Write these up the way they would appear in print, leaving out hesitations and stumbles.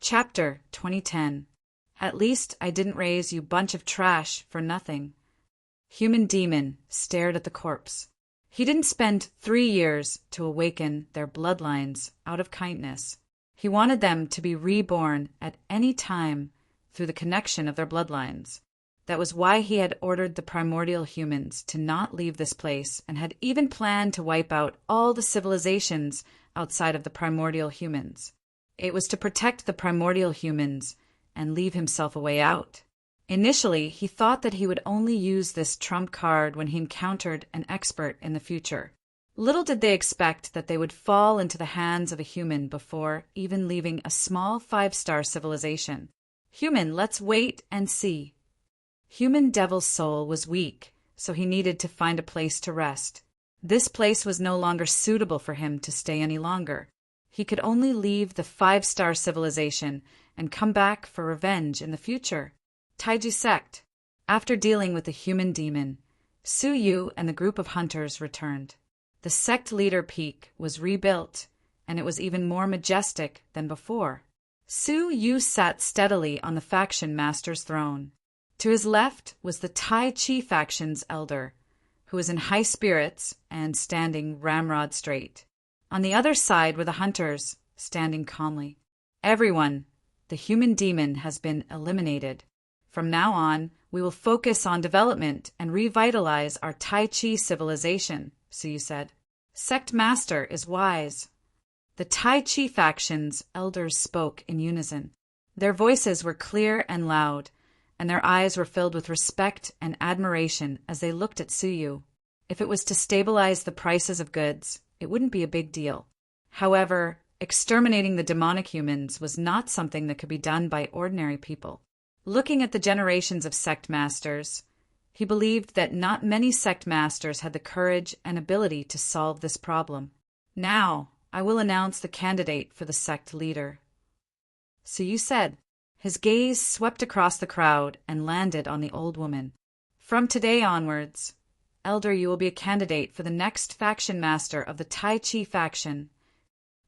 Chapter 2010. At least I didn't raise you bunch of trash for nothing. Human demon stared at the corpse. He didn't spend 3 years to awaken their bloodlines out of kindness. He wanted them to be reborn at any time through the connection of their bloodlines. That was why he had ordered the primordial humans to not leave this place and had even planned to wipe out all the civilizations outside of the primordial humans. It was to protect the primordial humans and leave himself a way out. Initially, he thought that he would only use this trump card when he encountered an expert in the future. Little did they expect that they would fall into the hands of a human before even leaving a small 5-star civilization. Human, let's wait and see. Human Devil's soul was weak, so he needed to find a place to rest. This place was no longer suitable for him to stay any longer. He could only leave the 5-star civilization and come back for revenge in the future. Taiji sect. After dealing with the human demon, Su Yu and the group of hunters returned. The sect leader peak was rebuilt, and it was even more majestic than before. Su Yu sat steadily on the faction master's throne. To his left was the Tai Chi faction's elder, who was in high spirits and standing ramrod straight. On the other side were the hunters, standing calmly. Everyone, the human demon has been eliminated. From now on, we will focus on development and revitalize our Tai Chi civilization, Suyu said. Sect Master is wise. The Tai Chi faction's elders spoke in unison. Their voices were clear and loud, and their eyes were filled with respect and admiration as they looked at Suyu. If it was to stabilize the prices of goods, it wouldn't be a big deal. However, exterminating the demonic humans was not something that could be done by ordinary people. Looking at the generations of sect masters, he believed that not many sect masters had the courage and ability to solve this problem. Now, I will announce the candidate for the sect leader. Suyu said. His gaze swept across the crowd and landed on the old woman. From today onwards, Elder, you will be a candidate for the next faction master of the Tai Chi faction.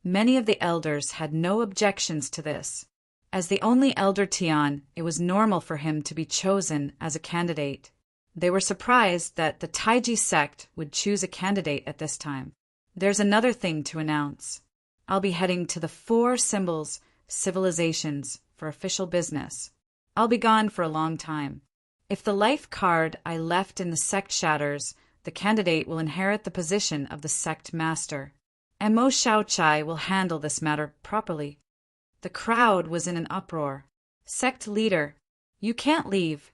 Many of the elders had no objections to this. As the only Elder Tian, it was normal for him to be chosen as a candidate. They were surprised that the Taiji sect would choose a candidate at this time. There's another thing to announce. I'll be heading to the 4 symbols civilizations for official business. I'll be gone for a long time. If the life card I left in the sect shatters, the candidate will inherit the position of the sect master. And Mo Shaochai will handle this matter properly. The crowd was in an uproar. Sect leader, you can't leave.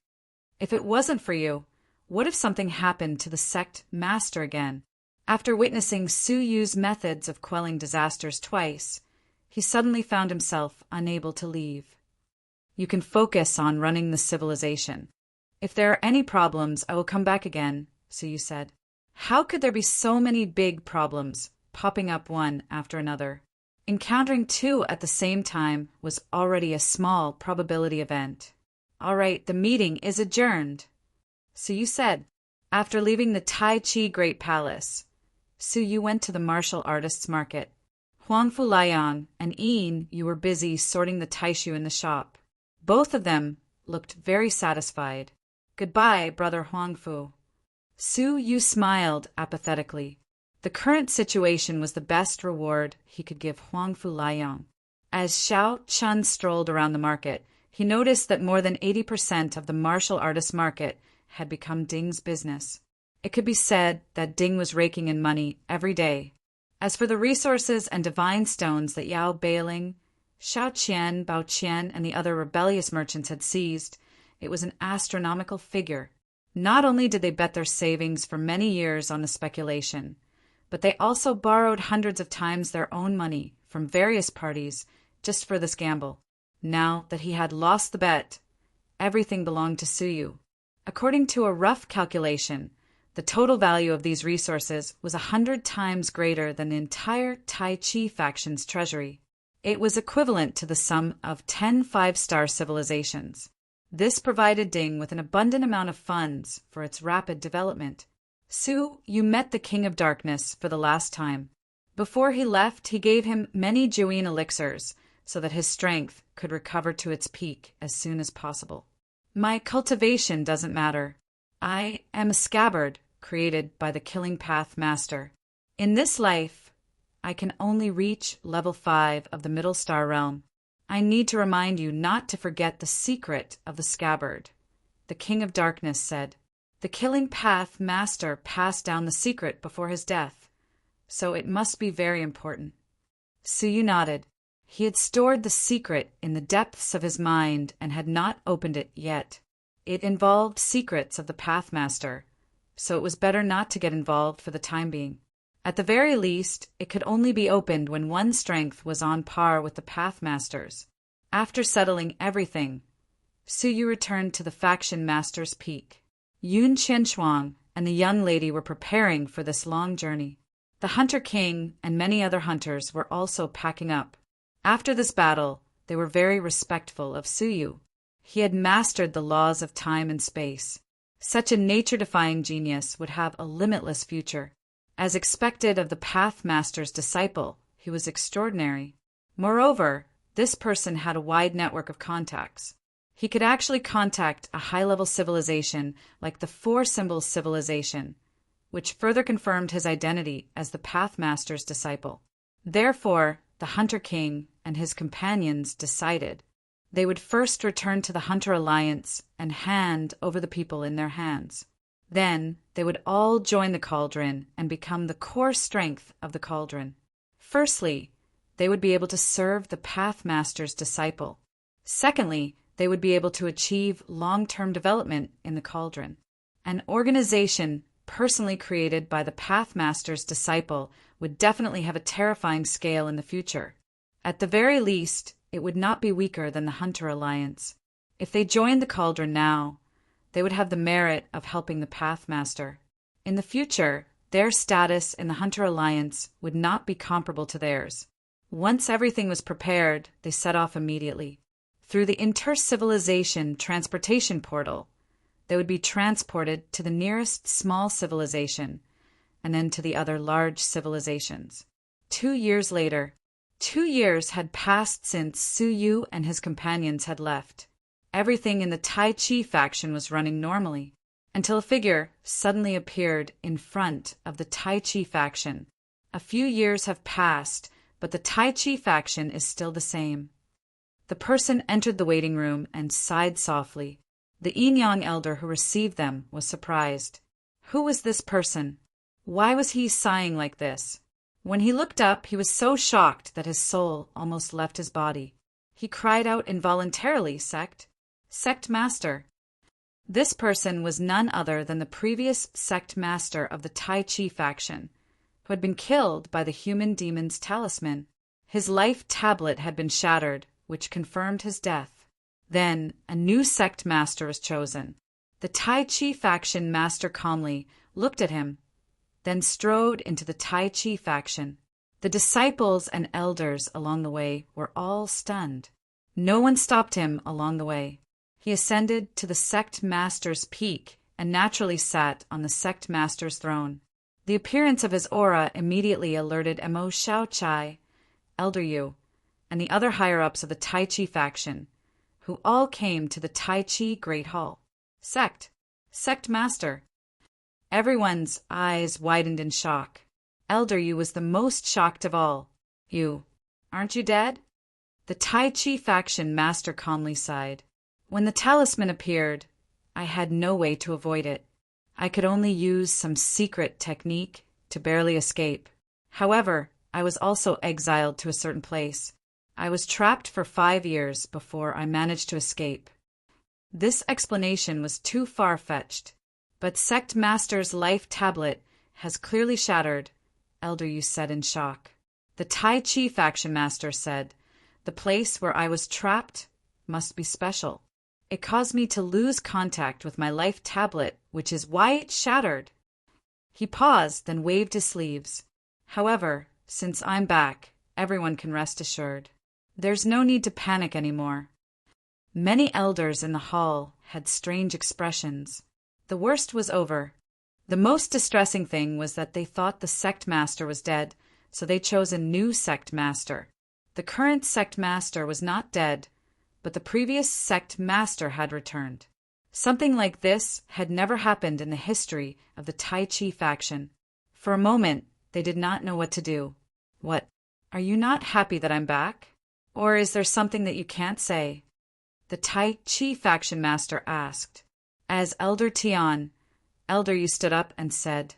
If it wasn't for you, what if something happened to the sect master again? After witnessing Su Yu's methods of quelling disasters twice, he suddenly found himself unable to leave. You can focus on running the civilization. If there are any problems, I will come back again, Su Yu said. How could there be so many big problems, popping up one after another? Encountering 2 at the same time was already a small probability event. All right, the meeting is adjourned, Su Yu said. After leaving the Tai Chi Great Palace, Su Yu went to the martial artists' market. Huangfu Liang and Yin Yu were busy sorting the taishu in the shop. Both of them looked very satisfied. Goodbye, brother Huangfu. Su Yu smiled apathetically. The current situation was the best reward he could give Huangfu Liang. As Xiao Chun strolled around the market, he noticed that more than 80% of the martial artist market had become Ding's business. It could be said that Ding was raking in money every day. As for the resources and divine stones that Yao Bailing, Xiao Qian, Bao Qian, and the other rebellious merchants had seized, it was an astronomical figure. Not only did they bet their savings for many years on the speculation, but they also borrowed hundreds of times their own money from various parties just for this gamble. Now that he had lost the bet, everything belonged to Suyu. According to a rough calculation, the total value of these resources was 100 times greater than the entire Tai Chi faction's treasury. It was equivalent to the sum of 10 5-star civilizations. This provided Ding with an abundant amount of funds for its rapid development. Su, you met the King of Darkness for the last time. Before he left, he gave him many Juin elixirs, so that his strength could recover to its peak as soon as possible. My cultivation doesn't matter. I am a scabbard created by the Killing Path Master. In this life, I can only reach level 5 of the Middle Star Realm. I need to remind you not to forget the secret of the scabbard. The King of Darkness said. The Killing Path Master passed down the secret before his death, so it must be very important. Suyu nodded. He had stored the secret in the depths of his mind and had not opened it yet. It involved secrets of the Pathmaster, so it was better not to get involved for the time being. At the very least, it could only be opened when one's strength was on par with the Pathmaster's. After settling everything, Suyu returned to the Faction Master's Peak. Yun Qianshuang and the young lady were preparing for this long journey. The Hunter King and many other hunters were also packing up. After this battle, they were very respectful of Suyu. He had mastered the laws of time and space. Such a nature-defying genius would have a limitless future. As expected of the Pathmaster's disciple, he was extraordinary. Moreover, this person had a wide network of contacts. He could actually contact a high-level civilization like the Four Symbols civilization, which further confirmed his identity as the Pathmaster's disciple. Therefore, the Hunter King and his companions decided they would first return to the Hunter Alliance and hand over the people in their hands. Then they would all join the Cauldron and become the core strength of the Cauldron. Firstly, they would be able to serve the Pathmaster's disciple. Secondly, they would be able to achieve long-term development in the Cauldron. An organization personally created by the Pathmaster's disciple would definitely have a terrifying scale in the future. At the very least, it would not be weaker than the Hunter Alliance. If they joined the Cauldron now, they would have the merit of helping the Pathmaster. In the future, their status in the Hunter Alliance would not be comparable to theirs. Once everything was prepared, they set off immediately. Through the inter-civilization transportation portal, they would be transported to the nearest small civilization, and then to the other large civilizations. 2 years later, 2 years had passed since Suyu and his companions had left. Everything in the Tai Chi faction was running normally, until a figure suddenly appeared in front of the Tai Chi faction. A few years have passed, but the Tai Chi faction is still the same. The person entered the waiting room and sighed softly. The Yin-Yang elder who received them was surprised. Who was this person? Why was he sighing like this? When he looked up, he was so shocked that his soul almost left his body. He cried out involuntarily, Sect Master. This person was none other than the previous Sect Master of the Tai Chi faction, who had been killed by the human demon's talisman. His life tablet had been shattered, which confirmed his death. Then a new sect master was chosen. The Tai Chi faction master calmly looked at him, then strode into the Tai Chi faction. The disciples and elders along the way were all stunned. No one stopped him along the way. He ascended to the sect master's peak and naturally sat on the sect master's throne. The appearance of his aura immediately alerted Mo Xiaochai, Elder Yu, and the other higher-ups of the Tai Chi faction, who all came to the Tai Chi Great Hall. Sect Master. Everyone's eyes widened in shock. Elder Yu was the most shocked of all. You, aren't you dead? The Tai Chi faction master calmly sighed. When the talisman appeared, I had no way to avoid it. I could only use some secret technique to barely escape. However, I was also exiled to a certain place. I was trapped for 5 years before I managed to escape. This explanation was too far-fetched, but Sect Master's life tablet has clearly shattered, Elder Yu said in shock. The Tai Chi faction master said, the place where I was trapped must be special. It caused me to lose contact with my life tablet, which is why it shattered. He paused, then waved his sleeves. However, since I'm back, everyone can rest assured. There's no need to panic anymore. Many elders in the hall had strange expressions. The worst was over. The most distressing thing was that they thought the sect master was dead, so they chose a new sect master. The current sect master was not dead, but the previous sect master had returned. Something like this had never happened in the history of the Tai Chi faction. For a moment, they did not know what to do. What? Are you not happy that I'm back? Or is there something that you can't say? The Tai Chi faction master asked. As Elder Tian, Elder Yu stood up and said,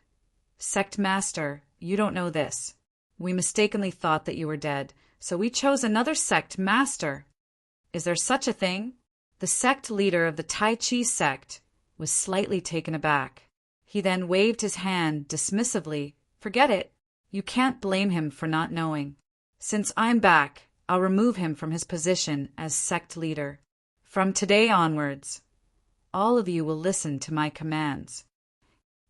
Sect master, you don't know this. We mistakenly thought that you were dead, so we chose another sect master. Is there such a thing? The sect leader of the Tai Chi sect was slightly taken aback. He then waved his hand dismissively. Forget it. You can't blame him for not knowing. Since I'm back, I'll remove him from his position as sect leader. From today onwards, all of you will listen to my commands.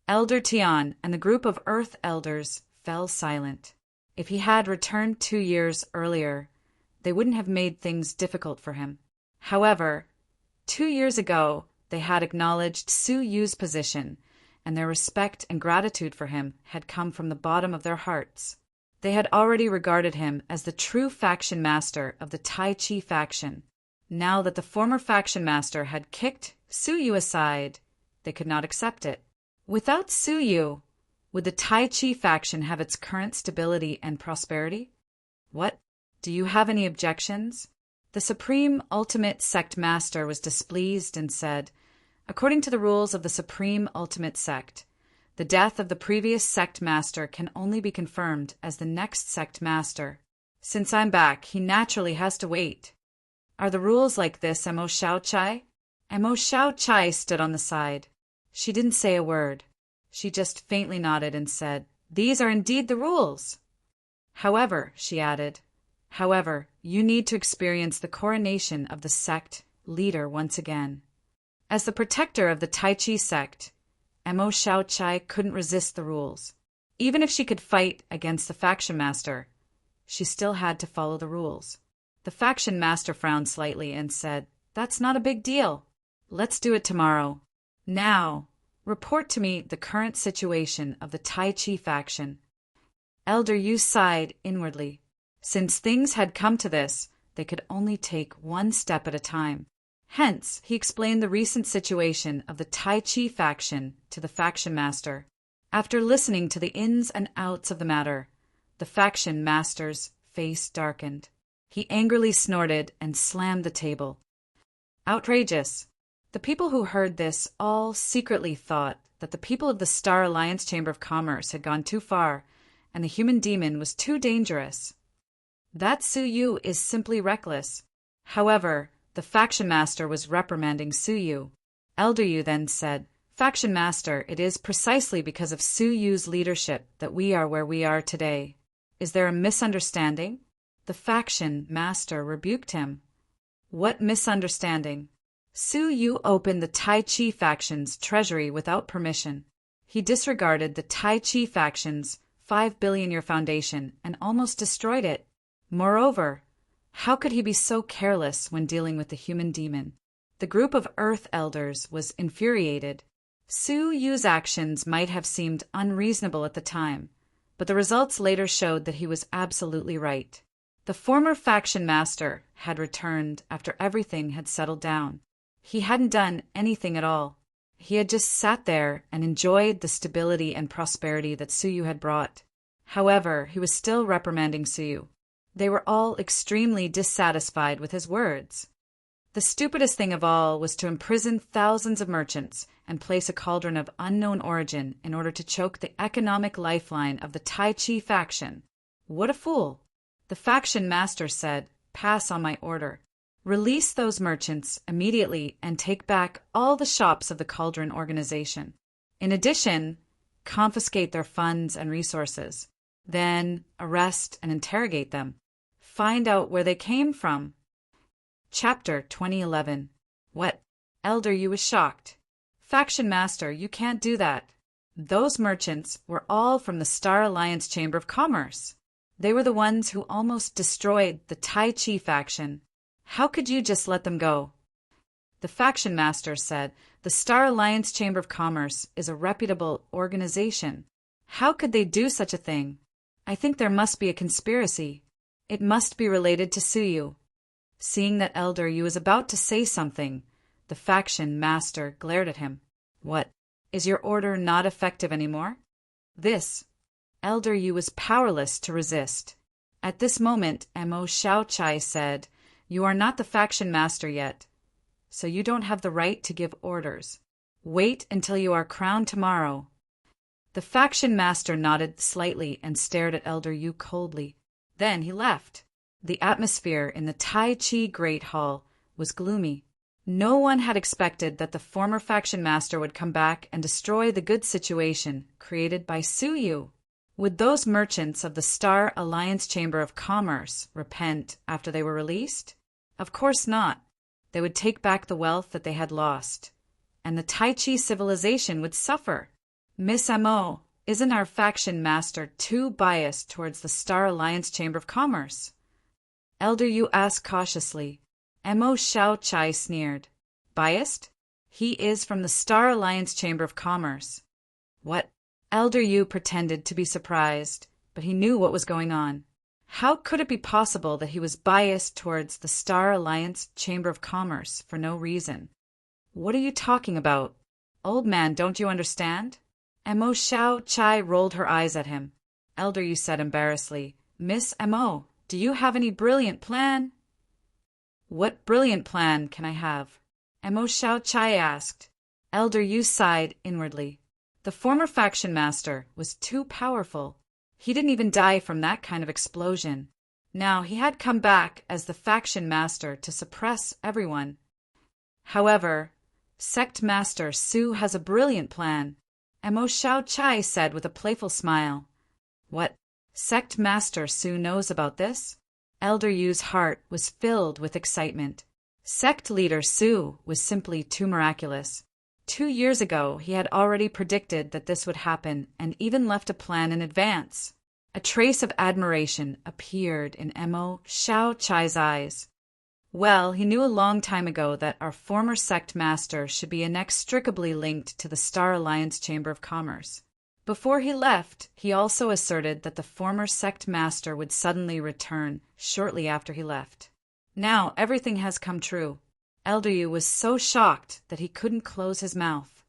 Elder Tian and the group of Earth Elders fell silent. If he had returned 2 years earlier, they wouldn't have made things difficult for him. However, 2 years ago, they had acknowledged Su Yu's position, and their respect and gratitude for him had come from the bottom of their hearts. They had already regarded him as the true faction master of the Tai Chi faction. Now that the former faction master had kicked Su Yu aside, they could not accept it. Without Su Yu, would the Tai Chi faction have its current stability and prosperity? What? Do you have any objections? The Supreme Ultimate Sect Master was displeased and said, According to the rules of the Supreme Ultimate Sect, the death of the previous Sect Master can only be confirmed as the next Sect Master. Since I'm back, he naturally has to wait. Are the rules like this, Emo Xiaochai? Emo Xiaochai stood on the side. She didn't say a word. She just faintly nodded and said, These are indeed the rules. However, she added, you need to experience the coronation of the sect leader once again. As the protector of the Tai Chi sect, Emo Xiaochai couldn't resist the rules. Even if she could fight against the faction master, she still had to follow the rules. The faction master frowned slightly and said, That's not a big deal. Let's do it tomorrow. Now, report to me the current situation of the Tai Chi faction. Elder Yu sighed inwardly. Since things had come to this, they could only take one step at a time. Hence, he explained the recent situation of the Tai Chi faction to the faction master. After listening to the ins and outs of the matter, the faction master's face darkened. He angrily snorted and slammed the table. Outrageous! The people who heard this all secretly thought that the people of the Star Alliance Chamber of Commerce had gone too far, and the human demon was too dangerous. That Su Yu is simply reckless. However, the faction master was reprimanding Su Yu. Elder Yu then said, Faction master, it is precisely because of Su Yu's leadership that we are where we are today. Is there a misunderstanding? The faction master rebuked him. What misunderstanding? Su Yu opened the Tai Chi faction's treasury without permission. He disregarded the Tai Chi faction's 5 billion-year foundation and almost destroyed it. Moreover, how could he be so careless when dealing with the human demon? The group of Earth Elders was infuriated. Su Yu's actions might have seemed unreasonable at the time, but the results later showed that he was absolutely right. The former faction master had returned after everything had settled down. He hadn't done anything at all. He had just sat there and enjoyed the stability and prosperity that Su Yu had brought. However, he was still reprimanding Su Yu. They were all extremely dissatisfied with his words. The stupidest thing of all was to imprison thousands of merchants and place a cauldron of unknown origin in order to choke the economic lifeline of the Tai Chi faction. What a fool! The faction master said, Pass on my order. Release those merchants immediately and take back all the shops of the Cauldron organization. In addition, confiscate their funds and resources. Then arrest and interrogate them. Find out where they came from. Chapter 2011. What? Elder Yu was shocked. Faction master, you can't do that. Those merchants were all from the Star Alliance Chamber of Commerce. They were the ones who almost destroyed the Tai Chi faction. How could you just let them go? The faction master said, The Star Alliance Chamber of Commerce is a reputable organization. How could they do such a thing? I think there must be a conspiracy. It must be related to Suyu. Seeing that Elder Yu was about to say something, the faction master glared at him. What? Is your order not effective anymore? This. Elder Yu was powerless to resist. At this moment, Mo Xiaochai said, "You are not the faction master yet, so you don't have the right to give orders. Wait until you are crowned tomorrow." The faction master nodded slightly and stared at Elder Yu coldly. Then he left. The atmosphere in the Tai Chi Great Hall was gloomy. No one had expected that the former faction master would come back and destroy the good situation created by Suyu. Would those merchants of the Star Alliance Chamber of Commerce repent after they were released? Of course not. They would take back the wealth that they had lost, and the Tai Chi civilization would suffer. Miss Mo, isn't our faction master too biased towards the Star Alliance Chamber of Commerce? Elder Yu asked cautiously. Mo Xiaochai sneered. Biased? He is from the Star Alliance Chamber of Commerce. What? Elder Yu pretended to be surprised, but he knew what was going on. How could it be possible that he was biased towards the Star Alliance Chamber of Commerce for no reason? What are you talking about? Old man, don't you understand? Mo Xiaochai rolled her eyes at him. Elder Yu said embarrassedly, Miss Mo, do you have any brilliant plan? What brilliant plan can I have? Mo Xiaochai asked. Elder Yu sighed inwardly. The former faction master was too powerful. He didn't even die from that kind of explosion. Now he had come back as the faction master to suppress everyone. However, Sect Master Su has a brilliant plan, Mo Xiaochai said with a playful smile. What? Sect Master Su knows about this? Elder Yu's heart was filled with excitement. Sect leader Su was simply too miraculous. 2 years ago, he had already predicted that this would happen and even left a plan in advance. A trace of admiration appeared in Mo Xiaochai's eyes. Well, he knew a long time ago that our former sect master should be inextricably linked to the Star Alliance Chamber of Commerce. Before he left, he also asserted that the former sect master would suddenly return shortly after he left. Now everything has come true. Elder Yu was so shocked that he couldn't close his mouth.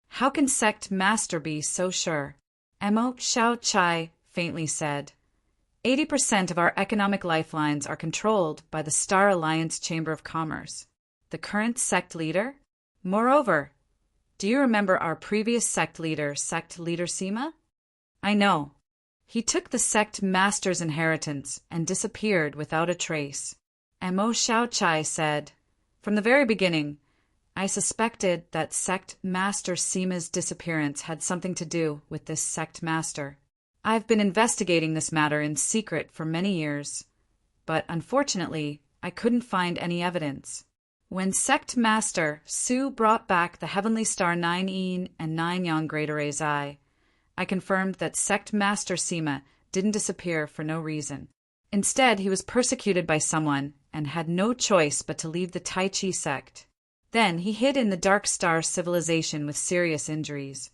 How can sect master be so sure? Mo Xiaochai faintly said. 80% of our economic lifelines are controlled by the Star Alliance Chamber of Commerce. The current sect leader? Moreover, do you remember our previous sect leader Sima? I know. He took the sect master's inheritance and disappeared without a trace. Mo Xiaochai said, From the very beginning, I suspected that sect master Sima's disappearance had something to do with this sect master. I've been investigating this matter in secret for many years, but unfortunately, I couldn't find any evidence. When Sect Master Su brought back the Heavenly Star 9 and 9 Yang Great Array's Eye, I confirmed that Sect Master Sima didn't disappear for no reason. Instead, he was persecuted by someone and had no choice but to leave the Tai Chi sect. Then he hid in the Dark Star civilization with serious injuries.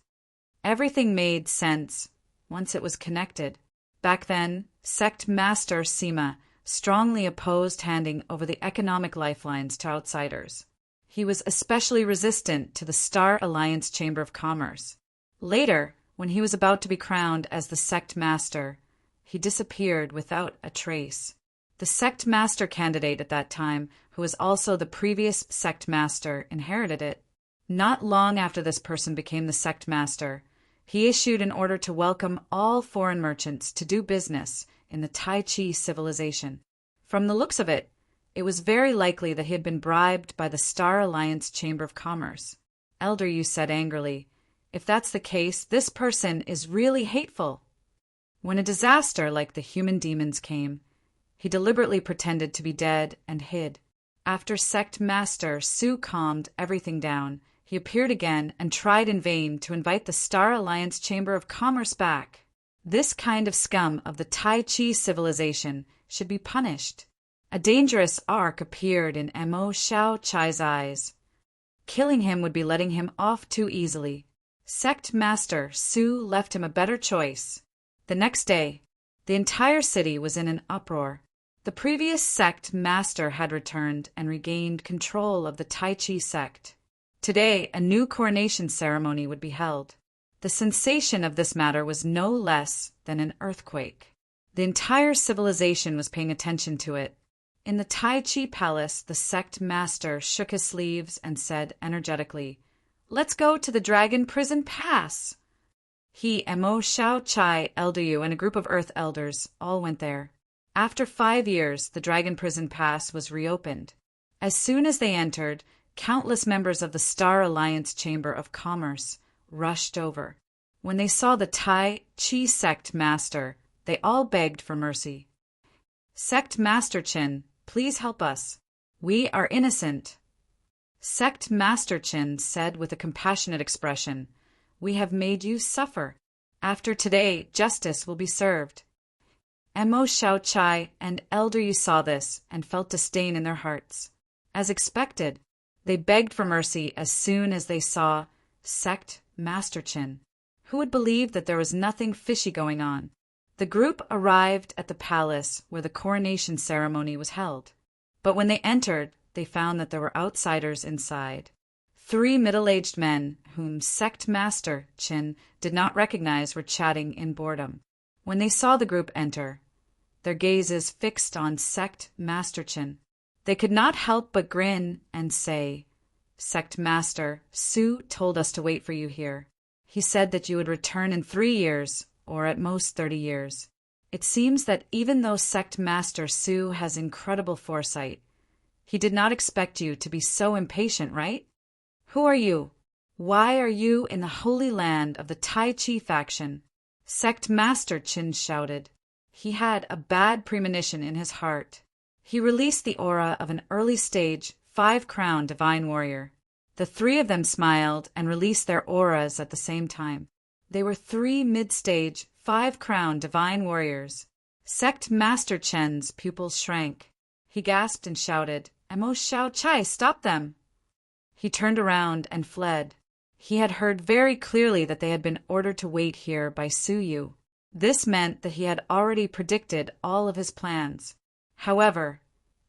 Everything made sense once it was connected. Back then, Sect Master Sima strongly opposed handing over the economic lifelines to outsiders. He was especially resistant to the Star Alliance Chamber of Commerce. Later, when he was about to be crowned as the sect master, he disappeared without a trace. The sect master candidate at that time, who was also the previous sect master, inherited it. Not long after this person became the sect master, he issued an order to welcome all foreign merchants to do business in the Tai Chi civilization. From the looks of it, it was very likely that he had been bribed by the Star Alliance Chamber of Commerce. Elder Yu said angrily, If that's the case, this person is really hateful. When a disaster like the human demons came, he deliberately pretended to be dead and hid. After Sect Master Su calmed everything down, he appeared again and tried in vain to invite the Star Alliance Chamber of Commerce back. This kind of scum of the Tai Chi civilization should be punished. A dangerous arc appeared in Mo Xiaochai's eyes. Killing him would be letting him off too easily. Sect Master Su left him a better choice. The next day, the entire city was in an uproar. The previous sect master had returned and regained control of the Tai Chi sect. Today, a new coronation ceremony would be held. The sensation of this matter was no less than an earthquake. The entire civilization was paying attention to it. In the Tai Chi palace, the sect master shook his sleeves and said energetically, "Let's go to the Dragon Prison Pass." He, Mo Shao Chai, Elder Yu, and a group of Earth Elders all went there. After 5 years, the Dragon Prison Pass was reopened. As soon as they entered, countless members of the Star Alliance Chamber of Commerce rushed over. When they saw the Tai Chi sect master, they all begged for mercy. "Sect Master Chin, please help us. We are innocent." Sect Master Chin said with a compassionate expression, "We have made you suffer. After today, justice will be served." Mo Shao Chai and Elder Yu saw this and felt disdain in their hearts. As expected, they begged for mercy as soon as they saw Sect Master Chin. Who would believe that there was nothing fishy going on? The group arrived at the palace where the coronation ceremony was held. But when they entered, they found that there were outsiders inside. 3 middle-aged men, whom Sect Master Chin did not recognize, were chatting in boredom. When they saw the group enter, their gazes fixed on Sect Master Chin, they could not help but grin and say, "Sect Master, Su told us to wait for you here. He said that you would return in 3 years, or at most 30 years. It seems that even though Sect Master Su has incredible foresight, he did not expect you to be so impatient, right? Who are you? Why are you in the holy land of the Tai Chi faction?" Sect Master Chin shouted. He had a bad premonition in his heart. He released the aura of an early-stage, 5-crown divine warrior. The 3 of them smiled and released their auras at the same time. They were 3 mid-stage, 5-crown divine warriors. Sect Master Chen's pupils shrank. He gasped and shouted, "Mo Shao Chai, stop them!" He turned around and fled. He had heard very clearly that they had been ordered to wait here by Su Yu. This meant that he had already predicted all of his plans. However,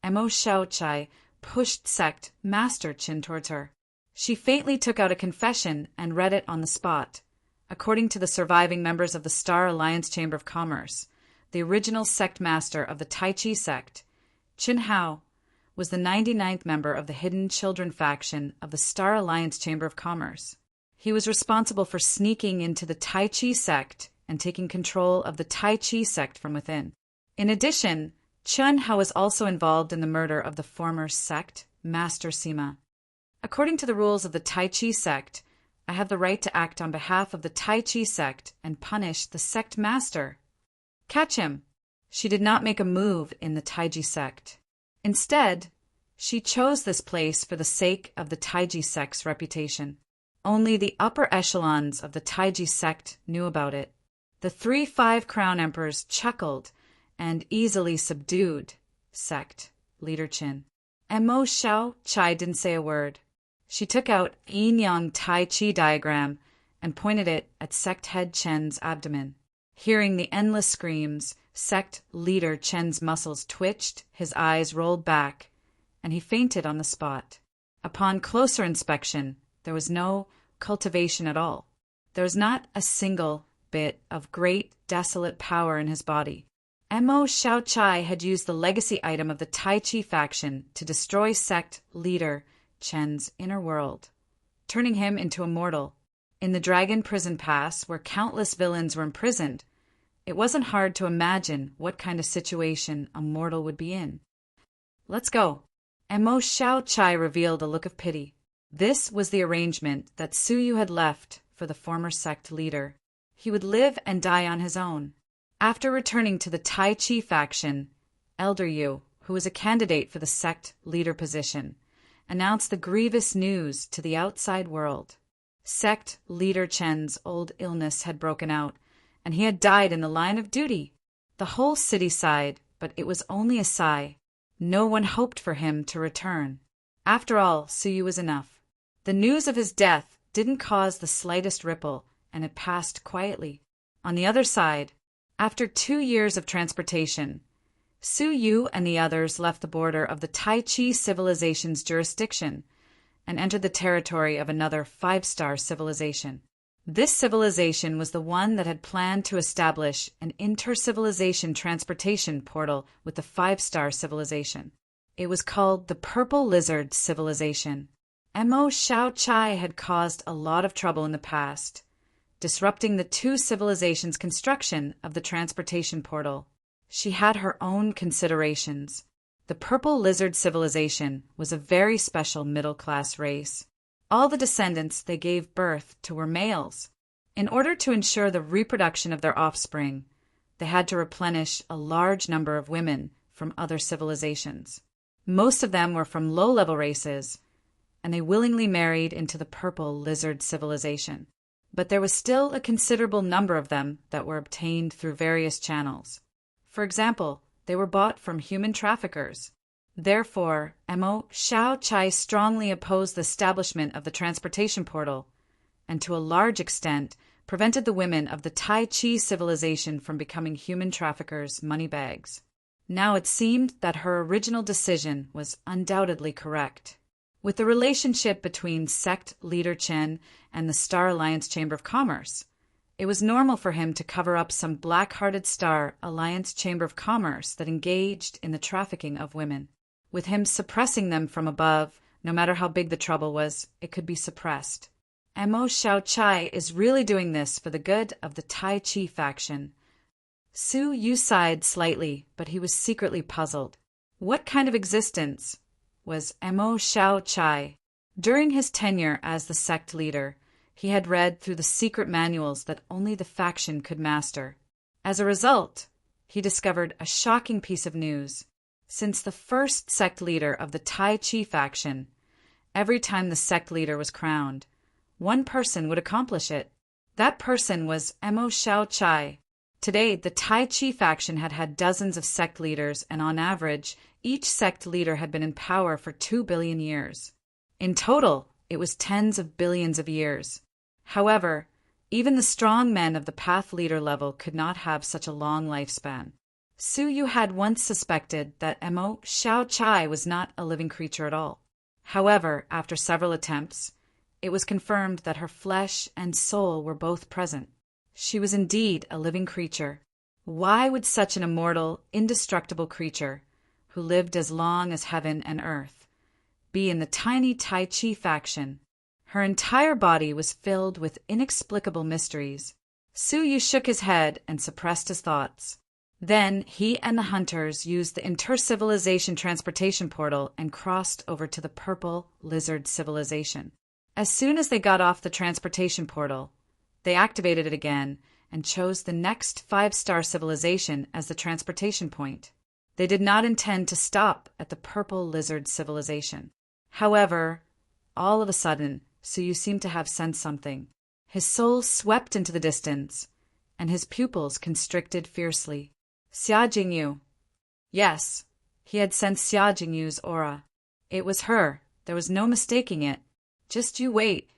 Mo Shao Chai pushed Sect Master Chin towards her. She faintly took out a confession and read it on the spot. According to the surviving members of the Star Alliance Chamber of Commerce, the original sect master of the Tai Chi sect, Chin Hao, was the 99th member of the Hidden Children faction of the Star Alliance Chamber of Commerce. He was responsible for sneaking into the Tai Chi sect and taking control of the Tai Chi sect from within. In addition, Chin Hao was also involved in the murder of the former sect Master Sima. According to the rules of the Tai Chi sect, I have the right to act on behalf of the Tai Chi sect and punish the sect master. Catch him. She did not make a move in the Tai Chi sect. Instead, she chose this place for the sake of the Tai Chi sect's reputation. Only the upper echelons of the Tai Chi sect knew about it. The 3 5-crown emperors chuckled and easily subdued sect leader Chin. Mo Shao Chai didn't say a word. She took out yin-yang Tai Chi diagram and pointed it at sect head Chen's abdomen. Hearing the endless screams, sect leader Chen's muscles twitched, his eyes rolled back, and he fainted on the spot. Upon closer inspection, there was no cultivation at all. There was not a single bit of great, desolate power in his body. Mo Shao Chai had used the legacy item of the Tai Chi faction to destroy sect leader Chen's inner world, turning him into a mortal. In the Dragon Prison Pass, where countless villains were imprisoned, it wasn't hard to imagine what kind of situation a mortal would be in. "Let's go." Mo Shao Chai revealed a look of pity. This was the arrangement that Su Yu had left for the former sect leader. He would live and die on his own. After returning to the Tai Chi faction, Elder Yu, who was a candidate for the sect leader position, announced the grievous news to the outside world. Sect leader Chen's old illness had broken out, and he had died in the line of duty. The whole city sighed, but it was only a sigh. No one hoped for him to return. After all, Su Yu was enough. The news of his death didn't cause the slightest ripple, and it passed quietly. On the other side, after 2 years of transportation, Su Yu and the others left the border of the Tai Chi civilization's jurisdiction and entered the territory of another five-star civilization. This civilization was the one that had planned to establish an inter-civilization transportation portal with the five-star civilization. It was called the Purple Lizard Civilization. Mo Xiaochai had caused a lot of trouble in the past, disrupting the two civilizations' construction of the transportation portal. She had her own considerations. The Purple Lizard Civilization was a very special middle-class race. All the descendants they gave birth to were males. In order to ensure the reproduction of their offspring, they had to replenish a large number of women from other civilizations. Most of them were from low-level races, and they willingly married into the Purple Lizard Civilization. But there was still a considerable number of them that were obtained through various channels. For example, they were bought from human traffickers. Therefore, Mo Xiaochai strongly opposed the establishment of the transportation portal, and to a large extent prevented the women of the Tai Chi civilization from becoming human traffickers' moneybags. Now it seemed that her original decision was undoubtedly correct. With the relationship between sect leader Chen and the Star Alliance Chamber of Commerce, it was normal for him to cover up some black-hearted Star Alliance Chamber of Commerce that engaged in the trafficking of women. With him suppressing them from above, no matter how big the trouble was, it could be suppressed. Mo Xiaochai is really doing this for the good of the Tai Chi faction. Su Yu sighed slightly, but he was secretly puzzled. What kind of existence was Mo Xiaochai? During his tenure as the sect leader, he had read through the secret manuals that only the faction could master. As a result, he discovered a shocking piece of news. Since the first sect leader of the Tai Chi faction, every time the sect leader was crowned, one person would accomplish it. That person was Mo Xiaochai. Today, the Tai Chi faction had had dozens of sect leaders, and on average, each sect leader had been in power for 2 billion years. In total, it was tens of billions of years. However, even the strong men of the path leader level could not have such a long lifespan. Su Yu had once suspected that Mo Xiaochai was not a living creature at all. However, after several attempts, it was confirmed that her flesh and soul were both present. She was indeed a living creature. Why would such an immortal, indestructible creature, who lived as long as heaven and earth, be in the tiny Tai Chi faction? Her entire body was filled with inexplicable mysteries. Su Yu shook his head and suppressed his thoughts. Then he and the hunters used the inter-civilization transportation portal and crossed over to the Purple Lizard Civilization. As soon as they got off the transportation portal, they activated it again and chose the next five-star civilization as the transportation point. They did not intend to stop at the Purple Lizard Civilization. However, all of a sudden, Su Yu seemed to have sensed something. His soul swept into the distance, and his pupils constricted fiercely. Xia Jingyu. Yes, he had sensed Xia Jingyu's aura. It was her. There was no mistaking it. Just you wait.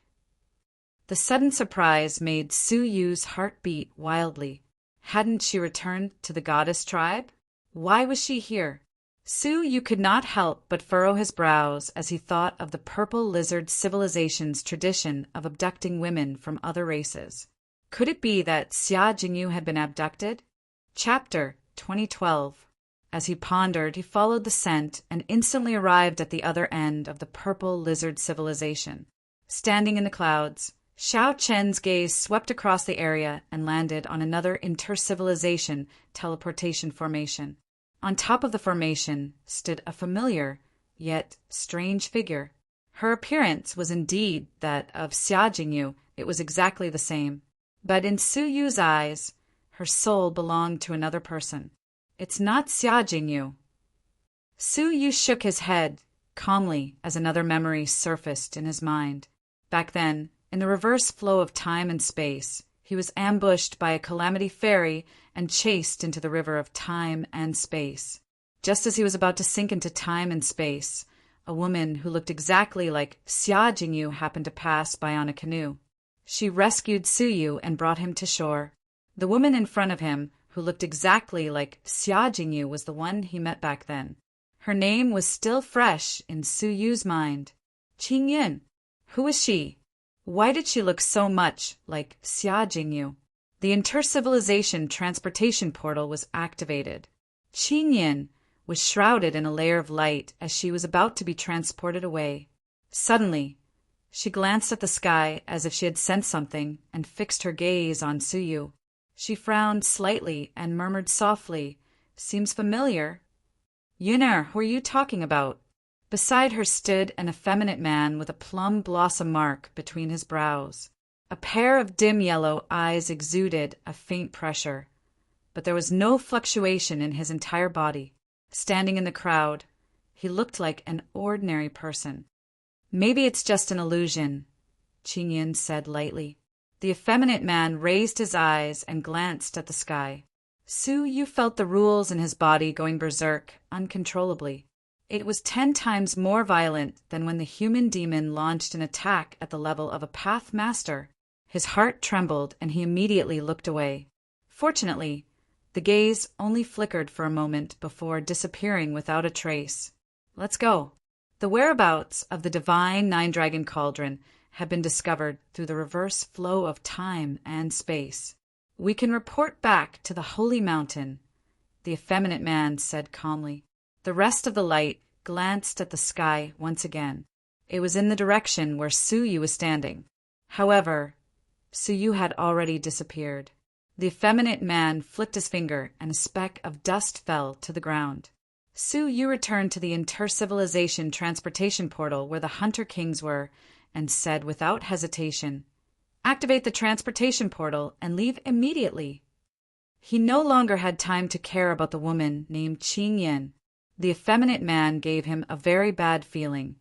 The sudden surprise made Su Yu's heart beat wildly. Hadn't she returned to the goddess tribe? Why was she here? Su Yu could not help but furrow his brows as he thought of the Purple Lizard Civilization's tradition of abducting women from other races. Could it be that Xia Jingyu had been abducted? Chapter 2012. As he pondered, he followed the scent and instantly arrived at the other end of the Purple Lizard Civilization. Standing in the clouds, Xiao Chen's gaze swept across the area and landed on another inter-civilization teleportation formation. On top of the formation stood a familiar, yet strange figure. Her appearance was indeed that of Xia Jingyu. It was exactly the same. But in Su Yu's eyes, her soul belonged to another person. It's not Xia Jingyu. Su Yu shook his head calmly as another memory surfaced in his mind. Back then, in the reverse flow of time and space, he was ambushed by a calamity fairy and chased into the river of time and space. Just as he was about to sink into time and space, a woman who looked exactly like Xia Jingyu happened to pass by on a canoe. She rescued Su Yu and brought him to shore. The woman in front of him, who looked exactly like Xia Jingyu, was the one he met back then. Her name was still fresh in Su Yu's mind. Qingyin. Who was she? Why did she look so much like Xia Jingyu? The intercivilization transportation portal was activated. Qingyin was shrouded in a layer of light as she was about to be transported away. Suddenly, she glanced at the sky as if she had sensed something and fixed her gaze on Su Yu. She frowned slightly and murmured softly, "Seems familiar." "Yun'er, who are you talking about?" Beside her stood an effeminate man with a plum blossom mark between his brows. A pair of dim yellow eyes exuded a faint pressure, but there was no fluctuation in his entire body. Standing in the crowd, he looked like an ordinary person. "Maybe it's just an illusion," Qingyin said lightly. The effeminate man raised his eyes and glanced at the sky. Su Yu felt the rules in his body going berserk uncontrollably. It was 10 times more violent than when the human demon launched an attack at the level of a path master. His heart trembled and he immediately looked away. Fortunately, the gaze only flickered for a moment before disappearing without a trace. "Let's go." The whereabouts of the divine Nine-Dragon Cauldron had been discovered through the reverse flow of time and space. "We can report back to the Holy Mountain," the effeminate man said calmly. The rest of the light glanced at the sky once again. It was in the direction where Su Yu was standing. However, Su Yu had already disappeared. The effeminate man flicked his finger and a speck of dust fell to the ground. Su Yu returned to the intercivilization transportation portal where the Hunter Kings were and said without hesitation, "Activate the transportation portal and leave immediately." He no longer had time to care about the woman named Qingyin. The effeminate man gave him a very bad feeling,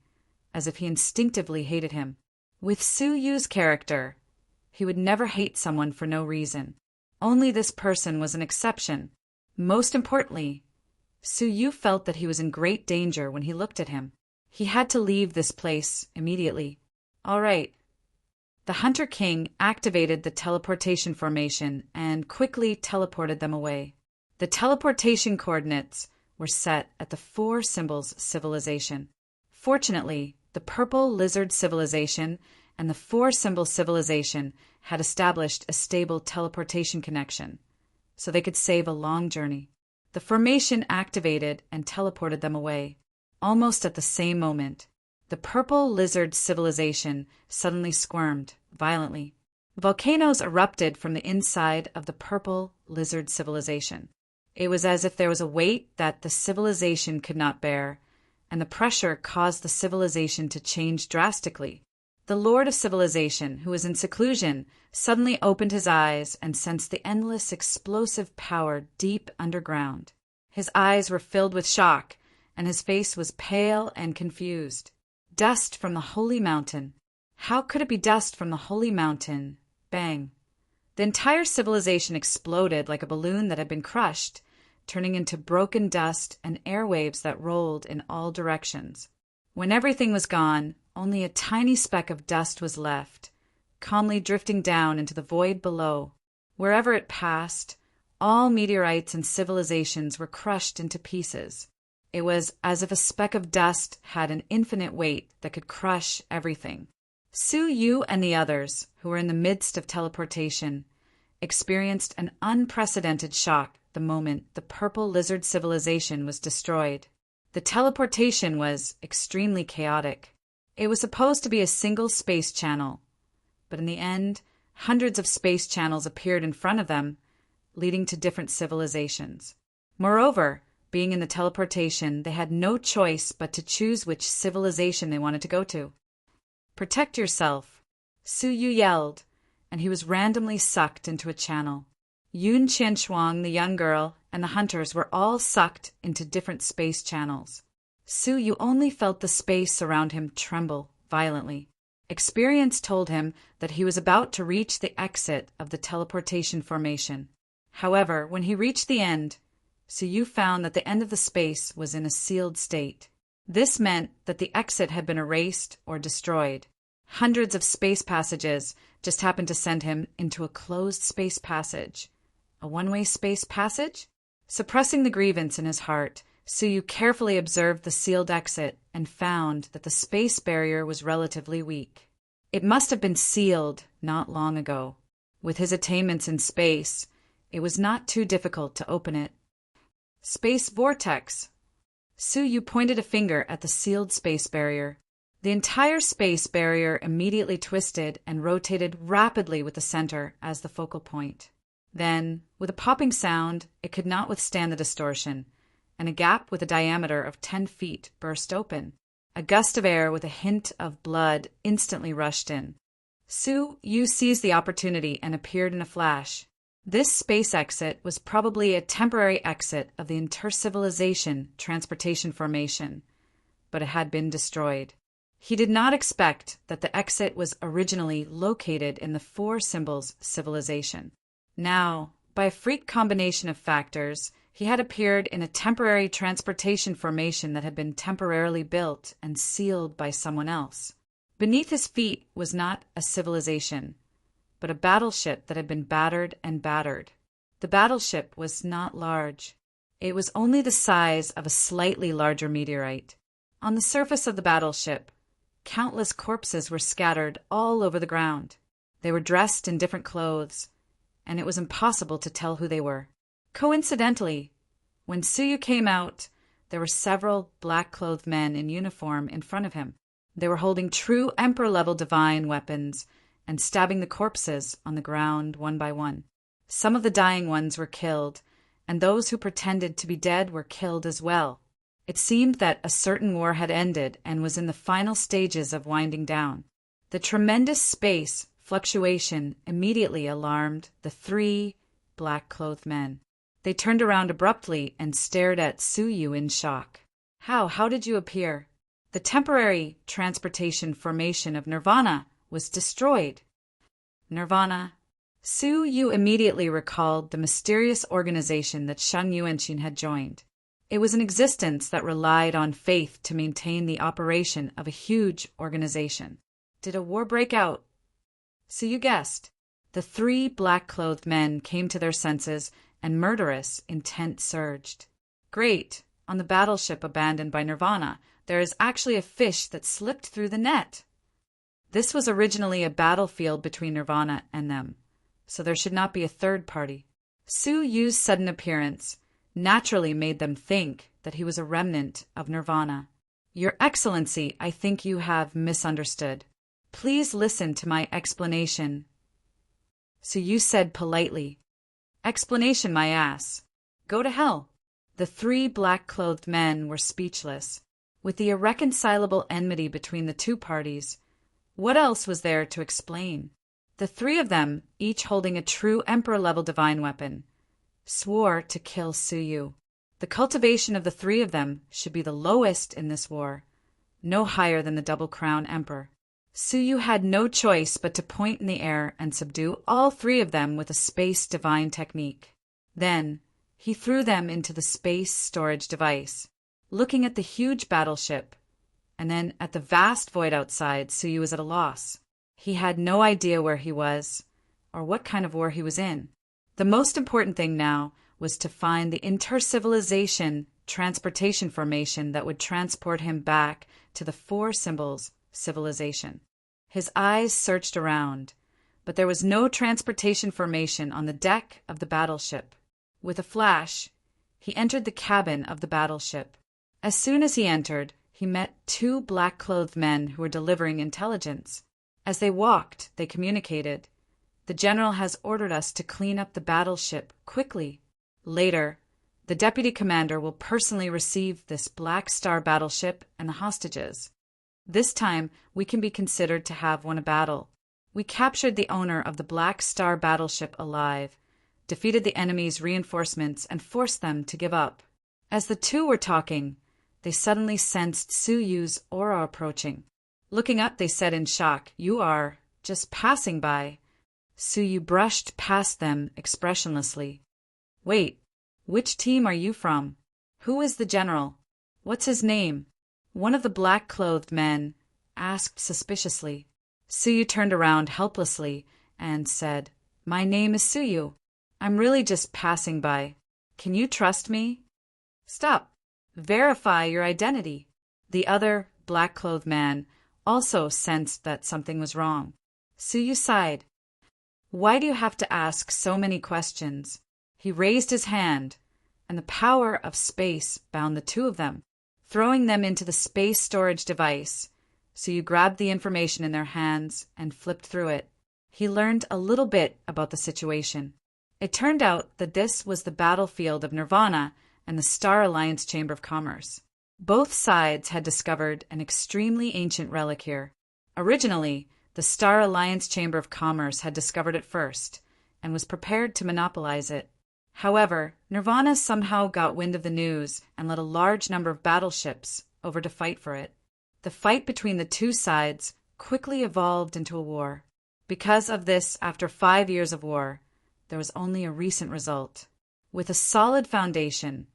as if he instinctively hated him. With Su Yu's character, he would never hate someone for no reason. Only this person was an exception. Most importantly, Su Yu felt that he was in great danger when he looked at him. He had to leave this place immediately. All right. The Hunter King activated the teleportation formation and quickly teleported them away. The teleportation coordinates were set at the 4 symbols civilization. Fortunately, the purple lizard civilization and the 4 symbol civilization had established a stable teleportation connection, so they could save a long journey. The formation activated and teleported them away. Almost at the same moment, the purple lizard civilization suddenly squirmed violently. Volcanoes erupted from the inside of the purple lizard civilization. It was as if there was a weight that the civilization could not bear, and the pressure caused the civilization to change drastically. The Lord of Civilization, who was in seclusion, suddenly opened his eyes and sensed the endless explosive power deep underground. His eyes were filled with shock, and his face was pale and confused. Dust from the Holy Mountain. How could it be dust from the Holy Mountain? Bang. The entire civilization exploded like a balloon that had been crushed, turning into broken dust and airwaves that rolled in all directions. When everything was gone, only a tiny speck of dust was left, calmly drifting down into the void below. Wherever it passed, all meteorites and civilizations were crushed into pieces. It was as if a speck of dust had an infinite weight that could crush everything. Su Yu and the others, who were in the midst of teleportation, experienced an unprecedented shock the moment the purple lizard civilization was destroyed. The teleportation was extremely chaotic. It was supposed to be a single space channel, but in the end, hundreds of space channels appeared in front of them, leading to different civilizations. Moreover, being in the teleportation, they had no choice but to choose which civilization they wanted to go to. "Protect yourself," Su Yu yelled, and he was randomly sucked into a channel. Yun Qianshuang, the young girl, and the hunters were all sucked into different space channels. Su Yu only felt the space around him tremble violently. Experience told him that he was about to reach the exit of the teleportation formation. However, when he reached the end, Su Yu found that the end of the space was in a sealed state. This meant that the exit had been erased or destroyed. Hundreds of space passages just happened to send him into a closed space passage, A one-way space passage? Suppressing the grievance in his heart, Suyu carefully observed the sealed exit and found that the space barrier was relatively weak. It must have been sealed not long ago. With his attainments in space, it was not too difficult to open it. Space vortex. Suyu pointed a finger at the sealed space barrier. The entire space barrier immediately twisted and rotated rapidly with the center as the focal point. Then, with a popping sound, it could not withstand the distortion, and a gap with a diameter of 10 feet burst open. A gust of air with a hint of blood instantly rushed in. Suyu seized the opportunity and appeared in a flash. This space exit was probably a temporary exit of the intercivilization transportation formation, but it had been destroyed. He did not expect that the exit was originally located in the Four Symbols civilization. Now, by a freak combination of factors, he had appeared in a temporary transportation formation that had been temporarily built and sealed by someone else. Beneath his feet was not a civilization, but a battleship that had been battered and battered. The battleship was not large. It was only the size of a slightly larger meteorite. On the surface of the battleship, countless corpses were scattered all over the ground. They were dressed in different clothes, and it was impossible to tell who they were. Coincidentally, when Suyu came out, there were several black-clothed men in uniform in front of him. They were holding true Emperor-level divine weapons and stabbing the corpses on the ground one by one. Some of the dying ones were killed, and those who pretended to be dead were killed as well. It seemed that a certain war had ended and was in the final stages of winding down. The tremendous space fluctuation immediately alarmed the three black-clothed men. They turned around abruptly and stared at Suyu in shock. How did you appear? The temporary transportation formation of Nirvana was destroyed. Nirvana. Suyu immediately recalled the mysterious organization that Shang Yuanxin had joined. It was an existence that relied on faith to maintain the operation of a huge organization. Did a war break out? So you guessed. The three black-clothed men came to their senses, and murderous intent surged. Great! On the battleship abandoned by Nirvana, there is actually a fish that slipped through the net. This was originally a battlefield between Nirvana and them, so there should not be a third party. Suyu's sudden appearance naturally made them think that he was a remnant of Nirvana. Your Excellency, I think you have misunderstood. Please listen to my explanation. Suyu said politely. Explanation, my ass. Go to hell. The three black-clothed men were speechless. With the irreconcilable enmity between the two parties, what else was there to explain? The three of them, each holding a true Emperor-level divine weapon, swore to kill Suyu. The cultivation of the three of them should be the lowest in this war, no higher than the Double Crown Emperor. Suyu had no choice but to point in the air and subdue all three of them with a space divine technique. Then, he threw them into the space storage device. Looking at the huge battleship, and then at the vast void outside, Suyu was at a loss. He had no idea where he was, or what kind of war he was in. The most important thing now was to find the intercivilization transportation formation that would transport him back to the Four Symbols civilization. His eyes searched around, but there was no transportation formation on the deck of the battleship. With a flash, he entered the cabin of the battleship. As soon as he entered, he met two black-clothed men who were delivering intelligence. As they walked, they communicated. The general has ordered us to clean up the battleship quickly. Later, the deputy commander will personally receive this Black Star battleship and the hostages. This time, we can be considered to have won a battle. We captured the owner of the Black Star battleship alive, defeated the enemy's reinforcements, and forced them to give up. As the two were talking, they suddenly sensed Suyu's aura approaching. Looking up, they said in shock, "You are just passing by." Suyu brushed past them expressionlessly. "Wait, which team are you from? Who is the general? What's his name?" One of the black-clothed men asked suspiciously. Suyu turned around helplessly and said, "My name is Suyu. I'm really just passing by. Can you trust me? Stop. Verify your identity. The other, black-clothed man also sensed that something was wrong. Suyu sighed. Why do you have to ask so many questions? He raised his hand, and the power of space bound the two of them, throwing them into the space storage device. Suyu grabbed the information in their hands and flipped through it. He learned a little bit about the situation. It turned out that this was the battlefield of Nirvana and the Star Alliance Chamber of Commerce. Both sides had discovered an extremely ancient relic here. Originally, the Star Alliance Chamber of Commerce had discovered it first and was prepared to monopolize it. However, Nirvana somehow got wind of the news and led a large number of battleships over to fight for it. The fight between the two sides quickly evolved into a war. Because of this, after 5 years of war, there was only a recent result. With a solid foundation,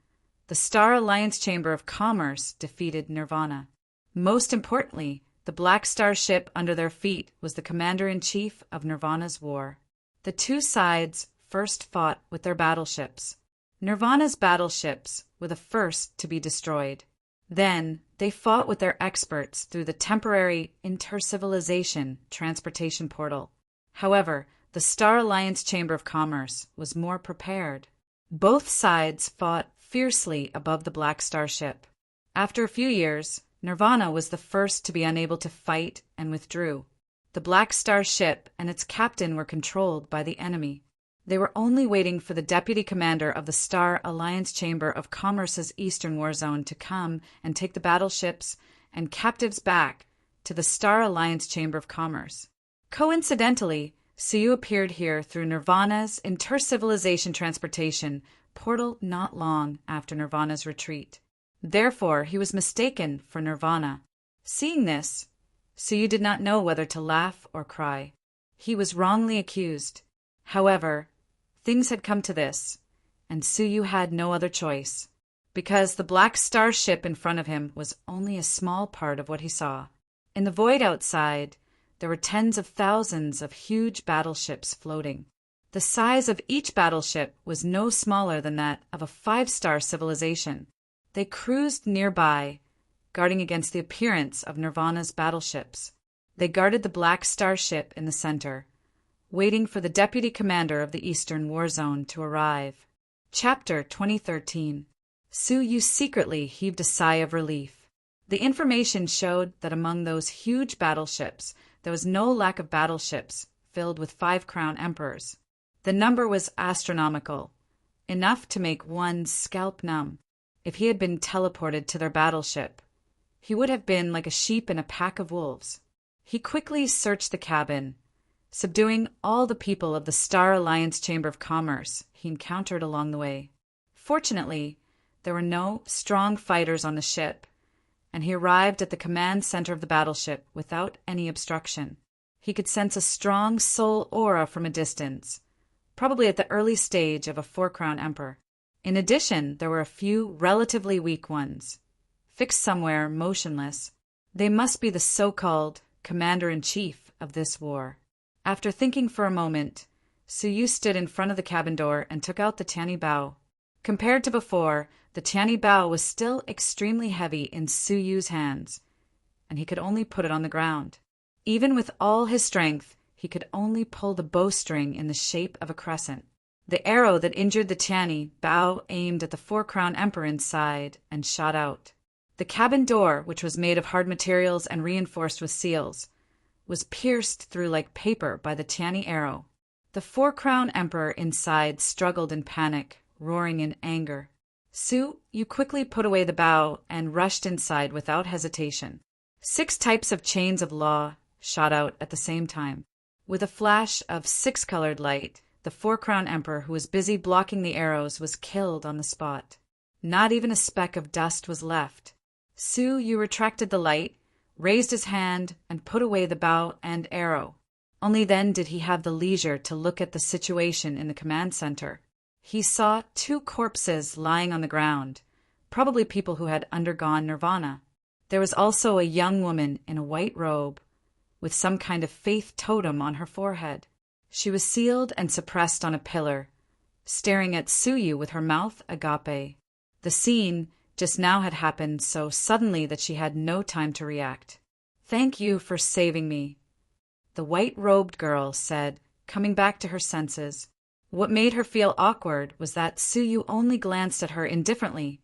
the Star Alliance Chamber of Commerce defeated Nirvana. Most importantly, the Black Star ship under their feet was the commander-in-chief of Nirvana's war. The two sides first fought with their battleships. Nirvana's battleships were the first to be destroyed. Then, they fought with their experts through the temporary intercivilization transportation portal. However, the Star Alliance Chamber of Commerce was more prepared. Both sides fought fiercely above the Black Star ship. After a few years, Nirvana was the first to be unable to fight and withdrew. The Black Star ship and its captain were controlled by the enemy. They were only waiting for the deputy commander of the Star Alliance Chamber of Commerce's Eastern War Zone to come and take the battleships and captives back to the Star Alliance Chamber of Commerce. Coincidentally, Suyu appeared here through Nirvana's intercivilization transportation portal not long after Nirvana's retreat. Therefore, he was mistaken for Nirvana. Seeing this, Suyu did not know whether to laugh or cry. He was wrongly accused. However, things had come to this, and Suyu had no other choice, because the Black Star ship in front of him was only a small part of what he saw. In the void outside, there were tens of thousands of huge battleships floating. The size of each battleship was no smaller than that of a 5-star civilization. They cruised nearby, guarding against the appearance of Nirvana's battleships. They guarded the Black Star ship in the center, waiting for the deputy commander of the Eastern War Zone to arrive. Chapter 2013. Suyu secretly heaved a sigh of relief. The information showed that among those huge battleships, there was no lack of battleships filled with 5 crown emperors. The number was astronomical, enough to make one's scalp numb. If he had been teleported to their battleship, he would have been like a sheep in a pack of wolves. He quickly searched the cabin, subduing all the people of the Star Alliance Chamber of Commerce he encountered along the way. Fortunately, there were no strong fighters on the ship, and he arrived at the command center of the battleship without any obstruction. He could sense a strong soul aura from a distance, probably at the early stage of a 4-crown emperor. In addition, there were a few relatively weak ones, fixed somewhere motionless. They must be the so-called commander-in-chief of this war. After thinking for a moment, Suyu stood in front of the cabin door and took out the Tianyi Bao. Compared to before, the Tianyi Bao was still extremely heavy in Suyu's hands, and he could only put it on the ground. Even with all his strength, he could only pull the bowstring in the shape of a crescent. The arrow that injured the Tianyi Bao aimed at the 4-crown emperor inside and shot out. The cabin door, which was made of hard materials and reinforced with seals, was pierced through like paper by the Tianyi arrow. The 4-crown emperor inside struggled in panic, roaring in anger. Suyu quickly put away the bow and rushed inside without hesitation. 6 types of chains of law shot out at the same time. With a flash of 6-colored light, the 4-crown emperor, who was busy blocking the arrows, was killed on the spot. Not even a speck of dust was left. Suyu retracted the light, raised his hand, and put away the bow and arrow. Only then did he have the leisure to look at the situation in the command center. He saw 2 corpses lying on the ground, probably people who had undergone nirvana. There was also a young woman in a white robe, with some kind of faith totem on her forehead. She was sealed and suppressed on a pillar, staring at Suyu with her mouth agape. The scene just now had happened so suddenly that she had no time to react. "Thank you for saving me," the white-robed girl said, coming back to her senses. What made her feel awkward was that Suyu only glanced at her indifferently,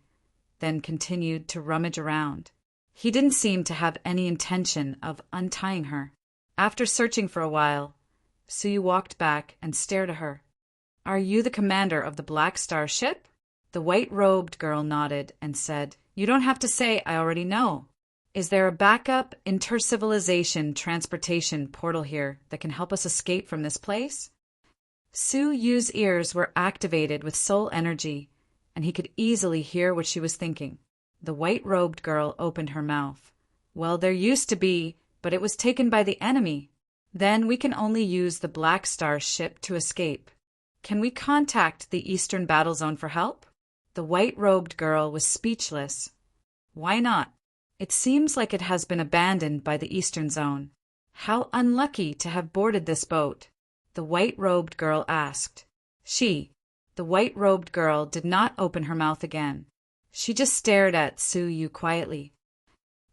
then continued to rummage around. He didn't seem to have any intention of untying her. After searching for a while, Suyu walked back and stared at her. "Are you the commander of the Black Star ship?" The white-robed girl nodded and said, "You don't have to say, I already know. Is there a backup intercivilization transportation portal here that can help us escape from this place?" Suyu's ears were activated with soul energy, and he could easily hear what she was thinking. The white-robed girl opened her mouth. "Well, there used to be, but it was taken by the enemy. Then we can only use the Black Star ship to escape. Can we contact the Eastern Battle Zone for help?" The white-robed girl was speechless. "Why not? It seems like it has been abandoned by the Eastern Zone. How unlucky to have boarded this boat," the white-robed girl asked. The white-robed girl did not open her mouth again. She just stared at Suyu quietly.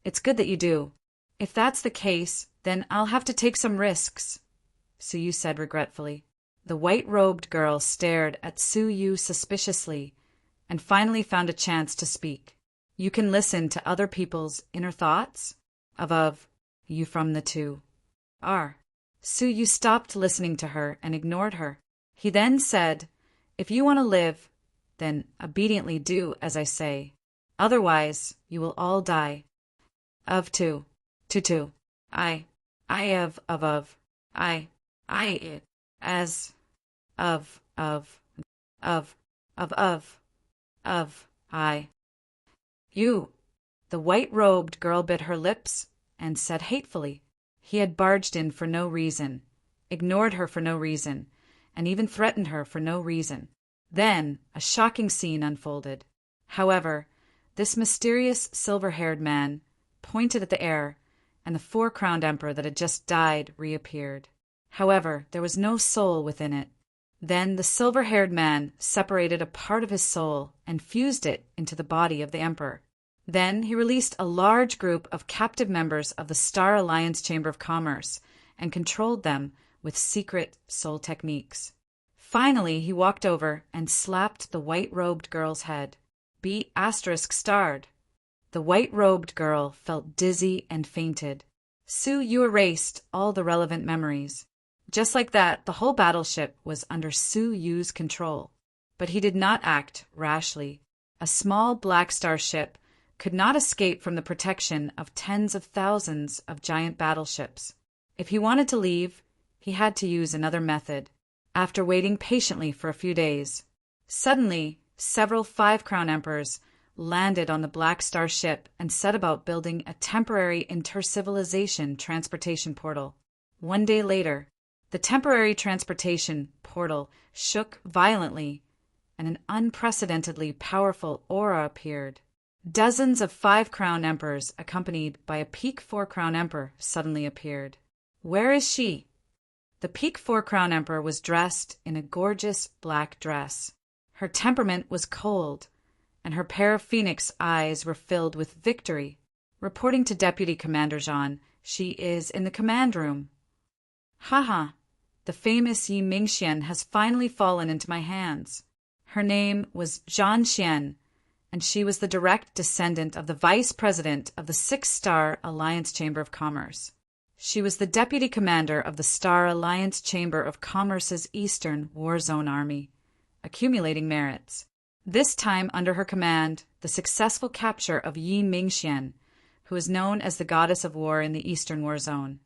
"It's good that you do. If that's the case, then I'll have to take some risks," Suyu said regretfully. The white-robed girl stared at Suyu suspiciously and finally found a chance to speak. "You can listen to other people's inner thoughts? Of you from the two are." Suyu stopped listening to her and ignored her. He then said, "If you want to live, then obediently do as I say. Otherwise, you will all die. Of two. I it. As. Of. I. You." The white-robed girl bit her lips and said hatefully. He had barged in for no reason, ignored her for no reason, and even threatened her for no reason. Then a shocking scene unfolded. However, this mysterious silver-haired man pointed at the air, and the four-crowned emperor that had just died reappeared. However, there was no soul within it. Then the silver-haired man separated a part of his soul and fused it into the body of the emperor. Then he released a large group of captive members of the Star Alliance Chamber of Commerce and controlled them with secret soul techniques. Finally, he walked over and slapped the white-robed girl's head. "Be **starred." The white-robed girl felt dizzy and fainted. Suyu erased all the relevant memories. Just like that, the whole battleship was under Suyu's control. But he did not act rashly. A small Black Star ship could not escape from the protection of tens of thousands of giant battleships. If he wanted to leave, he had to use another method. After waiting patiently for a few days, suddenly several five-crown emperors landed on the Black Star ship and set about building a temporary intercivilization transportation portal. 1 day later, the temporary transportation portal shook violently, and an unprecedentedly powerful aura appeared. Dozens of five-crown emperors, accompanied by a peak four-crown emperor, suddenly appeared. "Where is she?" The peak four-crown emperor was dressed in a gorgeous black dress. Her temperament was cold, and her pair of phoenix eyes were filled with victory. Reporting to Deputy Commander Jean, "She is in the command room." "Haha, the famous Yi Mingxian has finally fallen into my hands." Her name was Zhan Xian, and she was the direct descendant of the Vice President of the Six-Star Alliance Chamber of Commerce. She was the Deputy Commander of the Star Alliance Chamber of Commerce's Eastern War Zone Army, accumulating merits. This time under her command, the successful capture of Yi Mingxian, who is known as the Goddess of War in the Eastern War Zone,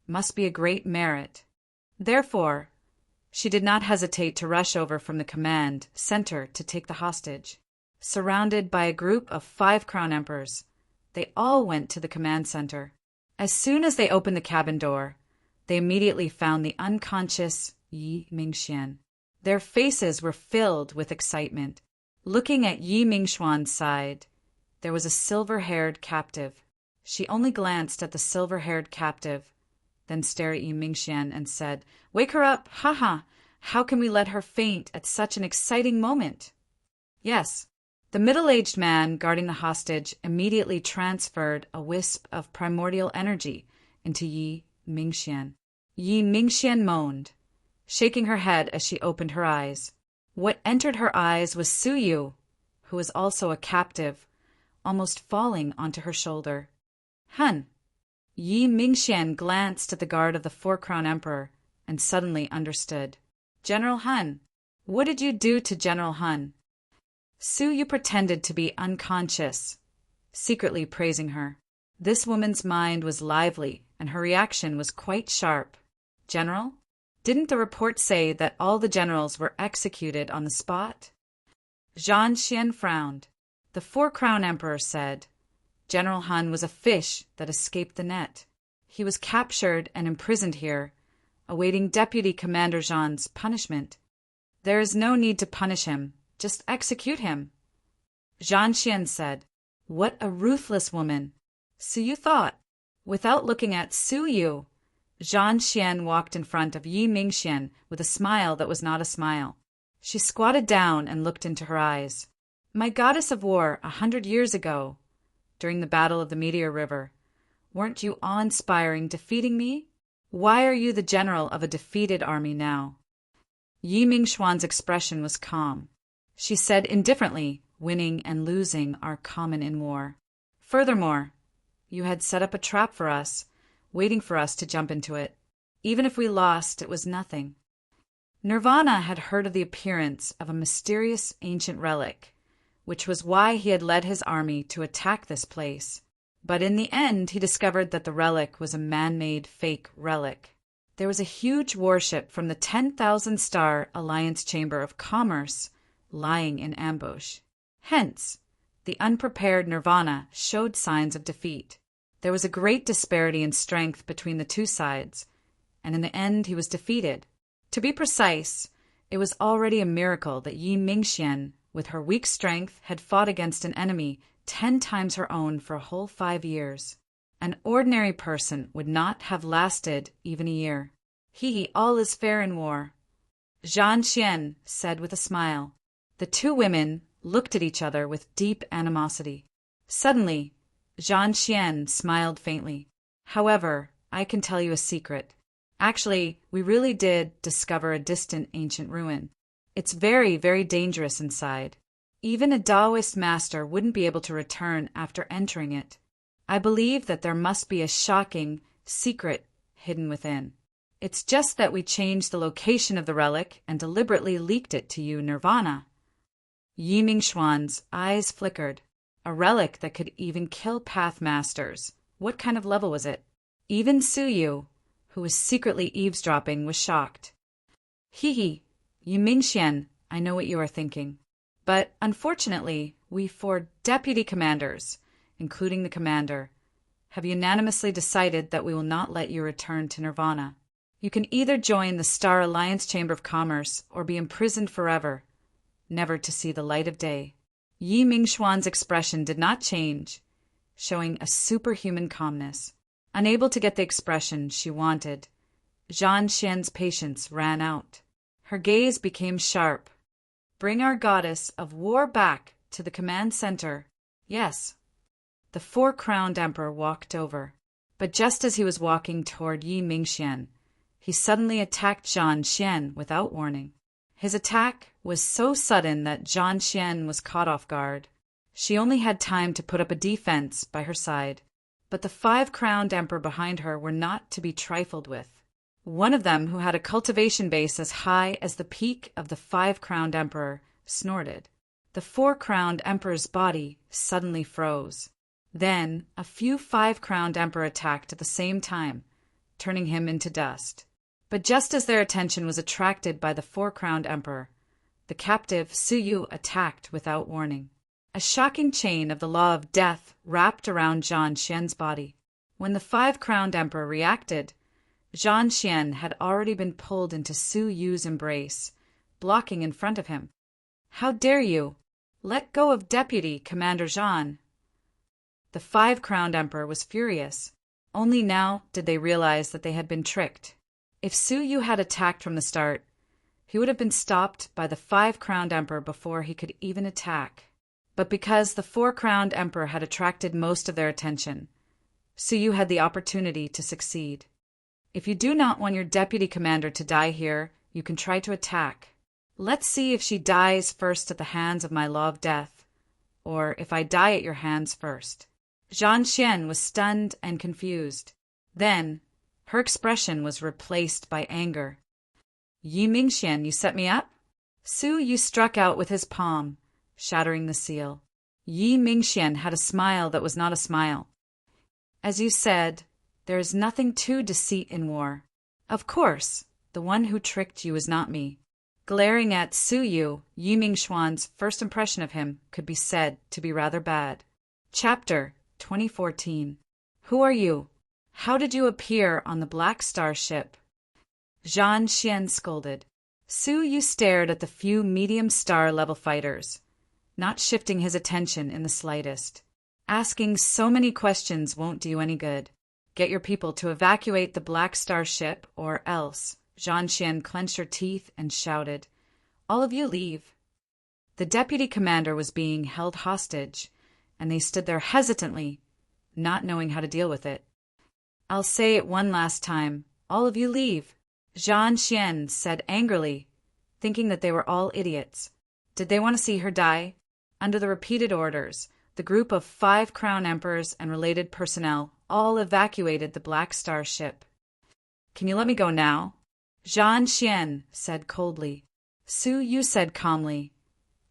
must be a great merit. Therefore, she did not hesitate to rush over from the command center to take the hostage. Surrounded by a group of five-crown emperors, they all went to the command center. As soon as they opened the cabin door, they immediately found the unconscious Yi Mingxian. Their faces were filled with excitement. Looking at Yi Mingxuan's side, there was a silver-haired captive. She only glanced at the silver-haired captive, then stared at Yi Mingxian and said, "Wake her up, haha! How can we let her faint at such an exciting moment? Yes. The middle-aged man guarding the hostage immediately transferred a wisp of primordial energy into Yi Mingxian. Yi Mingxian moaned, shaking her head as she opened her eyes. What entered her eyes was Suyu, who was also a captive, almost falling onto her shoulder. Hun! Yi Mingxian glanced at the guard of the Four-Crown Emperor and suddenly understood. General Hun, what did you do to General Hun? Suyu pretended to be unconscious, secretly praising her. This woman's mind was lively, and her reaction was quite sharp. General? Didn't the report say that all the generals were executed on the spot? Zhang Xian frowned. The Four-Crown Emperor said, General Hun was a fish that escaped the net. He was captured and imprisoned here, awaiting Deputy Commander Zhan's punishment. There is no need to punish him. Just execute him. Zhang Xian said, What a ruthless woman. Suyu thought. Without looking at Suyu, Zhang Xian walked in front of Yi Mingxian with a smile that was not a smile. She squatted down and looked into her eyes. My goddess of war 100 years ago, during the Battle of the Meteor River, weren't you awe-inspiring defeating me? Why are you the general of a defeated army now? Yi Mingxuan's expression was calm. She said indifferently, winning and losing are common in war. Furthermore, you had set up a trap for us, waiting for us to jump into it. Even if we lost, it was nothing. Nirvana had heard of the appearance of a mysterious ancient relic, which was why he had led his army to attack this place. But in the end, he discovered that the relic was a man-made fake relic. There was a huge warship from the 10,000-star Alliance Chamber of Commerce lying in ambush. Hence, the unprepared Nirvana showed signs of defeat. There was a great disparity in strength between the two sides, and in the end he was defeated. To be precise, it was already a miracle that Yi Mingxian, with her weak strength, had fought against an enemy 10 times her own for a whole 5 years. An ordinary person would not have lasted even a year. All is fair in war. Zhang Xian said with a smile. The two women looked at each other with deep animosity. Suddenly, Zhang Xian smiled faintly. However, I can tell you a secret. Actually, we really did discover a distant ancient ruin. It's very, very dangerous inside. Even a Taoist master wouldn't be able to return after entering it. I believe that there must be a shocking secret hidden within. It's just that we changed the location of the relic and deliberately leaked it to you, Nirvana. Yi Mingxuan's eyes flickered. A relic that could even kill Pathmasters. What kind of level was it? Even Suyu, who was secretly eavesdropping, was shocked. Yi Mingxian, I know what you are thinking. But unfortunately, we 4 deputy commanders, including the commander, have unanimously decided that we will not let you return to Nirvana. You can either join the Star Alliance Chamber of Commerce or be imprisoned forever, never to see the light of day. Yi Mingxuan's expression did not change, showing a superhuman calmness. Unable to get the expression she wanted, Zhang Xian's patience ran out. Her gaze became sharp. Bring our goddess of war back to the command center. Yes. The Four-Crowned Emperor walked over, but just as he was walking toward Yi Mingxian, he suddenly attacked Zhang Xian without warning. His attack was so sudden that Zhang Xian was caught off guard. She only had time to put up a defense by her side, but the 5-crowned emperor behind her were not to be trifled with. One of them, who had a cultivation base as high as the peak of the 5-crowned emperor, snorted. The 4-crowned emperor's body suddenly froze. Then a few 5-crowned emperor attacked at the same time, turning him into dust. But just as their attention was attracted by the 4-crowned emperor, the captive Suyu attacked without warning. A shocking chain of the law of death wrapped around Zhang Xian's body. When the 5-crowned emperor reacted, Zhang Xian had already been pulled into Suyu's embrace, blocking in front of him. How dare you? Let go of Deputy Commander Zhan. The 5-crowned emperor was furious. Only now did they realize that they had been tricked. If Suyu had attacked from the start, He would have been stopped by the 5-crowned emperor before he could even attack. But because the 4-crowned emperor had attracted most of their attention, Suyu had the opportunity to succeed. If you do not want your deputy commander to die here, you can try to attack. Let's see if she dies first at the hands of my law of death, or if I die at your hands first. Zhang Xian was stunned and confused. Then, her expression was replaced by anger. Yi Mingxian, you set me up? Su Yu struck out with his palm, shattering the seal. Yi Mingxian had a smile that was not a smile. As you said, there is nothing to deceit in war. Of course, the one who tricked you is not me. Glaring at Su Yu, Yi Mingxuan's first impression of him could be said to be rather bad. Chapter 2014. Who are you? How did you appear on the Black Star ship? Zhang Xian scolded. Su Yu stared at the few medium star level fighters, not shifting his attention in the slightest. Asking so many questions won't do you any good. Get your people to evacuate the Black Star ship, or else. Zhang Xian clenched her teeth and shouted, All of you leave. The deputy commander was being held hostage, and they stood there hesitantly, not knowing how to deal with it. I'll say it one last time. All of you leave. Zhang Xian said angrily, thinking that they were all idiots. Did they want to see her die? Under the repeated orders, the group of 5 crown emperors and related personnel all evacuated the Black Star ship. Can you let me go now? Zhang Xian said coldly. Su Yu said calmly,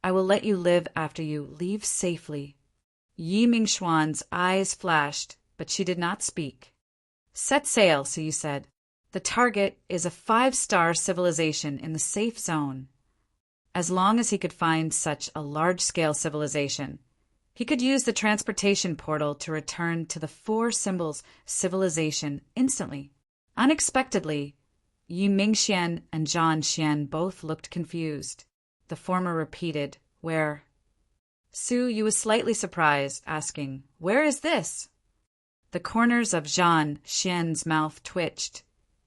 I will let you live after you leave safely. Yi Mingxuan's eyes flashed, but she did not speak. Set sail, Su Yu said. The target is a 5-star civilization in the safe zone. As long as he could find such a large-scale civilization, he could use the transportation portal to return to the 4 symbols civilization instantly. Unexpectedly, Yi Mingxian and Zhang Xian both looked confused. The former repeated, Where? Su Yu was slightly surprised, asking, Where is this? The corners of Zhang Xian's mouth twitched,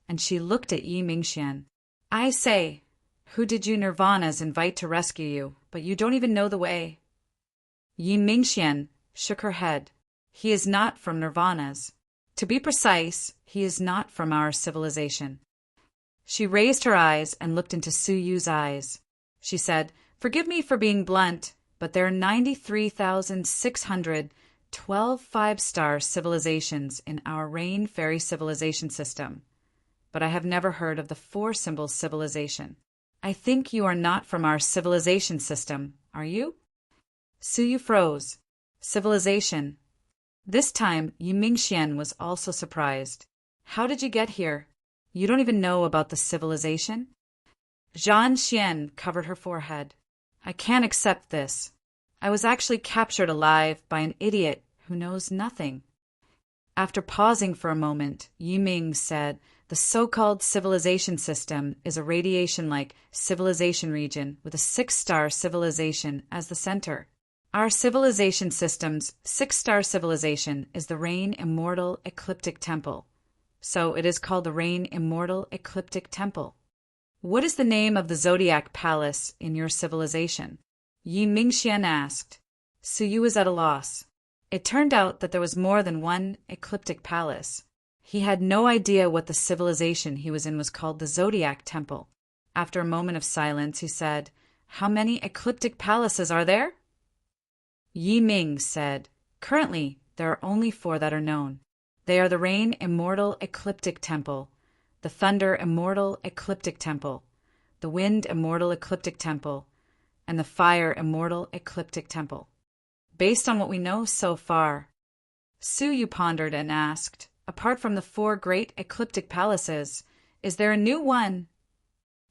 and she looked at Yi Mingxian. I say, who did you Nirvanas invite to rescue you, but you don't even know the way? Yi Mingxian shook her head. He is not from Nirvanas. To be precise, he is not from our civilization. She raised her eyes and looked into Su Yu's eyes. She said, Forgive me for being blunt, but there are 93,612 5-star civilizations in our Rain Fairy civilization system. But I have never heard of the 4-symbol civilization. I think you are not from our civilization system, are you? Su Yu froze. Civilization. This time, Yi Mingxian was also surprised. How did you get here? You don't even know about the civilization? Zhang Xian covered her forehead. I can't accept this. I was actually captured alive by an idiot who knows nothing. After pausing for a moment, Yi Ming said, The so-called civilization system is a radiation-like civilization region with a 6-star civilization as the center. Our civilization system's 6-star civilization is the Rain Immortal Ecliptic Temple. So it is called the Rain Immortal Ecliptic Temple. What is the name of the Zodiac Palace in your civilization? Yi Mingxian asked. Su Yu was at a loss. It turned out that there was more than one ecliptic palace. He had no idea what the civilization he was in was called the Zodiac Temple. After a moment of silence, he said, How many ecliptic palaces are there? Yi Ming said, Currently, there are only 4 that are known. They are the Rain Immortal Ecliptic Temple, the Thunder Immortal Ecliptic Temple, the Wind Immortal Ecliptic Temple, and the Fire Immortal Ecliptic Temple. Based on what we know so far, Su Yu pondered and asked, Apart from the 4 great ecliptic palaces, is there a new one?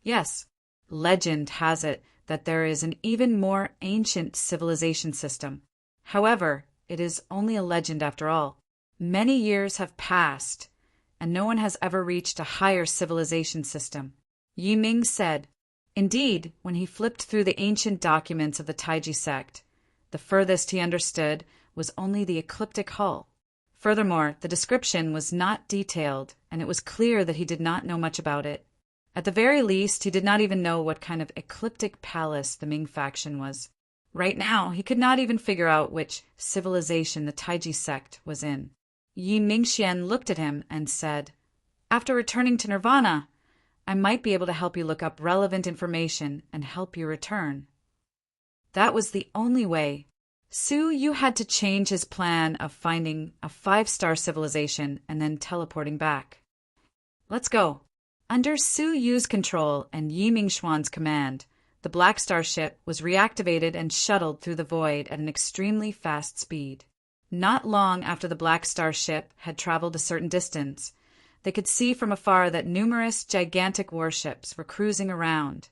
Yes. Legend has it that there is an even more ancient civilization system. However, it is only a legend after all. Many years have passed, and no one has ever reached a higher civilization system. Yi Ming said. Indeed, when he flipped through the ancient documents of the Taiji sect, the furthest he understood was only the ecliptic hull. Furthermore, the description was not detailed, and it was clear that he did not know much about it. At the very least, he did not even know what kind of ecliptic palace the Ming faction was. Right now, he could not even figure out which civilization the Taiji sect was in. Yi Mingxian looked at him and said, "After returning to Nirvana, I might be able to help you look up relevant information and help you return." That was the only way. Su Yu had to change his plan of finding a 5-star civilization and then teleporting back. Let's go. Under Su Yu's control and Yi Mingxuan's command, the Black Star ship was reactivated and shuttled through the void at an extremely fast speed. Not long after the Black Star ship had traveled a certain distance, they could see from afar that numerous gigantic warships were cruising around,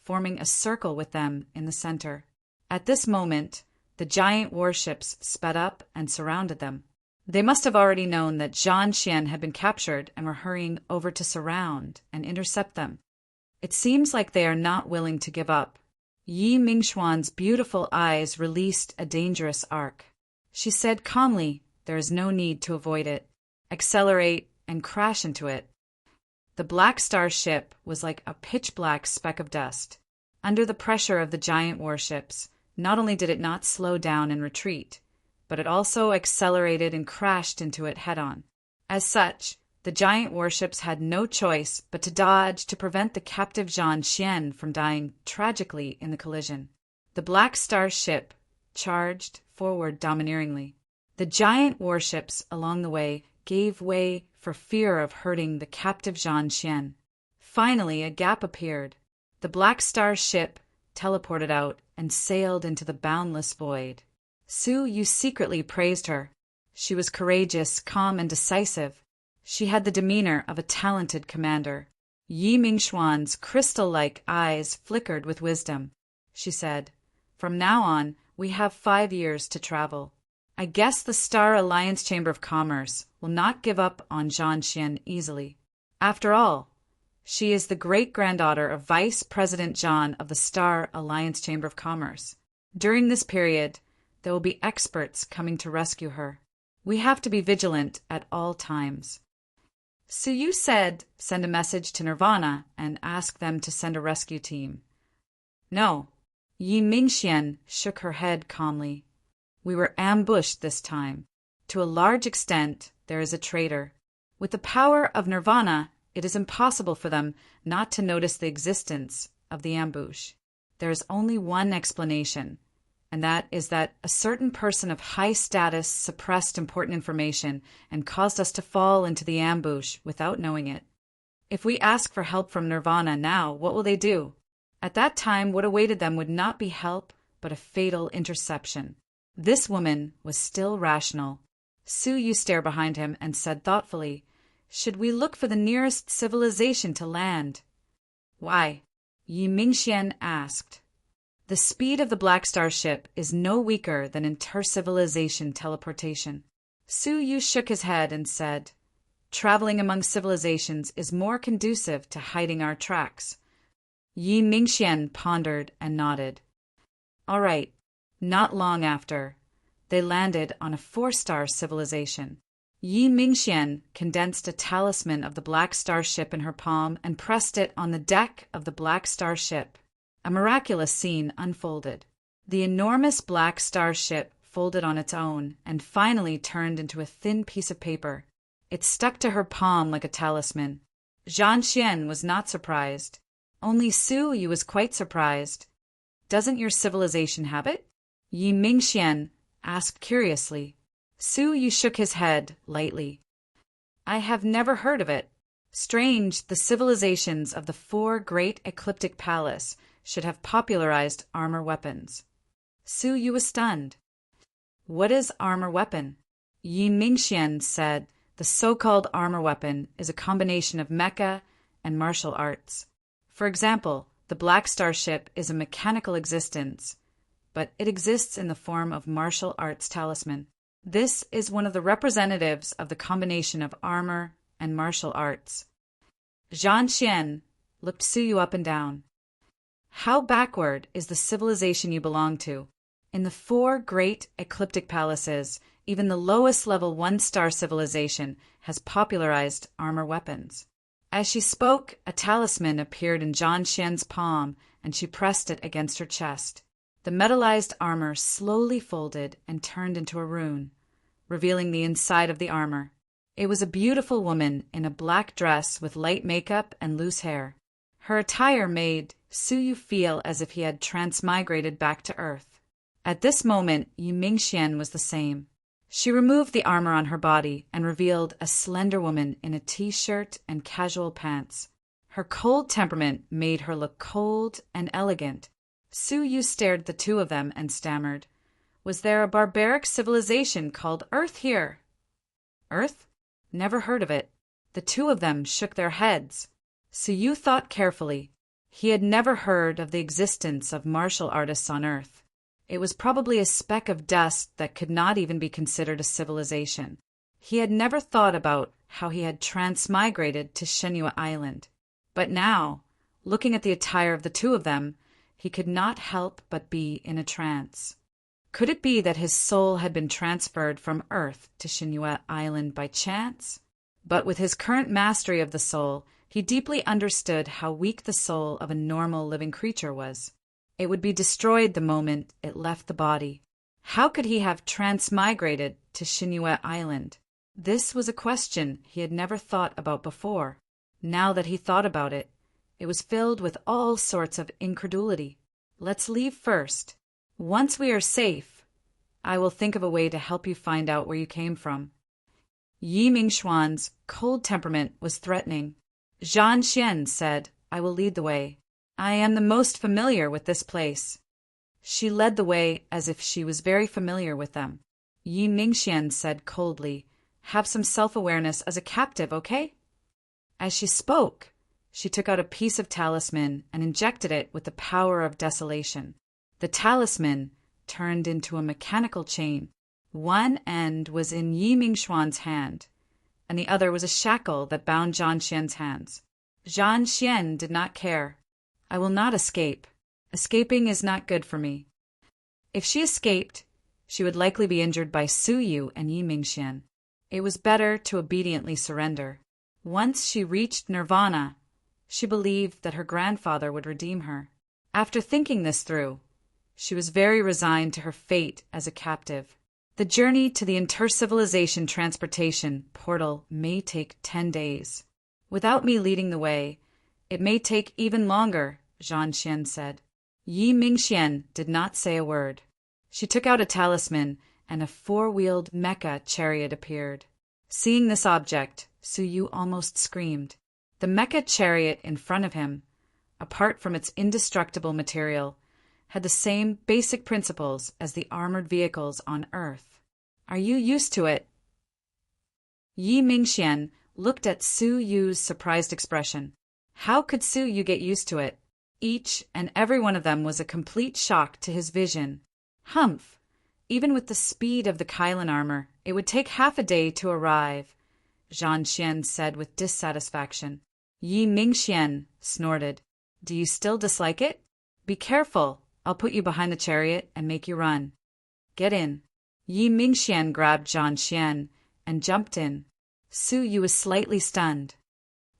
forming a circle with them in the center. At this moment, the giant warships sped up and surrounded them. They must have already known that Zhan Xian had been captured and were hurrying over to surround and intercept them. It seems like they are not willing to give up. Yi Mingxuan's beautiful eyes released a dangerous arc. She said calmly, "There is no need to avoid it. Accelerate and crash into it." The Black Star ship was like a pitch-black speck of dust. Under the pressure of the giant warships, not only did it not slow down and retreat, but it also accelerated and crashed into it head-on. As such, the giant warships had no choice but to dodge to prevent the captive Zhan Xian from dying tragically in the collision. The Black Star ship charged forward domineeringly. The giant warships along the way gave way for fear of hurting the captive Zhan Xian. Finally, a gap appeared. The Black Star ship teleported out and sailed into the boundless void. Su Yu secretly praised her. She was courageous, calm, and decisive. She had the demeanor of a talented commander. Yi Mingxuan's crystal-like eyes flickered with wisdom. She said, "From now on, we have 5 years to travel. I guess the Star Alliance Chamber of Commerce will not give up on Zhan Xian easily. After all, she is the great-granddaughter of Vice President Zhan of the Star Alliance Chamber of Commerce. During this period, there will be experts coming to rescue her. We have to be vigilant at all times." Su Yu said, "Send a message to Nirvana and ask them to send a rescue team." "No." Yi Mingxian shook her head calmly. "We were ambushed this time. To a large extent, there is a traitor. With the power of Nirvana, it is impossible for them not to notice the existence of the ambush. There is only one explanation, and that is that a certain person of high status suppressed important information and caused us to fall into the ambush without knowing it. If we ask for help from Nirvana now, what will they do? At that time, what awaited them would not be help, but a fatal interception." This woman was still rational. Su Yu stared behind him and said thoughtfully, "Should we look for the nearest civilization to land?" "Why?" Yi Mingxian asked. "The speed of the Black Star ship is no weaker than inter-civilization teleportation." Su Yu shook his head and said, "Traveling among civilizations is more conducive to hiding our tracks." Yi Mingxian pondered and nodded. "All right." Not long after, they landed on a 4-star civilization. Yi Mingxian condensed a talisman of the Black Star ship in her palm and pressed it on the deck of the Black Star ship. A miraculous scene unfolded. The enormous Black Star ship folded on its own and finally turned into a thin piece of paper. It stuck to her palm like a talisman. Zhan Xian was not surprised. Only Su Yu was quite surprised. "Doesn't your civilization have it?" Yi Mingxian asked curiously. Su Yu shook his head lightly. "I have never heard of it. Strange, the civilizations of the 4 great ecliptic palace should have popularized armor weapons." Su Yu was stunned. "What is armor weapon?" Yi Mingxian said, "The so-called armor weapon is a combination of mecha and martial arts. For example, the Black Star ship is a mechanical existence, but it exists in the form of martial arts talisman. This is one of the representatives of the combination of armor and martial arts." Zhan Xian looked Su Yu up and down. "How backward is the civilization you belong to? In the 4 great ecliptic palaces, even the lowest level 1-star civilization has popularized armor weapons. As she spoke, a talisman appeared in Zhan Xian's palm, and she pressed it against her chest. The metallized armor slowly folded and turned into a rune, revealing the inside of the armor. It was a beautiful woman in a black dress with light makeup and loose hair. Her attire made Suyu feel as if he had transmigrated back to Earth. At this moment, Yi Mingxian was the same. She removed the armor on her body and revealed a slender woman in a t-shirt and casual pants. Her cold temperament made her look cold and elegant. Suyu stared at the two of them and stammered, "Was there a barbaric civilization called Earth here?" "Earth? Never heard of it." The two of them shook their heads. Suyu thought carefully. He had never heard of the existence of martial artists on Earth. It was probably a speck of dust that could not even be considered a civilization. He had never thought about how he had transmigrated to Shenhua Island. But now, looking at the attire of the two of them, he could not help but be in a trance. Could it be that his soul had been transferred from Earth to Shenhua Island by chance? But with his current mastery of the soul, he deeply understood how weak the soul of a normal living creature was. It would be destroyed the moment it left the body. How could he have transmigrated to Shenhua Island? This was a question he had never thought about before. Now that he thought about it, it was filled with all sorts of incredulity. Let's leave first. Once we are safe, I will think of a way to help you find out where you came from. Yi Mingxuan's cold temperament was threatening. Zhan Xian said, "I will lead the way. I am the most familiar with this place." She led the way as if she was very familiar with them. Yi Mingxian said coldly, "Have some self-awareness as a captive, okay?" As she spoke, she took out a piece of talisman and injected it with the power of desolation. The talisman turned into a mechanical chain. One end was in Yi Mingxuan's hand, and the other was a shackle that bound Zhan Xian's hands. Zhan Xian did not care. "I will not escape. Escaping is not good for me." If she escaped, she would likely be injured by Suyu and Yi Mingxian. It was better to obediently surrender. Once she reached nirvana, she believed that her grandfather would redeem her. After thinking this through, she was very resigned to her fate as a captive. The journey to the inter-civilization transportation portal may take 10 days. Without me leading the way, it may take even longer, Zhan Xian said. Yi Mingxian did not say a word. She took out a talisman, and a 4-wheeled mecha chariot appeared. Seeing this object, Suyu almost screamed. The mecha chariot in front of him, apart from its indestructible material, had the same basic principles as the armored vehicles on Earth. "Are you used to it?" Yi Mingxian looked at Suyu's surprised expression. How could Suyu get used to it? Each and every one of them was a complete shock to his vision. Humph! Even with the speed of the Kylan armor, it would take half a day to arrive, Zhan Xian said with dissatisfaction. Yi Mingxian snorted. "Do you still dislike it? Be careful. I'll put you behind the chariot and make you run. Get in." Yi Mingxian grabbed Zhan Xian and jumped in. Suyu was slightly stunned.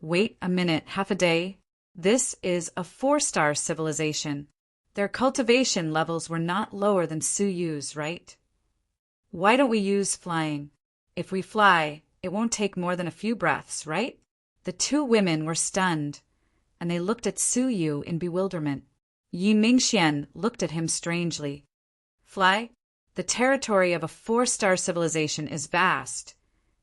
"Wait a minute, half a day? This is a 4-star civilization. Their cultivation levels were not lower than Suyu's, right? Why don't we use flying? If we fly, it won't take more than a few breaths, right?" The two women were stunned, and they looked at Suyu in bewilderment. Yi Mingxian looked at him strangely. "Fly? The territory of a 4-star civilization is vast,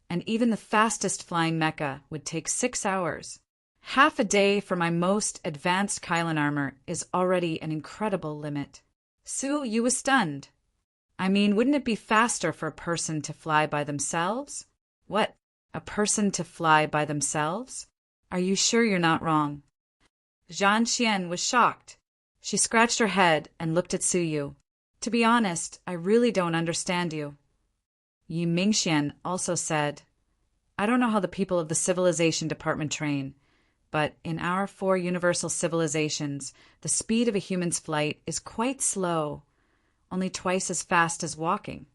and even the fastest flying mecha would take 6 hours. Half a day for my most advanced Kylan armor is already an incredible limit." Suyu was stunned. "I mean, wouldn't it be faster for a person to fly by themselves?" "What? A person to fly by themselves? Are you sure you're not wrong?" Zhan Xian was shocked. She scratched her head and looked at Suyu. "To be honest, I really don't understand you." Yi Mingxian also said, "I don't know how the people of the civilization department train, but in our 4 universal civilizations, the speed of a human's flight is quite slow, only twice as fast as walking."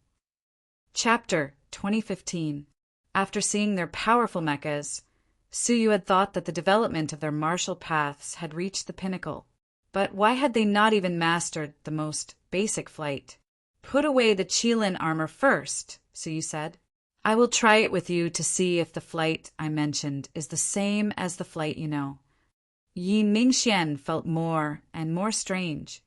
Chapter 2015. After seeing their powerful mechas, Suyu had thought that the development of their martial paths had reached the pinnacle. But why had they not even mastered the most basic flight? Put away the Qilin armor first, Suyu said. I will try it with you to see if the flight I mentioned is the same as the flight you know. Yi Mingxian felt more and more strange,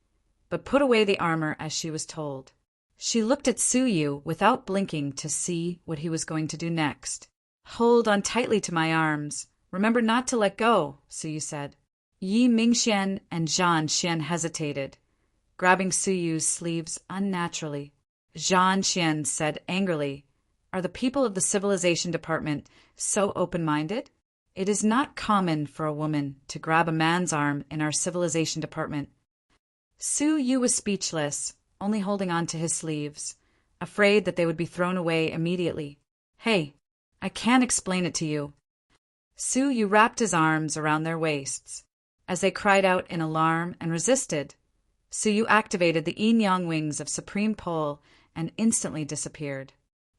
but put away the armor as she was told. She looked at Suyu without blinking to see what he was going to do next. Hold on tightly to my arms. Remember not to let go, Suyu said. Yi Mingxian and Zhan Xian hesitated, grabbing Suyu's sleeves unnaturally. Zhan Xian said angrily, Are the people of the Civilization Department so open-minded? It is not common for a woman to grab a man's arm in our Civilization Department. Suyu was speechless, only holding on to his sleeves, afraid that they would be thrown away immediately. Hey, I can't explain it to you. Suyu wrapped his arms around their waists. As they cried out in alarm and resisted, Suyu activated the yin-yang wings of Supreme Pole and instantly disappeared.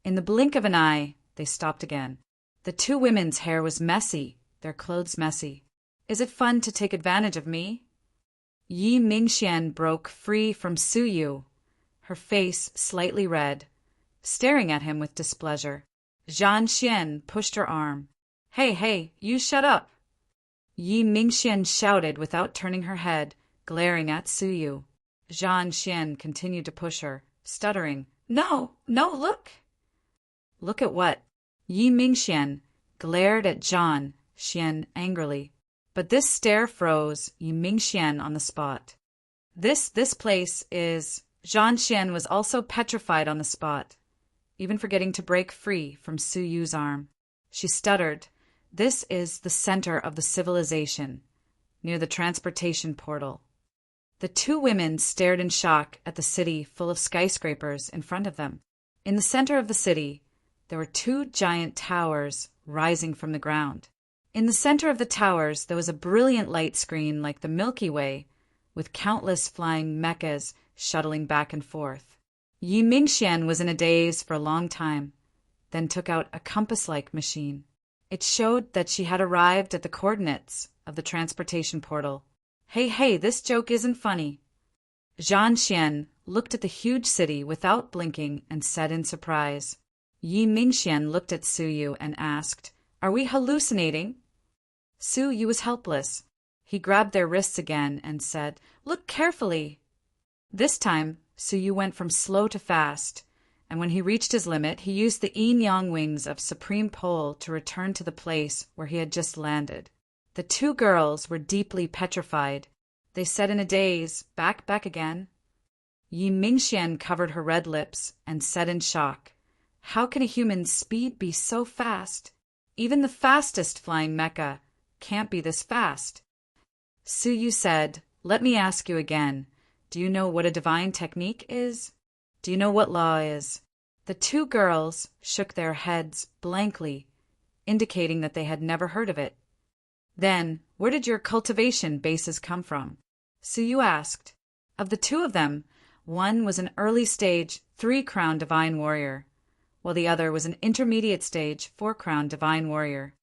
In the blink of an eye, they stopped again. The two women's hair was messy, their clothes messy. Is it fun to take advantage of me? Yi Mingxian broke free from Suyu, her face slightly red, staring at him with displeasure. Zhan Xian pushed her arm. Hey, you shut up! Yi Mingxian shouted without turning her head, glaring at Suyu. Zhan Xian continued to push her, stuttering. No, look! Look at what? Yi Mingxian glared at Zhan Xian angrily, but this stare froze Yi Mingxian on the spot. This place is... Zhan Xian was also petrified on the spot, even forgetting to break free from Suyu's arm. She stuttered. This is the center of the civilization, near the transportation portal. The two women stared in shock at the city full of skyscrapers in front of them. In the center of the city, there were two giant towers rising from the ground. In the center of the towers, there was a brilliant light screen like the Milky Way, with countless flying mechas shuttling back and forth. Yi Mingxian was in a daze for a long time, then took out a compass-like machine. It showed that she had arrived at the coordinates of the transportation portal. Hey, this joke isn't funny. Zhan Xian looked at the huge city without blinking and said in surprise. Yi Mingxian looked at Suyu and asked, Are we hallucinating? Suyu was helpless. He grabbed their wrists again and said, Look carefully. This time, Suyu went from slow to fast, and when he reached his limit, he used the yin-yang wings of Supreme Pole to return to the place where he had just landed. The two girls were deeply petrified. They said in a daze, Back again. Yi Mingxian covered her red lips and said in shock, How can a human's speed be so fast? Even the fastest flying mecha can't be this fast. Suyu said, Let me ask you again. Do you know what a divine technique is? Do you know what law is? The two girls shook their heads blankly, indicating that they had never heard of it. Then, where did your cultivation bases come from? Suyu asked. Of the two of them, one was an early-stage 3-crown divine warrior, while the other was an intermediate-stage 4-crown divine warrior.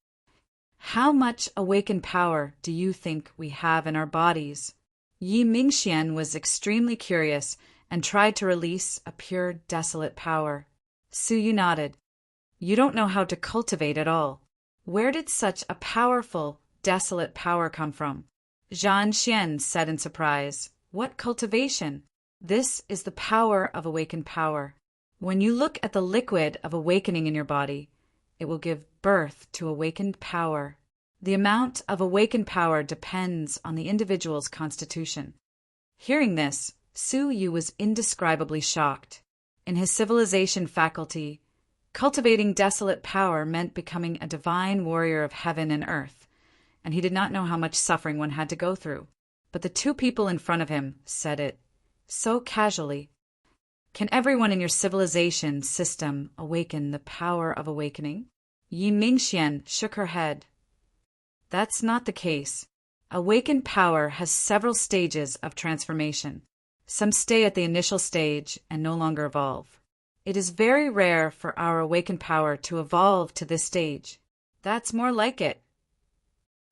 How much awakened power do you think we have in our bodies? Yi Mingxian was extremely curious and tried to release a pure, desolate power. Suyu nodded. You don't know how to cultivate at all. Where did such a powerful, desolate power come from? Zhan Xian said in surprise. What cultivation? This is the power of awakened power. When you look at the liquid of awakening in your body, it will give birth to awakened power. The amount of awakened power depends on the individual's constitution. Hearing this, Suyu was indescribably shocked. In his civilization faculty, cultivating desolate power meant becoming a divine warrior of heaven and earth, and he did not know how much suffering one had to go through. But the two people in front of him said it so casually. Can everyone in your civilization system awaken the power of awakening? Yi Mingxian shook her head. That's not the case. Awakened power has several stages of transformation. Some stay at the initial stage and no longer evolve. It is very rare for our awakened power to evolve to this stage. That's more like it.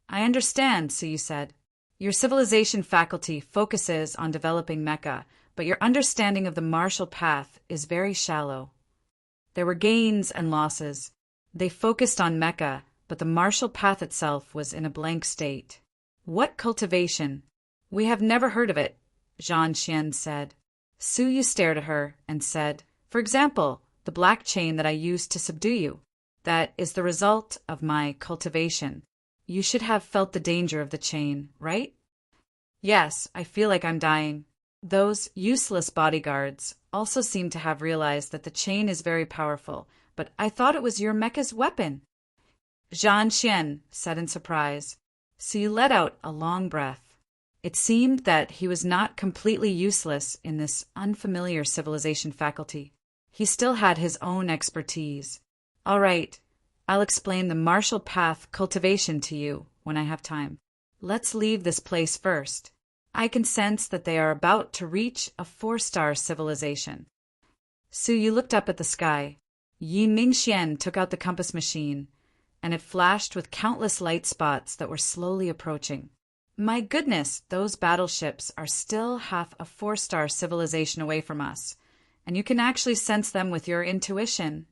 I understand, Suyu said. Your civilization faculty focuses on developing mecha, but your understanding of the martial path is very shallow. There were gains and losses. They focused on mecha, but the martial path itself was in a blank state. What cultivation? We have never heard of it, Zhang Xian said. Suyu stared at her and said, For example, the black chain that I used to subdue you. That is the result of my cultivation. You should have felt the danger of the chain, right? Yes, I feel like I'm dying. Those useless bodyguards also seem to have realized that the chain is very powerful, but I thought it was your mecha's weapon. Zhang Xian said in surprise. Suyu let out a long breath. It seemed that he was not completely useless in this unfamiliar civilization faculty. He still had his own expertise. All right, I'll explain the martial path cultivation to you when I have time. Let's leave this place first. I can sense that they are about to reach a 4-star civilization. Suyu looked up at the sky. Yi Mingxian took out the compass machine, and it flashed with countless light spots that were slowly approaching. My goodness, those battleships are still half a 4-star civilization away from us, and you can actually sense them with your intuition.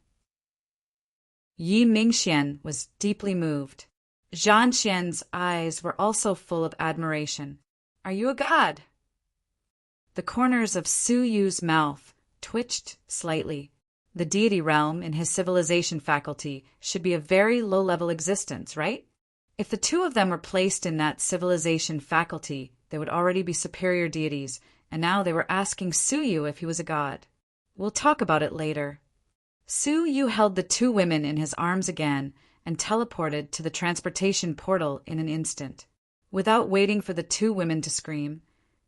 Yi Mingxian was deeply moved. Zhang Xian's eyes were also full of admiration. Are you a god? The corners of Suyu's mouth twitched slightly. The deity realm in his civilization faculty should be a very low-level existence, right? If the two of them were placed in that civilization faculty, they would already be superior deities, and now they were asking Suyu if he was a god. We'll talk about it later. Suyu held the two women in his arms again and teleported to the transportation portal in an instant. Without waiting for the two women to scream,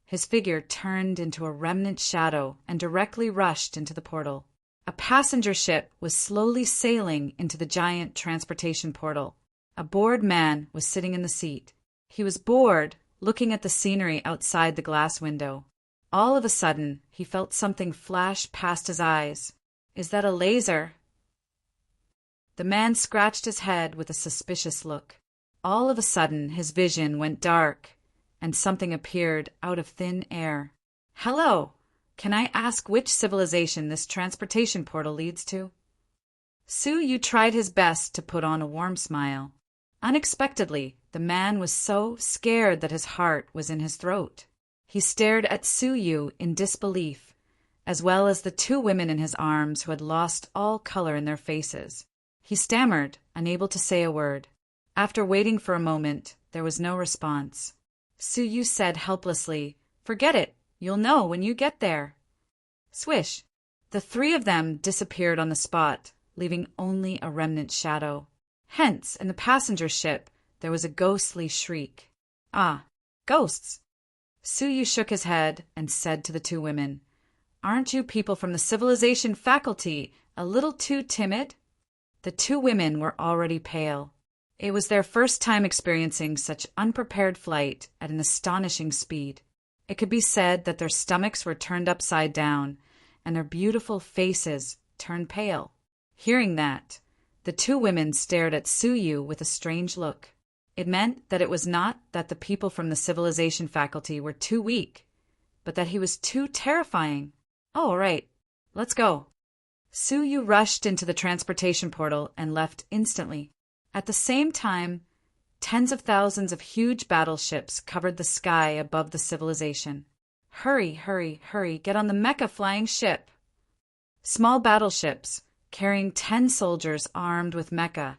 his figure turned into a remnant shadow and directly rushed into the portal. A passenger ship was slowly sailing into the giant transportation portal. A bored man was sitting in the seat. He was bored, looking at the scenery outside the glass window. All of a sudden, he felt something flash past his eyes. Is that a laser? The man scratched his head with a suspicious look. All of a sudden, his vision went dark, and something appeared out of thin air. Hello! Can I ask which civilization this transportation portal leads to? Suyu tried his best to put on a warm smile. Unexpectedly, the man was so scared that his heart was in his throat. He stared at Suyu in disbelief, as well as the two women in his arms who had lost all color in their faces. He stammered, unable to say a word. After waiting for a moment, there was no response. Suyu said helplessly, Forget it. You'll know when you get there. Swish! The three of them disappeared on the spot, leaving only a remnant shadow. Hence, in the passenger ship, there was a ghostly shriek. Ah, ghosts! Suyu shook his head and said to the two women, Aren't you people from the civilization faculty a little too timid? The two women were already pale. It was their first time experiencing such unprepared flight at an astonishing speed. It could be said that their stomachs were turned upside down, and their beautiful faces turned pale. Hearing that, the two women stared at Suyu with a strange look. It meant that it was not that the people from the civilization faculty were too weak, but that he was too terrifying. Oh, all right, let's go. Suyu rushed into the transportation portal and left instantly. At the same time, tens of thousands of huge battleships covered the sky above the civilization. Hurry, hurry, hurry, get on the mecha flying ship. Small battleships, carrying 10 soldiers armed with mecha,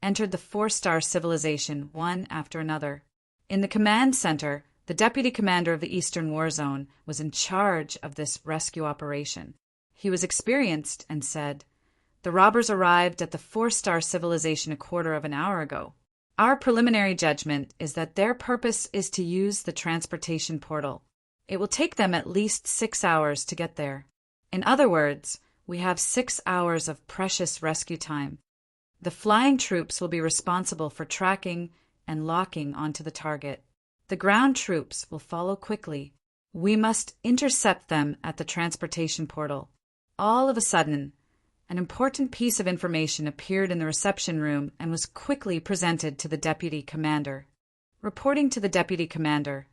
entered the 4-star civilization one after another. In the command center, the deputy commander of the Eastern War Zone was in charge of this rescue operation. He was experienced and said, The robbers arrived at the 4-star civilization a quarter of an hour ago. Our preliminary judgment is that their purpose is to use the transportation portal. It will take them at least 6 hours to get there. In other words, we have 6 hours of precious rescue time. The flying troops will be responsible for tracking and locking onto the target. The ground troops will follow quickly. We must intercept them at the transportation portal. All of a sudden, an important piece of information appeared in the reception room and was quickly presented to the deputy commander. Reporting to the deputy commander,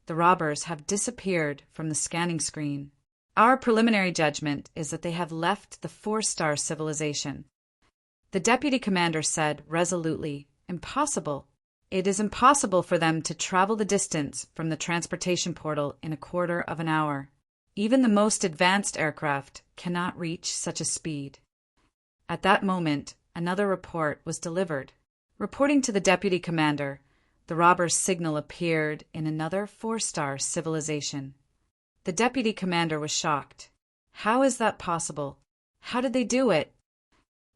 the robbers have disappeared from the scanning screen. Our preliminary judgment is that they have left the 4-star civilization. The deputy commander said resolutely, "Impossible. It is impossible for them to travel the distance from the transportation portal in a quarter of an hour. Even the most advanced aircraft cannot reach such a speed." At that moment, another report was delivered. Reporting to the deputy commander, the robbers' signal appeared in another 4-star civilization. The deputy commander was shocked. How is that possible? How did they do it?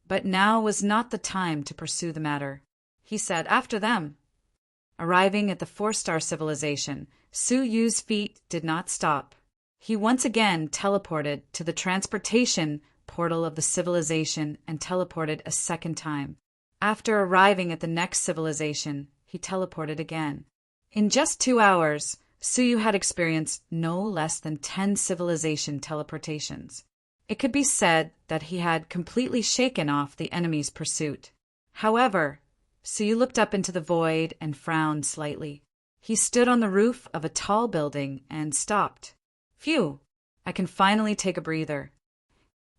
But now was not the time to pursue the matter. He said, "After them." Arriving at the 4-star civilization, Su Yu's feet did not stop. He once again teleported to the transportation portal of the civilization and teleported a second time. After arriving at the next civilization, he teleported again. In just 2 hours, Su Yu had experienced no less than 10 civilization teleportations. It could be said that he had completely shaken off the enemy's pursuit. However, Su Yu looked up into the void and frowned slightly. He stood on the roof of a tall building and stopped. Phew, I can finally take a breather.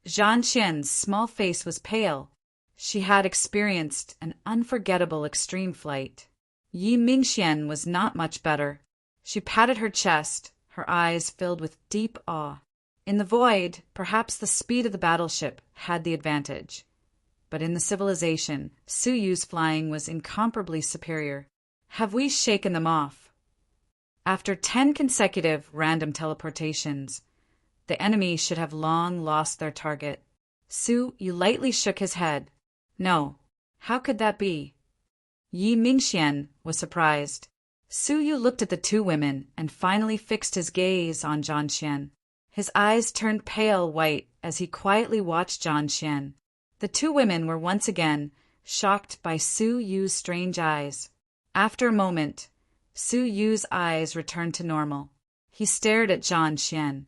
Zhan Xian's small face was pale. She had experienced an unforgettable extreme flight. Yi Mingxian was not much better. She patted her chest, her eyes filled with deep awe. In the void, perhaps the speed of the battleship had the advantage. But in the civilization, Su Yu's flying was incomparably superior. Have we shaken them off? After 10 consecutive random teleportations, the enemy should have long lost their target. Su Yu lightly shook his head. No, how could that be? Yi Mingxian was surprised. Su Yu looked at the two women and finally fixed his gaze on Zhan Xian. His eyes turned pale white as he quietly watched Zhan Xian. The two women were once again shocked by Su Yu's strange eyes. After a moment, Su Yu's eyes returned to normal. He stared at Zhan Xian.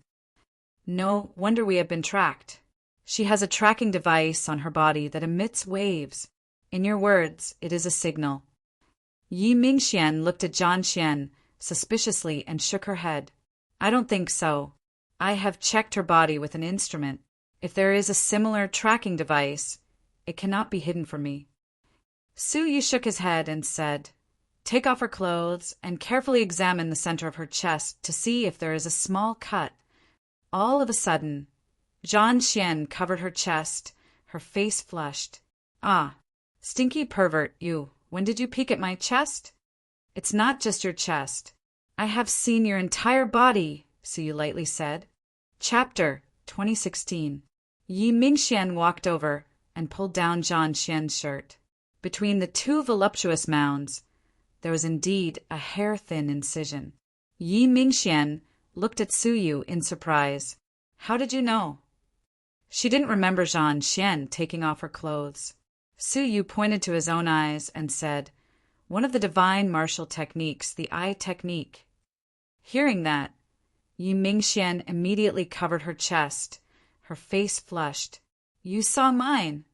No wonder we have been tracked. She has a tracking device on her body that emits waves. In your words, it is a signal. Yi Mingxian looked at Zhan Xian suspiciously and shook her head. I don't think so. I have checked her body with an instrument. If there is a similar tracking device, it cannot be hidden from me. Su Yu shook his head and said, Take off her clothes and carefully examine the center of her chest to see if there is a small cut. All of a sudden, Zhan Xian covered her chest, her face flushed. Ah, stinky pervert, you. When did you peek at my chest? It's not just your chest. I have seen your entire body, Su Yu lightly said. Chapter 2016. Yi Mingxian walked over and pulled down Zhan Xian's shirt. Between the two voluptuous mounds, there was indeed a hair-thin incision. Yi Mingxian looked at Su Yu in surprise. How did you know? She didn't remember Zhan Xian taking off her clothes. Su Yu pointed to his own eyes and said, One of the divine martial techniques, the eye technique. Hearing that, Yi Mingxian immediately covered her chest. Her face flushed. You saw mine.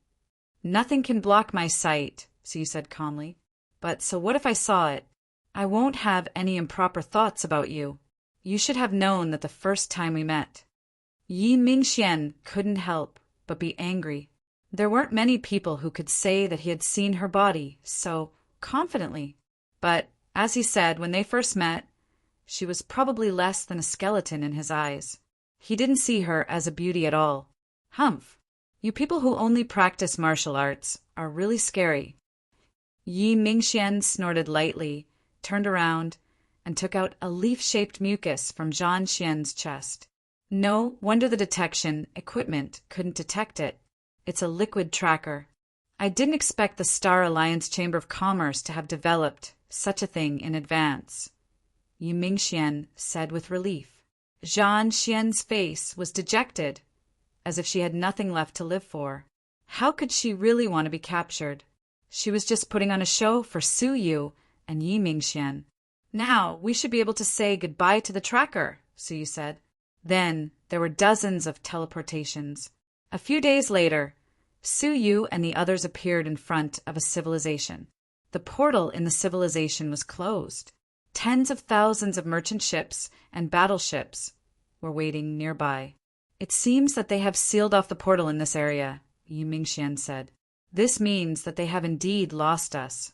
Nothing can block my sight, Su Yu said calmly. But so what if I saw it? I won't have any improper thoughts about you. You should have known that the first time we met. Yi Mingxian couldn't help but be angry. There weren't many people who could say that he had seen her body so confidently. But, as he said when they first met, she was probably less than a skeleton in his eyes. He didn't see her as a beauty at all. Humph! You people who only practice martial arts are really scary. Yi Mingxian snorted lightly, turned around, and took out a leaf-shaped mucus from Zhan Xian's chest. No wonder the detection equipment couldn't detect it. It's a liquid tracker. I didn't expect the Star Alliance Chamber of Commerce to have developed such a thing in advance, Yi Mingxian said with relief. Zhan Xian's face was dejected, as if she had nothing left to live for. How could she really want to be captured? She was just putting on a show for Su Yu and Yi Mingxian. Now we should be able to say goodbye to the tracker, Su Yu said. Then there were dozens of teleportations. A few days later, Su Yu and the others appeared in front of a civilization. The portal in the civilization was closed. Tens of thousands of merchant ships and battleships were waiting nearby. It seems that they have sealed off the portal in this area, Yu Mingxian said. This means that they have indeed lost us.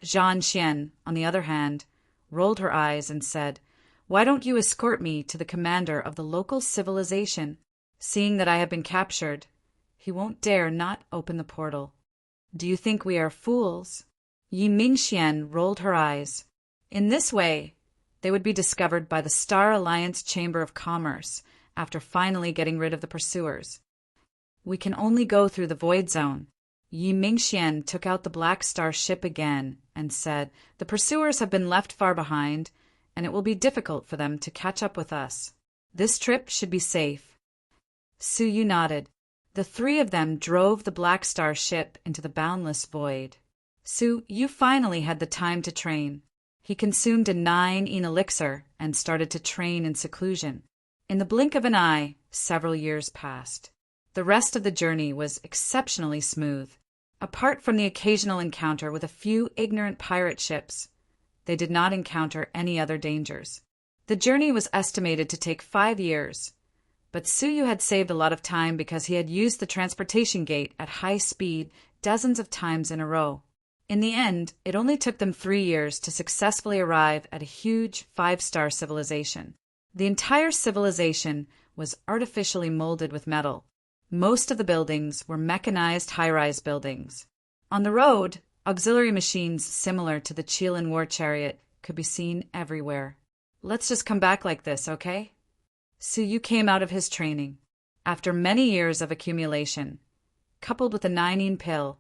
Zhan Xian, on the other hand, rolled her eyes and said, "Why don't you escort me to the commander of the local civilization? Seeing that I have been captured, he won't dare not open the portal." "Do you think we are fools?" Yi Mingxian rolled her eyes. In this way, they would be discovered by the Star Alliance Chamber of Commerce after finally getting rid of the pursuers. "We can only go through the Void Zone." Yi Mingxian took out the Black Star ship again and said, "The pursuers have been left far behind, and it will be difficult for them to catch up with us. This trip should be safe." Su Yu nodded. The three of them drove the Black Star ship into the boundless void. Su Yu finally had the time to train. He consumed a 9 elixir and started to train in seclusion. In the blink of an eye, several years passed. The rest of the journey was exceptionally smooth. Apart from the occasional encounter with a few ignorant pirate ships, they did not encounter any other dangers. The journey was estimated to take 5 years, but Su Yu had saved a lot of time because he had used the transportation gate at high speed dozens of times in a row. In the end, it only took them 3 years to successfully arrive at a huge 5-star civilization. The entire civilization was artificially molded with metal. Most of the buildings were mechanized high-rise buildings. On the road, auxiliary machines similar to the Qilin war chariot could be seen everywhere. "Let's just come back like this, okay?" Su Yu came out of his training. After many years of accumulation, coupled with a 9 pill,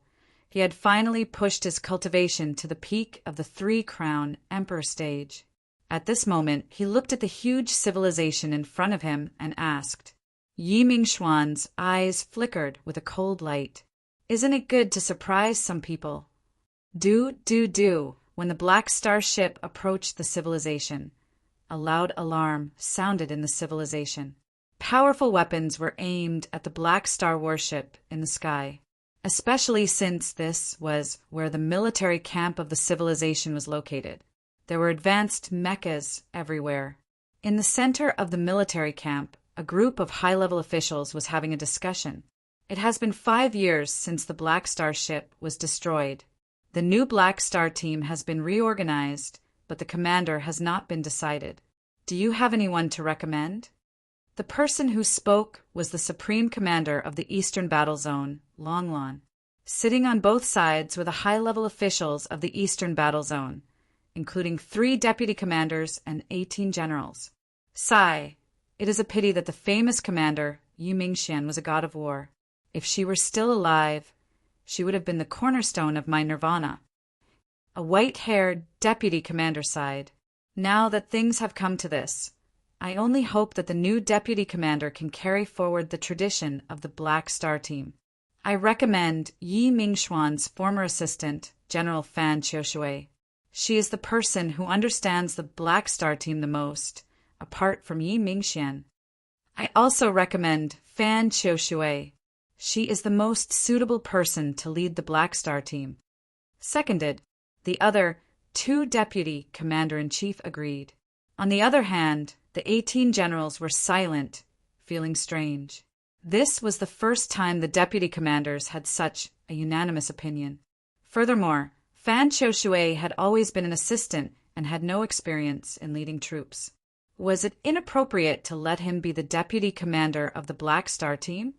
he had finally pushed his cultivation to the peak of the 3-crown emperor stage. At this moment, he looked at the huge civilization in front of him and asked. Yi Mingxuan's eyes flickered with a cold light. "Isn't it good to surprise some people?" Do. When the Black Star ship approached the civilization, a loud alarm sounded in the civilization. Powerful weapons were aimed at the Black Star warship in the sky, especially since this was where the military camp of the civilization was located. There were advanced mechas everywhere. In the center of the military camp, a group of high-level officials was having a discussion. It has been 5 years since the Black Star ship was destroyed. The new Black Star team has been reorganized, but the commander has not been decided. Do you have anyone to recommend? The person who spoke was the supreme commander of the Eastern Battle Zone, Longlon. Sitting on both sides were the high-level officials of the Eastern Battle Zone, including 3 deputy commanders and 18 generals. Sigh. It is a pity that the famous commander, Yu Mingxian, was a god of war. If she were still alive, she would have been the cornerstone of my nirvana. A white-haired deputy commander sighed. Now that things have come to this, I only hope that the new deputy commander can carry forward the tradition of the Black Star team. I recommend Yi Mingxuan's former assistant, General Fan Qiushui. She is the person who understands the Black Star team the most, apart from Yi Mingxian. I also recommend Fan Qiushui. She is the most suitable person to lead the Black Star team. Seconded. The other 2 deputy commander-in-chief agreed. On the other hand, the 18 generals were silent, feeling strange. This was the first time the deputy commanders had such a unanimous opinion. Furthermore, Fan Qiushui had always been an assistant and had no experience in leading troops. Was it inappropriate to let him be the deputy commander of the Black Star team?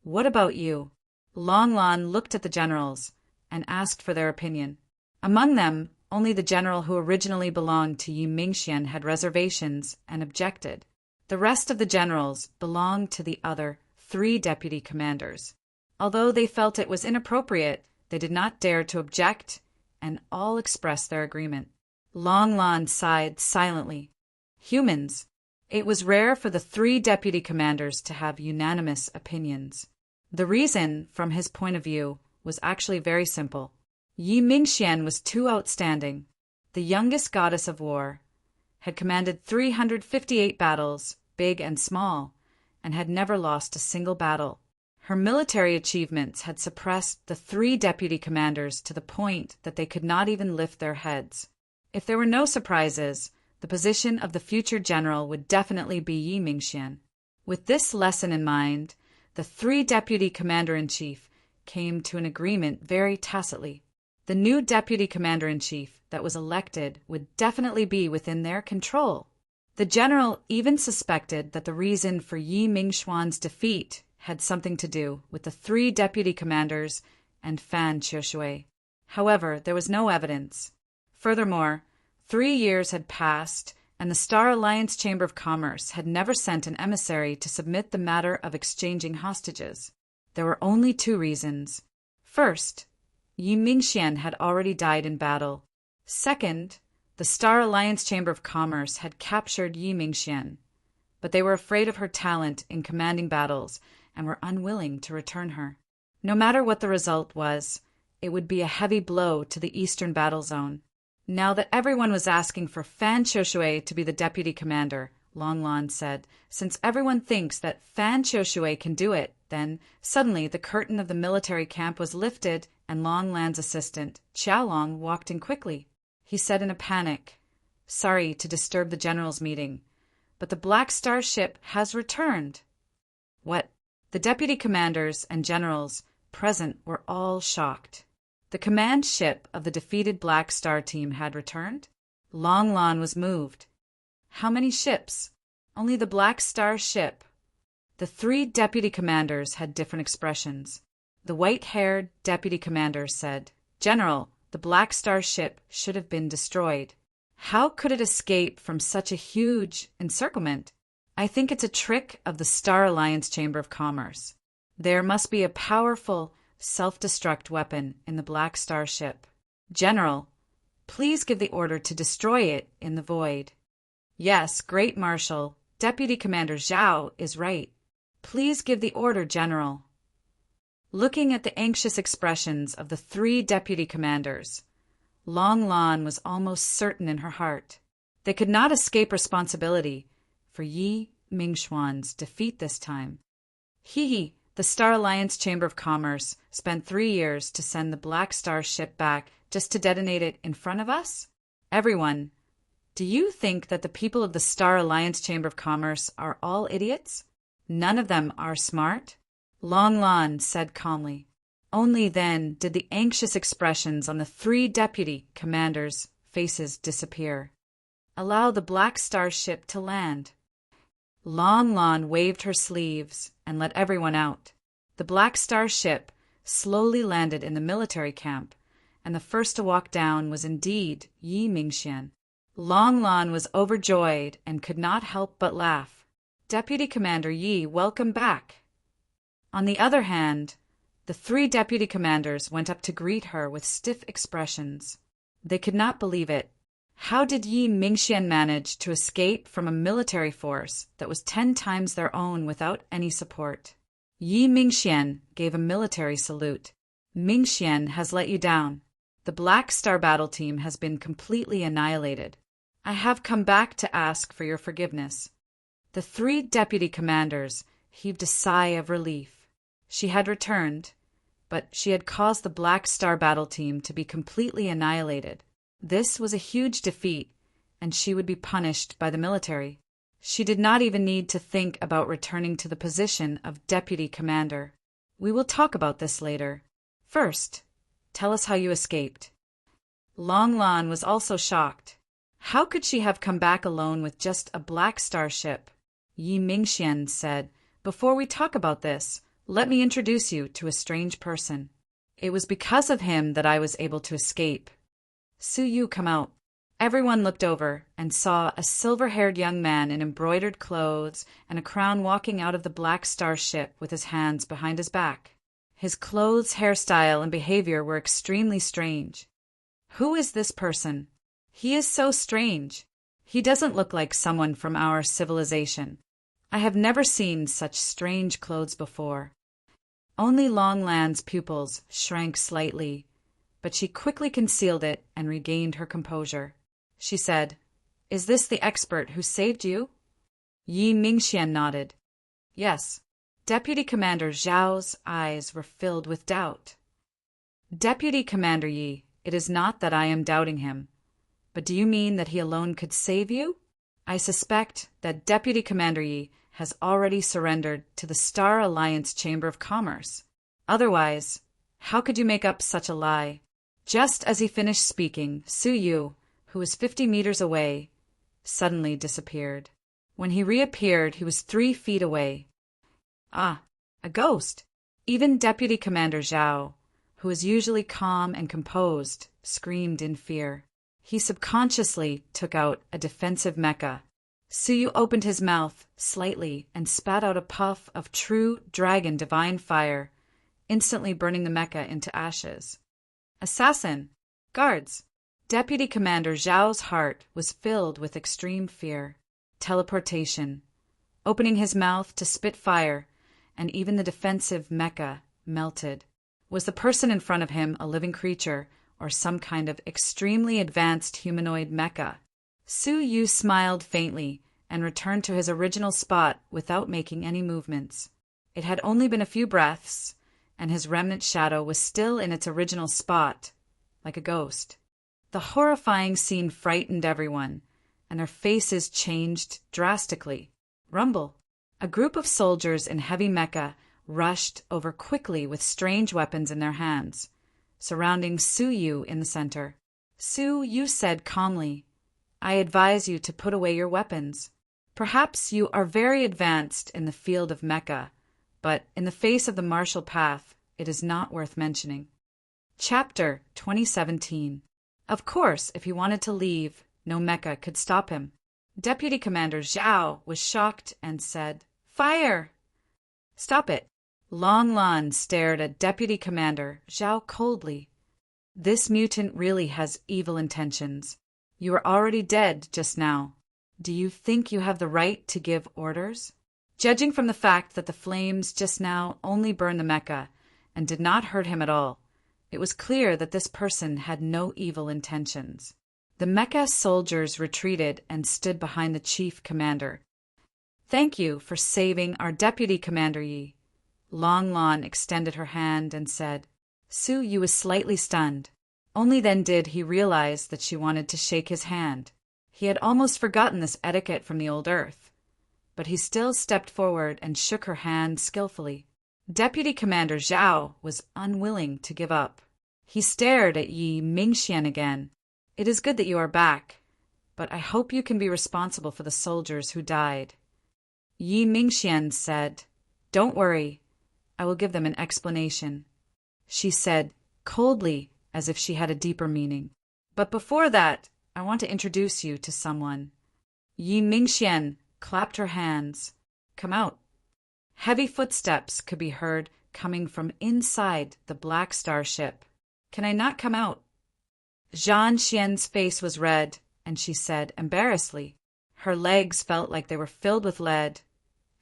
What about you? Longlon looked at the generals and asked for their opinion. Among them, only the general who originally belonged to Yi Mingxian had reservations and objected. The rest of the generals belonged to the other 3 deputy commanders. Although they felt it was inappropriate, they did not dare to object, and all expressed their agreement. Longlon sighed silently. Humans. It was rare for the 3 deputy commanders to have unanimous opinions. The reason, from his point of view, was actually very simple. Yi Mingxian was too outstanding. The youngest goddess of war had commanded 358 battles, big and small, and had never lost a single battle. Her military achievements had suppressed the 3 deputy commanders to the point that they could not even lift their heads. If there were no surprises, the position of the future general would definitely be Yi Mingxian. With this lesson in mind, the 3 deputy commander-in-chief came to an agreement very tacitly. The new deputy commander-in-chief that was elected would definitely be within their control. The general even suspected that the reason for Yi Mingxuan's defeat had something to do with the 3 deputy commanders and Fan Qiushui. However, there was no evidence. Furthermore, 3 years had passed, and the Star Alliance Chamber of Commerce had never sent an emissary to submit the matter of exchanging hostages. There were only 2 reasons. First, Yi Mingxian had already died in battle. Second, the Star Alliance Chamber of Commerce had captured Yi Mingxian, but they were afraid of her talent in commanding battles and were unwilling to return her. No matter what the result was, it would be a heavy blow to the Eastern Battle Zone. Now that everyone was asking for Fan Qiushui to be the deputy commander, Longlan said, since everyone thinks that Fan Qiushui can do it, then suddenly the curtain of the military camp was lifted and Longlan's assistant, Qiaolong, walked in quickly. He said in a panic, "Sorry to disturb the general's meeting, but the Black Star ship has returned." What? The deputy commanders and generals present were all shocked. The command ship of the defeated Black Star team had returned? Longlan was moved. How many ships? Only the Black Star ship. The 3 deputy commanders had different expressions. The white-haired deputy commander said, "General, the Black Star ship should have been destroyed. How could it escape from such a huge encirclement? I think it's a trick of the Star Alliance Chamber of Commerce. There must be a powerful self-destruct weapon in the Black Star ship. General, please give the order to destroy it in the void." "Yes, Great Marshal, Deputy Commander Zhao is right. Please give the order, General." Looking at the anxious expressions of the 3 deputy commanders, Longlan was almost certain in her heart they could not escape responsibility for Yi Mingxuan's defeat this time. The Star Alliance Chamber of Commerce spent 3 years to send the Black Star ship back just to detonate it in front of us? Everyone, do you think that the people of the Star Alliance Chamber of Commerce are all idiots? None of them are smart? Longlan said calmly. Only then did the anxious expressions on the 3 deputy commanders' faces disappear. "Allow the Black Star ship to land." Longlan waved her sleeves and let everyone out. The Black Star ship slowly landed in the military camp, and the first to walk down was indeed Yi Mingxian. Longlan was overjoyed and could not help but laugh. "Deputy Commander Yi, welcome back." On the other hand, the 3 deputy commanders went up to greet her with stiff expressions. They could not believe it. How did Yi Mingxian manage to escape from a military force that was 10 times their own without any support? Yi Mingxian gave a military salute. "Mingxian has let you down. The Black Star battle team has been completely annihilated. I have come back to ask for your forgiveness." The 3 deputy commanders heaved a sigh of relief. She had returned, but she had caused the Black Star battle team to be completely annihilated. This was a huge defeat, and she would be punished by the military. She did not even need to think about returning to the position of deputy commander. "We will talk about this later. First, tell us how you escaped." Longlan was also shocked. How could she have come back alone with just a Black Star ship? Yi Mingxian said, "Before we talk about this, let me introduce you to a strange person. It was because of him that I was able to escape." Su Yu, come out. Everyone looked over and saw a silver-haired young man in embroidered clothes and a crown walking out of the Black Star ship with his hands behind his back. His clothes, hairstyle, and behavior were extremely strange. Who is this person? He is so strange. He doesn't look like someone from our civilization. I have never seen such strange clothes before. Only Longlan's pupils shrank slightly, but she quickly concealed it and regained her composure. She said, "Is this the expert who saved you?" Yi Mingxian nodded. "Yes. Deputy Commander Zhao's eyes were filled with doubt. Deputy Commander Yi, it is not that I am doubting him. But do you mean that he alone could save you? I suspect that Deputy Commander Yi has already surrendered to the Star Alliance Chamber of Commerce. Otherwise, how could you make up such a lie? Just as he finished speaking, Su Yu, who was 50 meters away, suddenly disappeared. When he reappeared, he was 3 feet away. Ah, a ghost! Even Deputy Commander Zhao, who is usually calm and composed, screamed in fear. He subconsciously took out a defensive mecha. Su Yu opened his mouth slightly and spat out a puff of true dragon divine fire, instantly burning the mecha into ashes. Assassin! Guards! Deputy Commander Zhao's heart was filled with extreme fear. Teleportation. Opening his mouth to spit fire, and even the defensive mecha melted. Was the person in front of him a living creature, or some kind of extremely advanced humanoid mecha? Su Yu smiled faintly and returned to his original spot without making any movements. It had only been a few breaths, and his remnant shadow was still in its original spot, like a ghost. The horrifying scene frightened everyone, and their faces changed drastically. Rumble. A group of soldiers in heavy mecha rushed over quickly with strange weapons in their hands, surrounding Su Yu in the center. Su Yu said calmly, I advise you to put away your weapons. Perhaps you are very advanced in the field of mecha, but in the face of the martial path, it is not worth mentioning. Chapter 2017. Of course, if he wanted to leave, no mecha could stop him. Deputy Commander Zhao was shocked and said, Fire! Stop it. Long Lan stared at Deputy Commander Zhao coldly. This mutant really has evil intentions. You were already dead just now. Do you think you have the right to give orders? Judging from the fact that the flames just now only burned the mecha and did not hurt him at all, it was clear that this person had no evil intentions. The mecha soldiers retreated and stood behind the chief commander. Thank you for saving our Deputy Commander Yi. Long Lan extended her hand and said. Su Yu was slightly stunned. Only then did he realize that she wanted to shake his hand. He had almost forgotten this etiquette from the old earth, but he still stepped forward and shook her hand skillfully. Deputy Commander Zhao was unwilling to give up. He stared at Yi Mingxian again. It is good that you are back, but I hope you can be responsible for the soldiers who died. Yi Mingxian said, Don't worry, I will give them an explanation. She said, coldly, as if she had a deeper meaning. But before that, I want to introduce you to someone. Yi Mingxian clapped her hands. Come out. Heavy footsteps could be heard coming from inside the Black Star ship. Can I not come out? Zhan Xian's face was red, and she said embarrassedly. Her legs felt like they were filled with lead,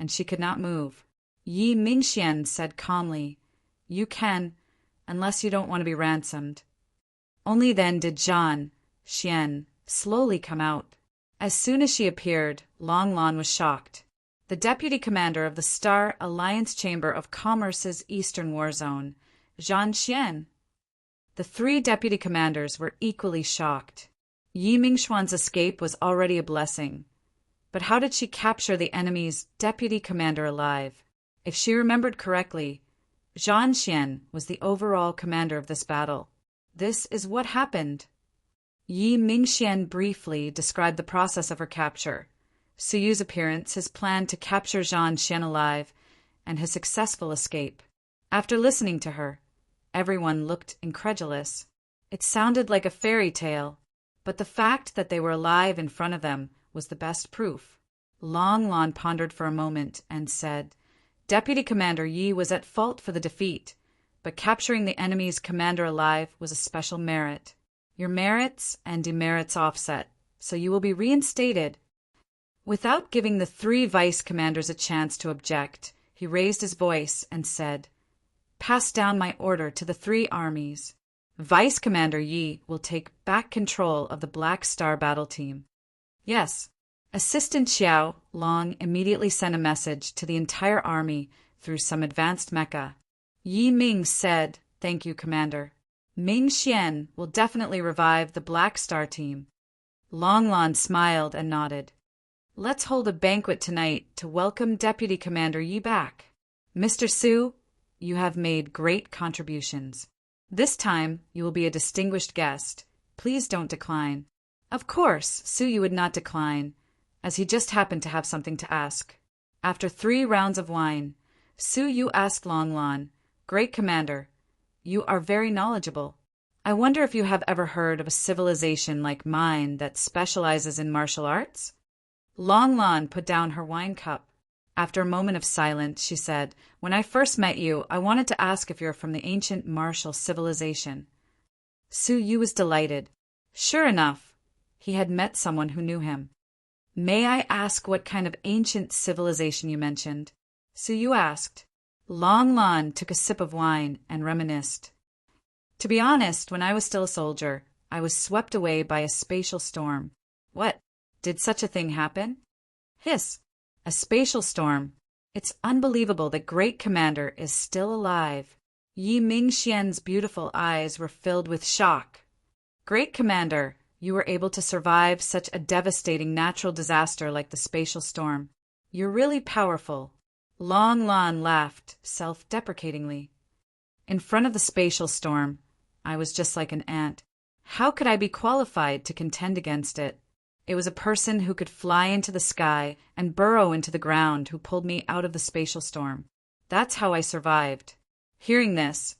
and she could not move. Yi Mingxian said calmly, You can, unless you don't want to be ransomed. Only then did Zhan Xian slowly come out. As soon as she appeared, Long Lan was shocked. The deputy commander of the Star Alliance Chamber of Commerce's Eastern War Zone, Zhan Xian. The 3 deputy commanders were equally shocked. Yi Mingxuan's escape was already a blessing. But how did she capture the enemy's deputy commander alive? If she remembered correctly, Zhan Xian was the overall commander of this battle. This is what happened. Yi Mingxian briefly described the process of her capture, Su Yu's appearance, his plan to capture Zhan Xian alive, and his successful escape. After listening to her, everyone looked incredulous. It sounded like a fairy tale, but the fact that they were alive in front of them was the best proof. Long Lan pondered for a moment and said, Deputy Commander Yi was at fault for the defeat, but capturing the enemy's commander alive was a special merit. Your merits and demerits offset, so you will be reinstated. Without giving the 3 vice commanders a chance to object, he raised his voice and said, Pass down my order to the 3 armies. Vice Commander Yi will take back control of the Black Star battle team. Yes. Assistant Xiao Long immediately sent a message to the entire army through some advanced mecha. Yi Ming said, "Thank you, Commander. Ming Xian will definitely revive the Black Star team." Long Lan smiled and nodded. "Let's hold a banquet tonight to welcome Deputy Commander Yi back. Mr. Su, you have made great contributions. This time you will be a distinguished guest. Please don't decline." Of course, Su Yu would not decline, as he just happened to have something to ask. After 3 rounds of wine, Su Yu asked Long Lan, "Great Commander, you are very knowledgeable. I wonder if you have ever heard of a civilization like mine that specializes in martial arts?" Long Lan put down her wine cup. After a moment of silence, she said, "When I first met you, I wanted to ask if you're from the ancient martial civilization." Su Yu was delighted. Sure enough, he had met someone who knew him. "May I ask what kind of ancient civilization you mentioned?" Su Yu asked. Long Lan took a sip of wine and reminisced. "To be honest, when I was still a soldier, I was swept away by a spatial storm." "What? Did such a thing happen?" "Hiss. A spatial storm. It's unbelievable that Great Commander is still alive." Yi Mingxian's beautiful eyes were filled with shock. "Great Commander, you were able to survive such a devastating natural disaster like the spatial storm. You're really powerful." Long Lan laughed self-deprecatingly. "In front of the spatial storm, I was just like an ant. How could I be qualified to contend against it? It was a person who could fly into the sky and burrow into the ground who pulled me out of the spatial storm. That's how I survived." Hearing this,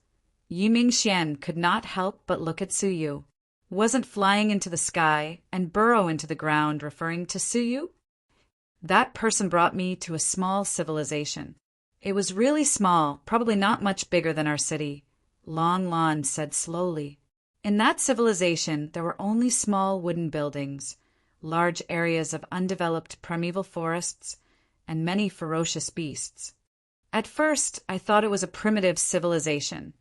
Yi Mingxian could not help but look at Su Yu. Wasn't flying into the sky and burrow into the ground referring to Su Yu? "That person brought me to a small civilization. It was really small, probably not much bigger than our city," Long Lan said slowly. "In that civilization, there were only small wooden buildings, large areas of undeveloped primeval forests, and many ferocious beasts. At first, I thought it was a primitive civilization,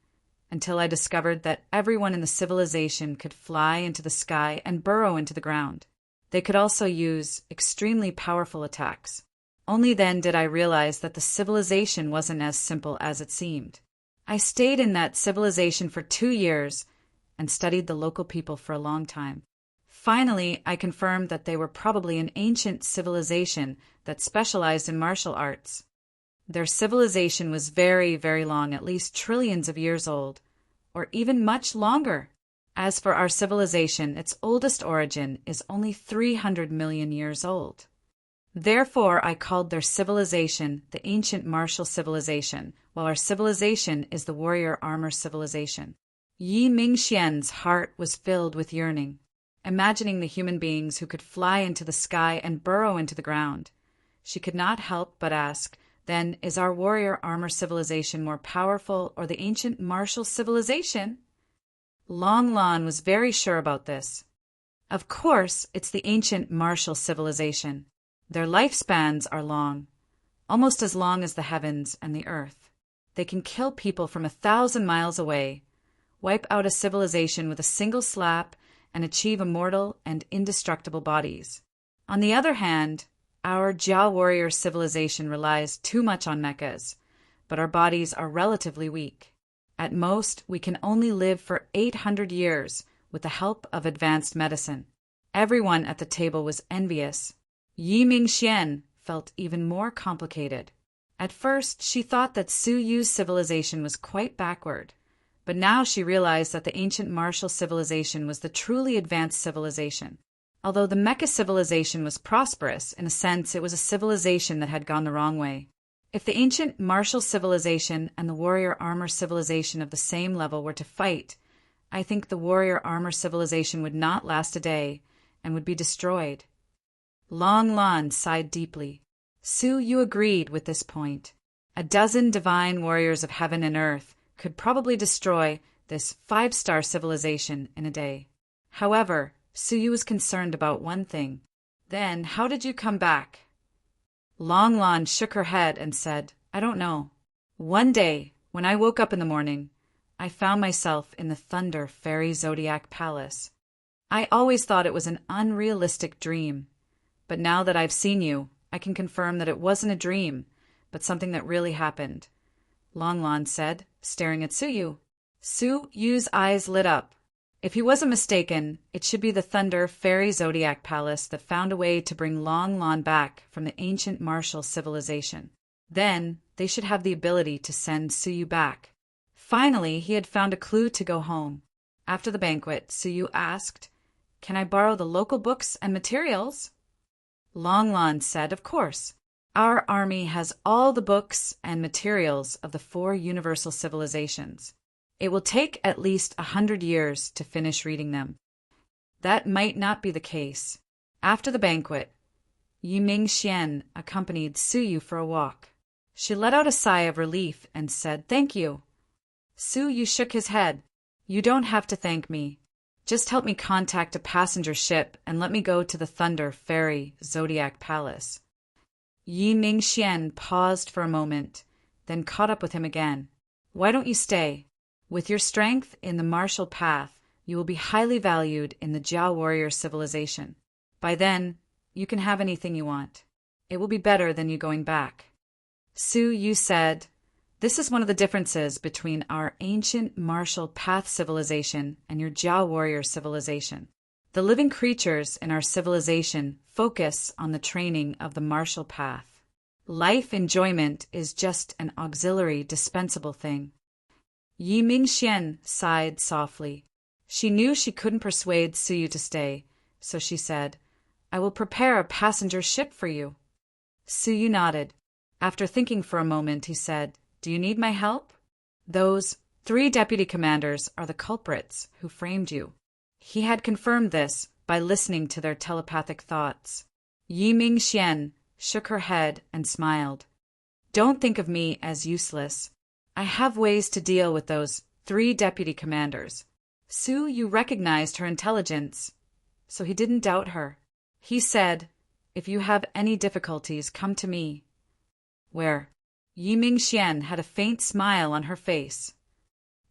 until I discovered that everyone in the civilization could fly into the sky and burrow into the ground. They could also use extremely powerful attacks. Only then did I realize that the civilization wasn't as simple as it seemed. I stayed in that civilization for 2 years and studied the local people for a long time. Finally, I confirmed that they were probably an ancient civilization that specialized in martial arts. Their civilization was very, very long, at least trillions of years old, or even much longer. As for our civilization, its oldest origin is only 300 million years old. Therefore, I called their civilization the ancient martial civilization, while our civilization is the warrior armor civilization." Yi Mingxian's heart was filled with yearning, imagining the human beings who could fly into the sky and burrow into the ground. She could not help but ask, "Then is our warrior armor civilization more powerful or the ancient martial civilization?" Long Lan was very sure about this. "Of course, it's the ancient martial civilization. Their lifespans are long, almost as long as the heavens and the earth. They can kill people from 1,000 miles away, wipe out a civilization with a single slap, and achieve immortal and indestructible bodies. On the other hand, our Jiao warrior civilization relies too much on mechas, but our bodies are relatively weak. At most, we can only live for 800 years with the help of advanced medicine." Everyone at the table was envious. Yi Mingxian felt even more complicated. At first, she thought that Su Yu's civilization was quite backward, but now she realized that the ancient martial civilization was the truly advanced civilization. Although the Mecha civilization was prosperous, in a sense it was a civilization that had gone the wrong way. If the ancient martial civilization and the warrior armor civilization of the same level were to fight, I think the warrior armor civilization would not last a day and would be destroyed. Long Lan sighed deeply. Su Yu agreed with this point. A dozen divine warriors of heaven and earth could probably destroy this 5-star civilization in a day. However, Su Yu was concerned about one thing. "Then how did you come back?" Long Lan shook her head and said, "I don't know. One day, when I woke up in the morning, I found myself in the Thunder Fairy Zodiac Palace. I always thought it was an unrealistic dream, but now that I've seen you, I can confirm that it wasn't a dream, but something that really happened, Longlon said, staring at Suyu. Suyu's eyes lit up. If he wasn't mistaken, it should be the Thunder Fairy Zodiac Palace that found a way to bring Longlon back from the ancient martial civilization. Then, they should have the ability to send Suyu back. Finally, he had found a clue to go home. After the banquet, Suyu asked, "Can I borrow the local books and materials?" Longlon said, "Of course. Our army has all the books and materials of the 4 universal civilizations. It will take at least 100 years to finish reading them." That might not be the case. After the banquet, Yiming Xian accompanied Suyu for a walk. She let out a sigh of relief and said, "Thank you." Suyu shook his head. "You don't have to thank me. Just help me contact a passenger ship and let me go to the Thunder Fairy Zodiac Palace." Yiming Xian paused for a moment, then caught up with him again. "Why don't you stay? With your strength in the martial path, you will be highly valued in the Jia warrior civilization. By then, you can have anything you want. It will be better than you going back." Suyu said, "This is one of the differences between our ancient martial path civilization and your Jia warrior civilization. The living creatures in our civilization focus on the training of the martial path. Life enjoyment is just an auxiliary dispensable thing." Yiming Xian sighed softly. She knew she couldn't persuade Suyu to stay, so she said, "I will prepare a passenger ship for you." Suyu nodded. After thinking for a moment, he said, "Do you need my help? Those 3 deputy commanders are the culprits who framed you." He had confirmed this by listening to their telepathic thoughts. Yiming Xian shook her head and smiled. "Don't think of me as useless. I have ways to deal with those 3 deputy commanders." Suyu recognized her intelligence, so he didn't doubt her. He said, "If you have any difficulties, come to me." "Where?" Yiming Xian had a faint smile on her face.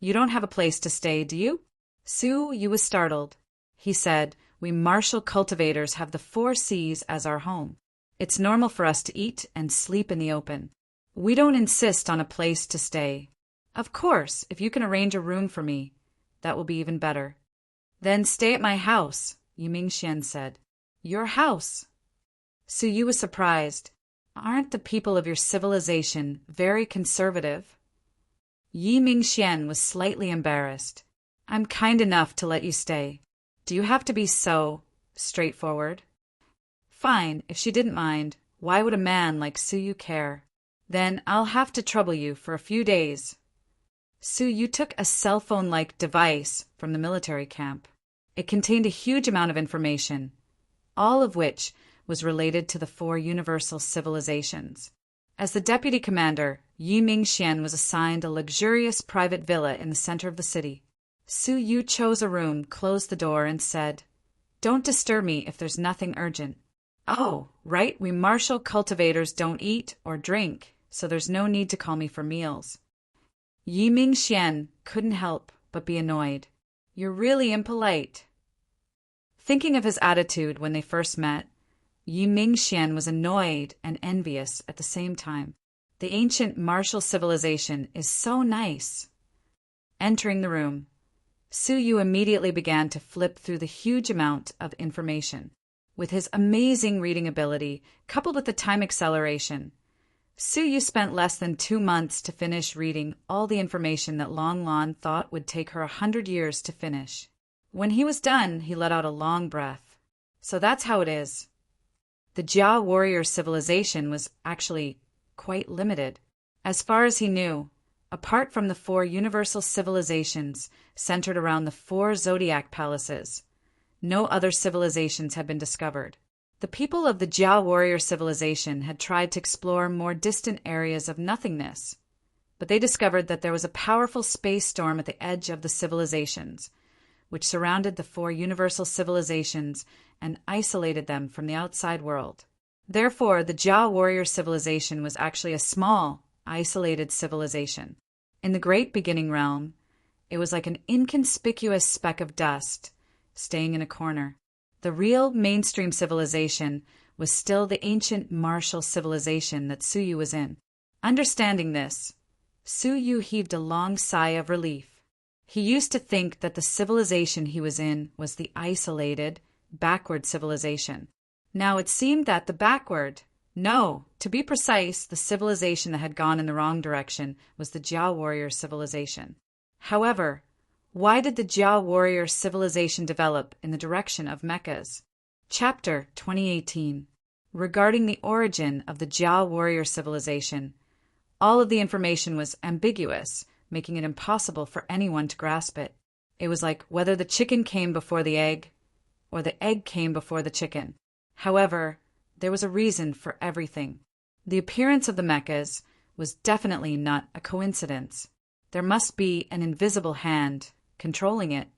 "You don't have a place to stay, do you?" Suyu was startled. He said, "We martial cultivators have the 4 seas as our home. It's normal for us to eat and sleep in the open. We don't insist on a place to stay. Of course, if you can arrange a room for me, that will be even better." "Then stay at my house," Yiming Xian said. "Your house?" Suyu was surprised. "Aren't the people of your civilization very conservative?" Yiming Xian was slightly embarrassed. "I'm kind enough to let you stay. Do you have to be so straightforward?" Fine, if she didn't mind, why would a man like Suyu care? "Then I'll have to trouble you for a few days." Suyu took a cell phone-like device from the military camp. It contained a huge amount of information, all of which was related to the 4 universal civilizations. As the deputy commander, Yiming Xian was assigned a luxurious private villa in the center of the city. Suyu chose a room, closed the door, and said, "Don't disturb me if there's nothing urgent." "Oh, right, we martial cultivators don't eat or drink, so there's no need to call me for meals." Yiming Xian couldn't help but be annoyed. "You're really impolite." Thinking of his attitude when they first met, Yiming Xian was annoyed and envious at the same time. The ancient martial civilization is so nice. Entering the room, Suyu immediately began to flip through the huge amount of information. With his amazing reading ability, coupled with the time acceleration, Suyu spent less than 2 months to finish reading all the information that Longlon thought would take her 100 years to finish. When he was done, he let out a long breath. So that's how it is. The Jia warrior civilization was actually quite limited. As far as he knew, apart from the 4 universal civilizations centered around the 4 zodiac palaces, no other civilizations had been discovered. The people of the Jia warrior civilization had tried to explore more distant areas of nothingness, but they discovered that there was a powerful space storm at the edge of the civilizations, which surrounded the 4 universal civilizations and isolated them from the outside world. Therefore, the Jia warrior civilization was actually a small, isolated civilization. In the great beginning realm, it was like an inconspicuous speck of dust, staying in a corner. The real mainstream civilization was still the ancient martial civilization that Suyu was in. Understanding this, Su Yu heaved a long sigh of relief. He used to think that the civilization he was in was the isolated, backward civilization. Now it seemed that to be precise, the civilization that had gone in the wrong direction was the Jia warrior civilization. However, why did the Jia warrior civilization develop in the direction of mechas? Chapter 2018. Regarding the origin of the Jia warrior civilization, all of the information was ambiguous, making it impossible for anyone to grasp it. It was like whether the chicken came before the egg, or the egg came before the chicken. However, there was a reason for everything. The appearance of the mechas was definitely not a coincidence. There must be an invisible hand controlling it.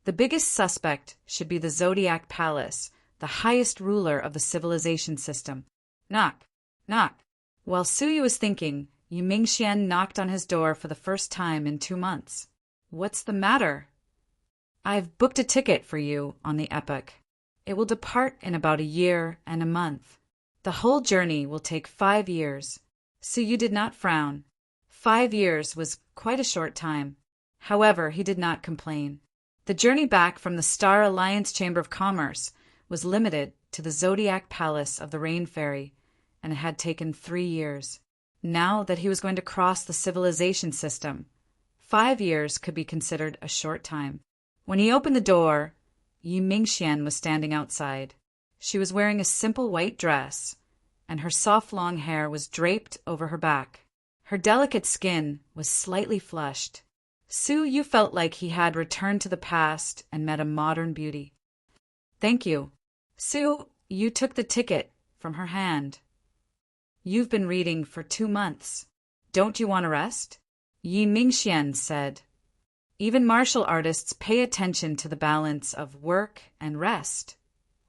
The biggest suspect should be the Zodiac Palace, the highest ruler of the civilization system. Knock, knock. While Su Yu was thinking, Yu Mingxian knocked on his door for the first time in 2 months. What's the matter? I've booked a ticket for you on the Epoch. It will depart in about a year and a month. The whole journey will take 5 years. Su Yu did not frown. 5 years was quite a short time. However, he did not complain. The journey back from the Star Alliance Chamber of Commerce was limited to the Zodiac Palace of the Rain Fairy, and it had taken 3 years. Now that he was going to cross the civilization system, 5 years could be considered a short time. When he opened the door, Yu Mingxian was standing outside. She was wearing a simple white dress, and her soft long hair was draped over her back. Her delicate skin was slightly flushed. Su Yu felt like he had returned to the past and met a modern beauty. Thank you. Su Yu took the ticket from her hand. You've been reading for 2 months. Don't you want to rest? Yi Mingxian said. Even martial artists pay attention to the balance of work and rest,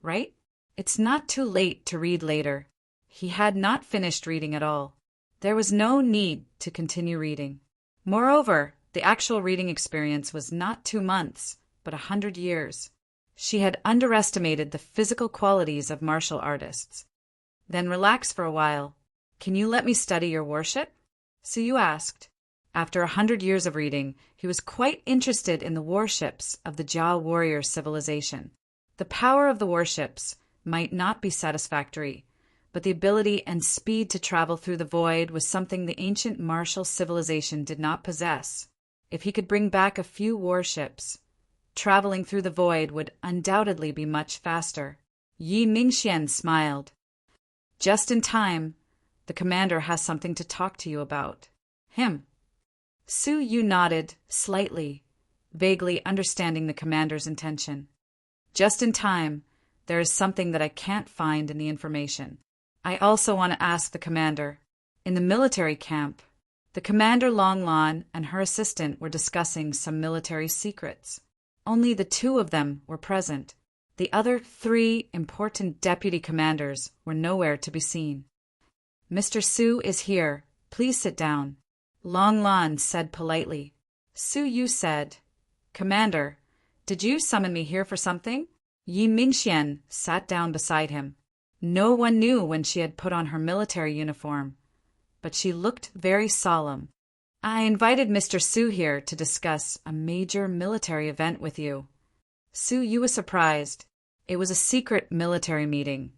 right? It's not too late to read later. He had not finished reading at all. There was no need to continue reading. Moreover, the actual reading experience was not 2 months, but 100 years. She had underestimated the physical qualities of martial artists. Then relax for a while. Can you let me study your worship? Su Yu asked. After 100 years of reading, he was quite interested in the warships of the Jia warrior civilization. The power of the warships might not be satisfactory, but the ability and speed to travel through the void was something the ancient martial civilization did not possess. If he could bring back a few warships, traveling through the void would undoubtedly be much faster. Yi Mingxian smiled. Just in time. The commander has something to talk to you about. Him. Su Yu nodded slightly, vaguely understanding the commander's intention. Just in time. There is something that I can't find in the information. I also want to ask the commander. In the military camp, the commander Longlan and her assistant were discussing some military secrets. Only the 2 of them were present. The other 3 important deputy commanders were nowhere to be seen. Mr. Su is here. Please sit down. Longlan said politely. Su Yu said, Commander, did you summon me here for something? Yi Mingxian sat down beside him. No one knew when she had put on her military uniform, but she looked very solemn. I invited Mr. Su here to discuss a major military event with you. Su Yu was surprised. It was a secret military meeting,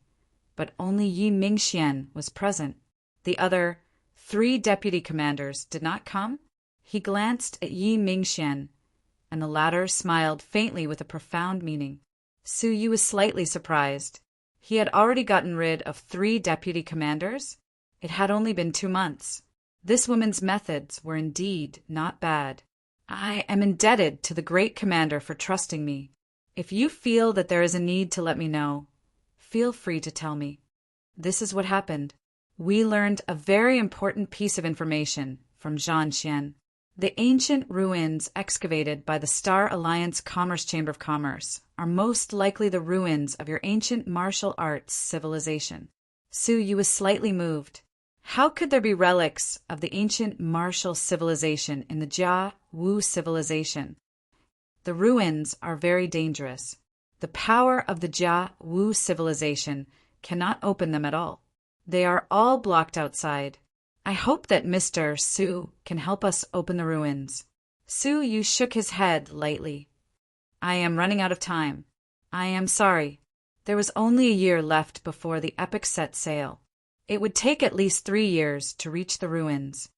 but only Yi Mingxian was present. The other 3 deputy commanders did not come. He glanced at Yi Mingxian, and the latter smiled faintly with a profound meaning. Su Yu was slightly surprised. He had already gotten rid of 3 deputy commanders. It had only been 2 months. This woman's methods were indeed not bad. I am indebted to the great commander for trusting me. If you feel that there is a need to let me know, feel free to tell me. This is what happened. We learned a very important piece of information from Zhan Xian. The ancient ruins excavated by the Star Alliance Commerce Chamber of Commerce are most likely the ruins of your ancient martial arts civilization. Su Yu was slightly moved. How could there be relics of the ancient martial civilization in the Jia Wu civilization? The ruins are very dangerous. The power of the Jia Wu civilization cannot open them at all. They are all blocked outside. I hope that Mr. Su can help us open the ruins. Su Yu shook his head lightly. I am running out of time. I am sorry. There was only a year left before the epic set sail. It would take at least 3 years to reach the ruins.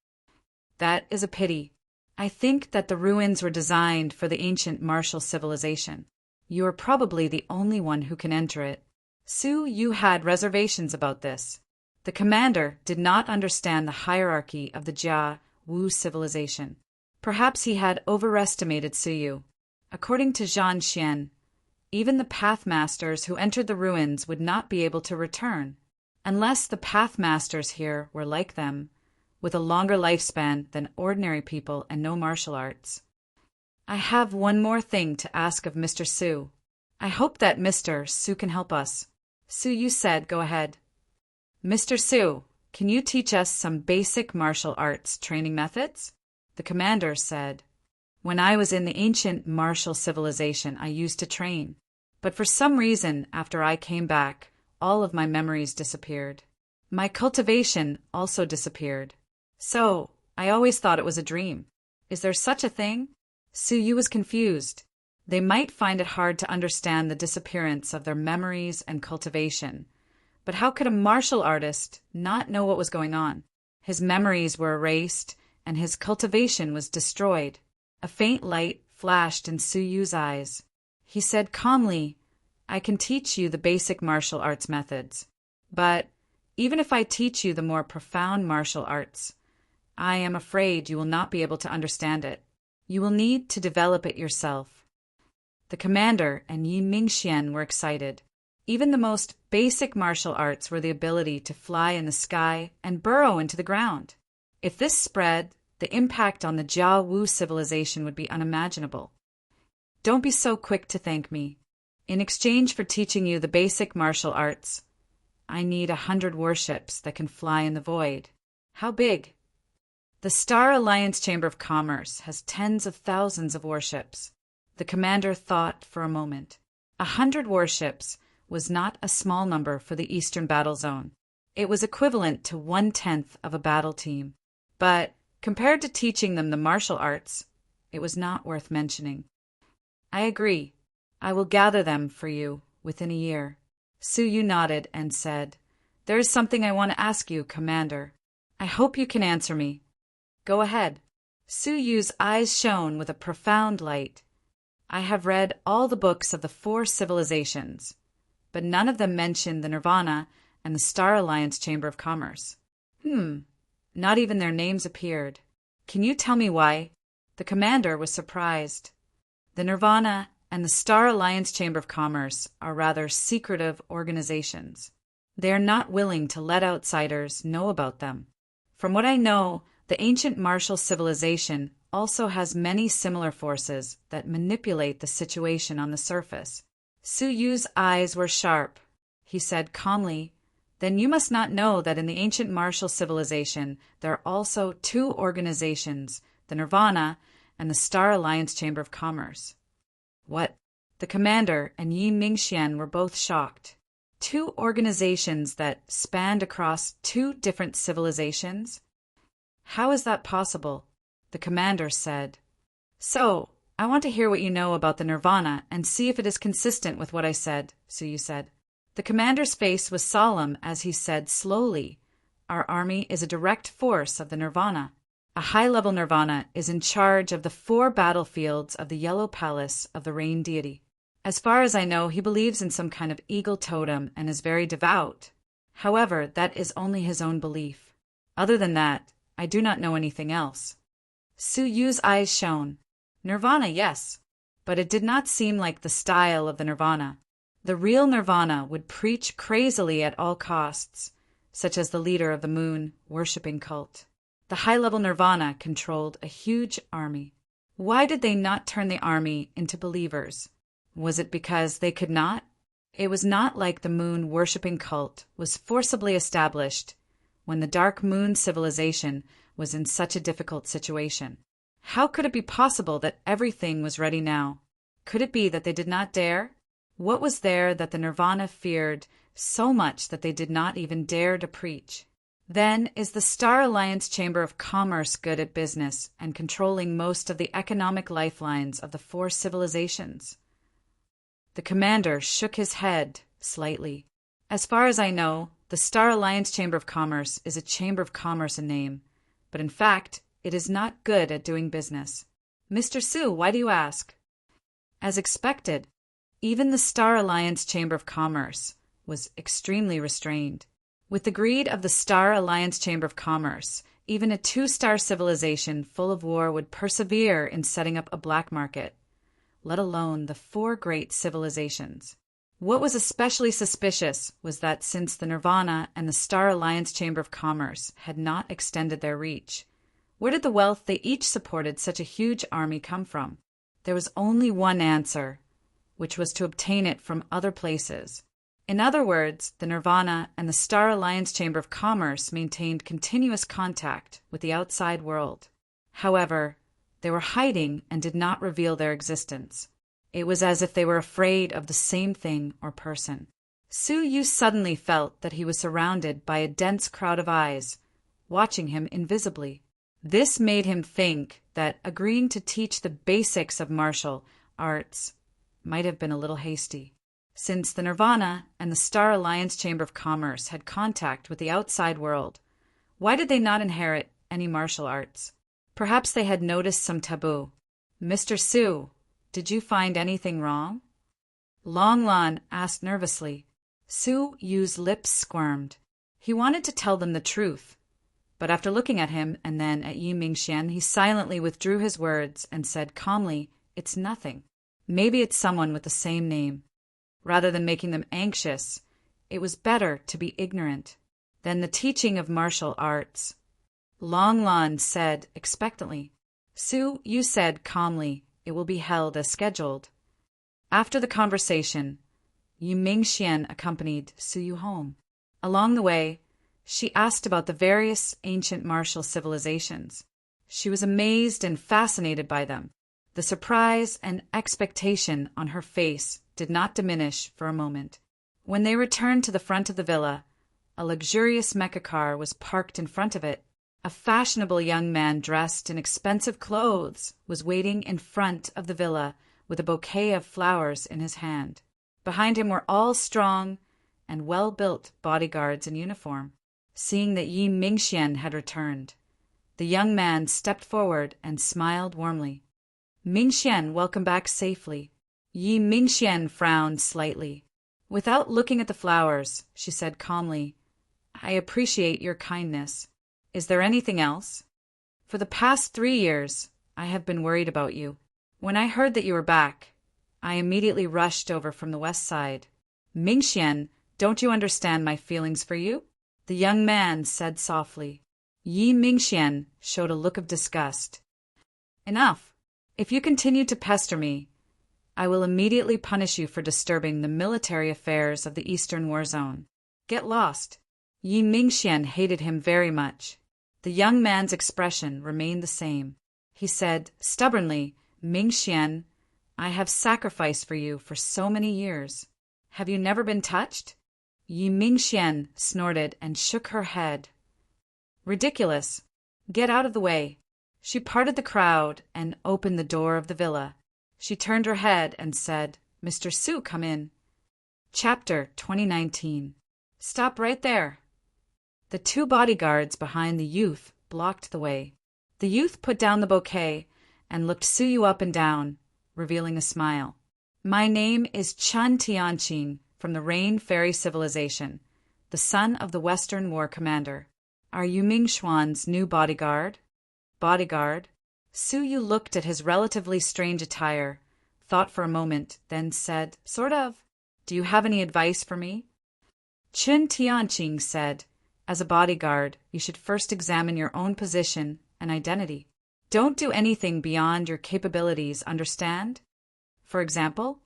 That is a pity. I think that the ruins were designed for the ancient martial civilization. You are probably the only one who can enter it. Su Yu had reservations about this. The commander did not understand the hierarchy of the Jia Wu civilization. Perhaps he had overestimated Su Yu. According to Zhang Xian, even the pathmasters who entered the ruins would not be able to return, unless the pathmasters here were like them, with a longer lifespan than ordinary people and no martial arts. I have one more thing to ask of Mr. Su. I hope that Mr. Su can help us. Su Yu said, go ahead. Mr. Su, can you teach us some basic martial arts training methods? The commander said. When I was in the ancient martial civilization, I used to train. But for some reason, after I came back, all of my memories disappeared. My cultivation also disappeared. So, I always thought it was a dream. Is there such a thing? Su Yu was confused. They might find it hard to understand the disappearance of their memories and cultivation. But how could a martial artist not know what was going on? His memories were erased, and his cultivation was destroyed. A faint light flashed in Su Yu's eyes. He said calmly, I can teach you the basic martial arts methods. But even if I teach you the more profound martial arts, I am afraid you will not be able to understand it. You will need to develop it yourself. The commander and Yi Mingxian were excited. Even the most basic martial arts were the ability to fly in the sky and burrow into the ground. If this spread, the impact on the Jia Wu civilization would be unimaginable. Don't be so quick to thank me. In exchange for teaching you the basic martial arts, I need 100 warships that can fly in the void. How big? The Star Alliance Chamber of Commerce has tens of thousands of warships. The commander thought for a moment. 100 warships was not a small number for the Eastern Battle Zone. It was equivalent to 1/10 of a battle team. But compared to teaching them the martial arts, it was not worth mentioning. I agree. I will gather them for you within a year. Su Yu nodded and said, There is something I want to ask you, Commander. I hope you can answer me. Go ahead. Su Yu's eyes shone with a profound light. I have read all the books of the 4 civilizations, but none of them mention the Nirvana and the Star Alliance Chamber of Commerce. Not even their names appeared. Can you tell me why? The commander was surprised. The Nirvana and the Star Alliance Chamber of Commerce are rather secretive organizations. They are not willing to let outsiders know about them. From what I know, the ancient martial civilization also has many similar forces that manipulate the situation on the surface. Su Yu's eyes were sharp. He said calmly, Then you must not know that in the ancient martial civilization there are also 2 organizations, the Nirvana and the Star Alliance Chamber of Commerce. What? The commander and Yi Mingxian were both shocked. 2 organizations that spanned across 2 different civilizations? How is that possible? The commander said. So, I want to hear what you know about the Nirvana and see if it is consistent with what I said, Su Yu said. The commander's face was solemn as he said slowly, Our army is a direct force of the Nirvana. A high-level Nirvana is in charge of the 4 battlefields of the Yellow Palace of the Rain Deity. As far as I know, he believes in some kind of eagle totem and is very devout. However, that is only his own belief. Other than that, I do not know anything else. Su Yu's eyes shone. Nirvana, yes, but it did not seem like the style of the Nirvana. The real Nirvana would preach crazily at all costs, such as the leader of the moon worshipping cult. The high-level Nirvana controlled a huge army. Why did they not turn the army into believers? Was it because they could not? It was not like the moon worshipping cult was forcibly established when the Dark Moon civilization was in such a difficult situation. How could it be possible that everything was ready now? Could it be that they did not dare? What was there that the Nirvana feared so much that they did not even dare to preach? Then, is the Star Alliance Chamber of Commerce good at business and controlling most of the economic lifelines of the four civilizations? The commander shook his head slightly. As far as I know, the Star Alliance Chamber of Commerce is a chamber of commerce in name, but in fact, it is not good at doing business. Mr. Su, why do you ask? As expected, even the Star Alliance Chamber of Commerce was extremely restrained. With the greed of the Star Alliance Chamber of Commerce, even a two-star civilization full of war would persevere in setting up a black market, let alone the four great civilizations. What was especially suspicious was that since the Nirvana and the Star Alliance Chamber of Commerce had not extended their reach, where did the wealth they each supported such a huge army come from? There was only one answer, which was to obtain it from other places. In other words, the Nirvana and the Star Alliance Chamber of Commerce maintained continuous contact with the outside world. However, they were hiding and did not reveal their existence. It was as if they were afraid of the same thing or person. Su Yu suddenly felt that he was surrounded by a dense crowd of eyes, watching him invisibly. This made him think that agreeing to teach the basics of martial arts might have been a little hasty. Since the Nirvana and the Star Alliance Chamber of Commerce had contact with the outside world, why did they not inherit any martial arts? Perhaps they had noticed some taboo. Mr. Su, did you find anything wrong? Long Lan asked nervously. Su Yu's lips squirmed. He wanted to tell them the truth, but after looking at him and then at Yi Mingxian, he silently withdrew his words and said calmly, "It's nothing. Maybe it's someone with the same name." Rather than making them anxious, it was better to be ignorant than the teaching of martial arts. Long Lan said expectantly. Su Yu said calmly, "It will be held as scheduled." After the conversation, Yi Mingxian accompanied Su Yu home. Along the way, she asked about the various ancient martial civilizations. She was amazed and fascinated by them. The surprise and expectation on her face did not diminish for a moment. When they returned to the front of the villa, a luxurious mecha car was parked in front of it. A fashionable young man dressed in expensive clothes was waiting in front of the villa with a bouquet of flowers in his hand. Behind him were all strong and well-built bodyguards in uniform. Seeing that Yi Mingxian had returned, the young man stepped forward and smiled warmly. "Mingxian, welcome back safely." Yi Mingxian frowned slightly. Without looking at the flowers, she said calmly, "I appreciate your kindness. Is there anything else? For the past 3 years, I have been worried about you. When I heard that you were back, I immediately rushed over from the west side. Mingxian, don't you understand my feelings for you?" The young man said softly. Yi Mingxian showed a look of disgust. "Enough. If you continue to pester me, I will immediately punish you for disturbing the military affairs of the Eastern War Zone. Get lost." Yi Mingxian hated him very much. The young man's expression remained the same. He said stubbornly, "Mingxian, I have sacrificed for you for so many years. Have you never been touched?" Yi Mingxian snorted and shook her head. "Ridiculous. Get out of the way." She parted the crowd and opened the door of the villa. She turned her head and said, "Mr. Su, come in." Chapter 2019. Stop right there. The 2 bodyguards behind the youth blocked the way. The youth put down the bouquet and looked Su Yu up and down, revealing a smile. "My name is Chun Tianqing from the Rain Fairy Civilization, the son of the Western War Commander. Are you Ming Xuan's new bodyguard?" Bodyguard? Su Yu looked at his relatively strange attire, thought for a moment, then said, "Sort of. Do you have any advice for me?" Chun Tianqing said, "As a bodyguard, you should first examine your own position and identity. Don't do anything beyond your capabilities, understand? For example,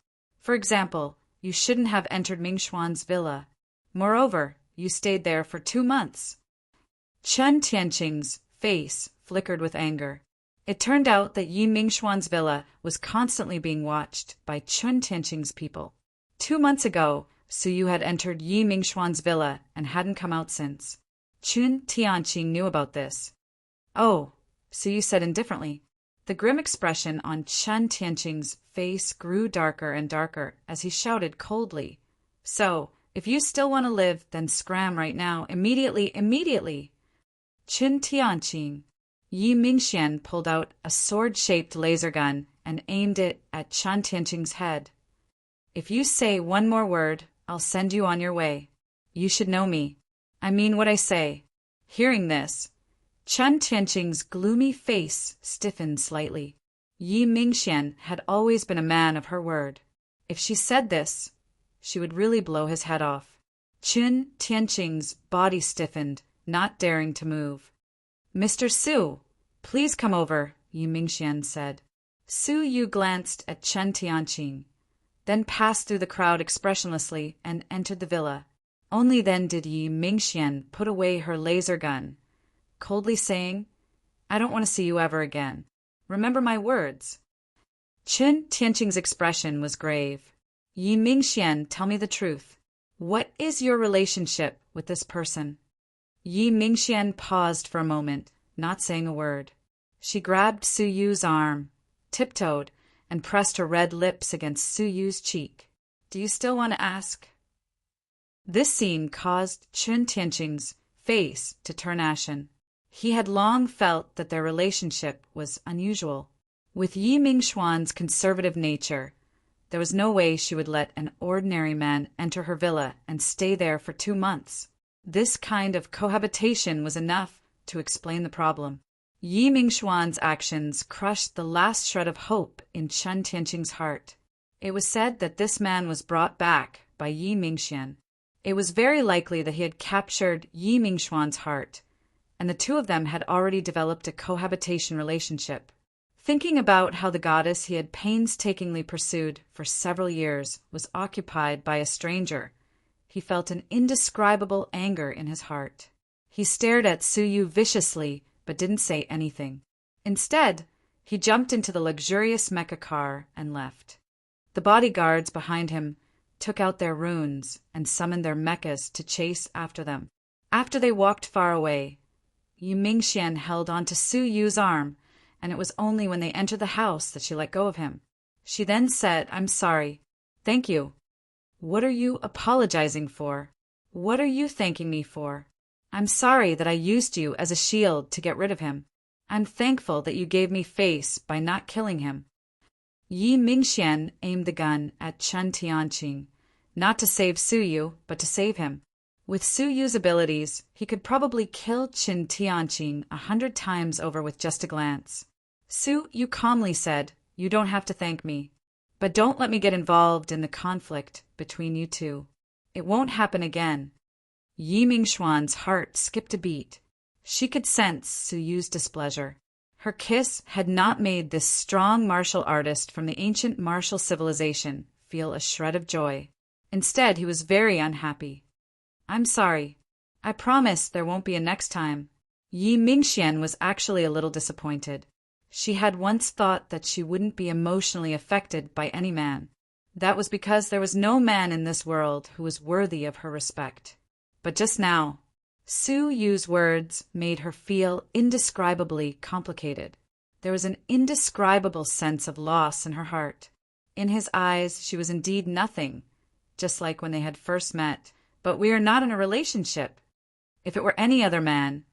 you shouldn't have entered Mingxuan's villa. Moreover, you stayed there for 2 months." Chun Tianqing's face flickered with anger. It turned out that Yi Mingxuan's villa was constantly being watched by Chun Tianqing's people. 2 months ago, Su Yu had entered Yi Mingxuan's villa and hadn't come out since. Chun Tianqing knew about this. Oh, so you said indifferently. The grim expression on Chun Tianqing's face grew darker and darker as he shouted coldly. So, if you still want to live, then scram right now, immediately, immediately. Chun Tianqing. Yi Mingxian pulled out a sword-shaped laser gun and aimed it at Chun Tianqing's head. If you say one more word, I'll send you on your way. You should know me. I mean what I say. Hearing this, Chun Tianqing's gloomy face stiffened slightly. Yi Mingxian had always been a man of her word. If she said this, she would really blow his head off. Chun Tianqing's body stiffened, not daring to move. Mr. Su, please come over, Yi Mingxian said. Su Yu glanced at Chun Tianqing, then passed through the crowd expressionlessly and entered the villa. Only then did Yi Mingxian put away her laser gun, coldly saying, I don't want to see you ever again. Remember my words. Chun Tianqing's expression was grave. Yi Mingxian, tell me the truth. What is your relationship with this person? Yi Mingxian paused for a moment, not saying a word. She grabbed Su Yu's arm, tiptoed, and pressed her red lips against Su Yu's cheek. Do you still want to ask? This scene caused Chun Tianqing's face to turn ashen. He had long felt that their relationship was unusual. With Yi Mingxuan's conservative nature, there was no way she would let an ordinary man enter her villa and stay there for 2 months. This kind of cohabitation was enough to explain the problem. Yi Mingxuan's actions crushed the last shred of hope in Chun Tianqing's heart. It was said that this man was brought back by Yi Mingxian. It was very likely that he had captured Yi Mingxuan's heart, and the two of them had already developed a cohabitation relationship. Thinking about how the goddess he had painstakingly pursued for several years was occupied by a stranger, he felt an indescribable anger in his heart. He stared at Su Yu viciously, but didn't say anything. Instead, he jumped into the luxurious mecha car and left. The bodyguards behind him took out their runes and summoned their mechas to chase after them. After they walked far away, Yi Mingxian held onto Su Yu's arm, and it was only when they entered the house that she let go of him. She then said, I'm sorry. Thank you. What are you apologizing for? What are you thanking me for? I'm sorry that I used you as a shield to get rid of him. I'm thankful that you gave me face by not killing him. Yi Mingxian aimed the gun at Chun Tianqing, not to save Su Yu, but to save him. With Su Yu's abilities, he could probably kill Chun Tianqing 100 times over with just a glance. Su Yu calmly said, You don't have to thank me, but don't let me get involved in the conflict between you two. It won't happen again. Yi Mingxuan's heart skipped a beat. She could sense Su Yu's displeasure. Her kiss had not made this strong martial artist from the ancient martial civilization feel a shred of joy. Instead, he was very unhappy. I'm sorry. I promise there won't be a next time. Yi Mingxian was actually a little disappointed. She had once thought that she wouldn't be emotionally affected by any man. That was because there was no man in this world who was worthy of her respect. But just now, Su Yu's words made her feel indescribably complicated. There was an indescribable sense of loss in her heart. In his eyes, she was indeed nothing, just like when they had first met. But we are not in a relationship. If it were any other man,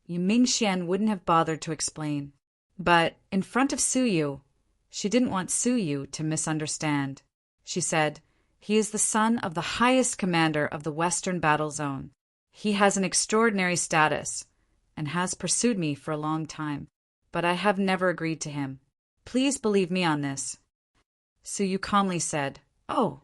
Yi Mingxian wouldn't have bothered to explain. But in front of Su Yu, she didn't want Su Yu to misunderstand. She said, He is the son of the highest commander of the Western Battle Zone. He has an extraordinary status and has pursued me for a long time, but I have never agreed to him. Please believe me on this. Su Yu calmly said, Oh.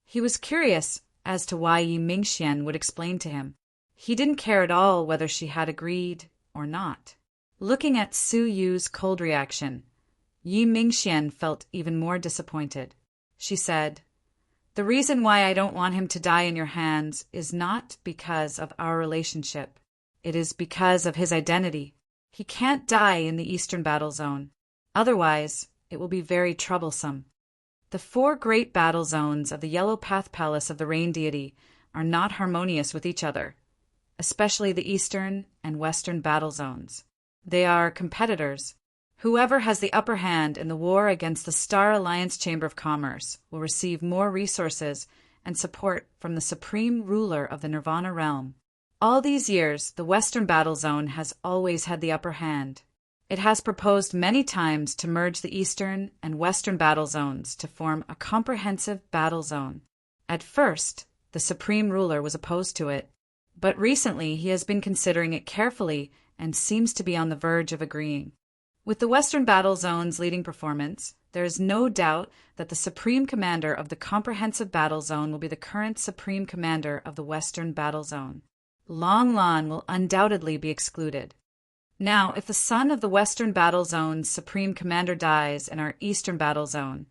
He was curious as to why Yi Mingxian would explain to him. He didn't care at all whether she had agreed or not. Looking at Su Yu's cold reaction, Yi Mingxian felt even more disappointed. She said, The reason why I don't want him to die in your hands is not because of our relationship. It is because of his identity. He can't die in the Eastern Battle Zone. Otherwise, it will be very troublesome. The 4 great battle zones of the Yellow Path Palace of the Rain Deity are not harmonious with each other. especially the eastern and western battle zones. They are competitors. Whoever has the upper hand in the war against the Star Alliance Chamber of Commerce will receive more resources and support from the supreme ruler of the Nirvana realm. All these years, the Western Battle Zone has always had the upper hand. It has proposed many times to merge the Eastern and Western Battle Zones to form a comprehensive battle zone. At first, the supreme ruler was opposed to it, but recently he has been considering it carefully and seems to be on the verge of agreeing. With the Western Battle Zone's leading performance, there is no doubt that the Supreme Commander of the Comprehensive Battle Zone will be the current Supreme Commander of the Western Battle Zone. Long Lan will undoubtedly be excluded. Now, if the son of the Western Battle Zone's Supreme Commander dies in our Eastern Battle Zone,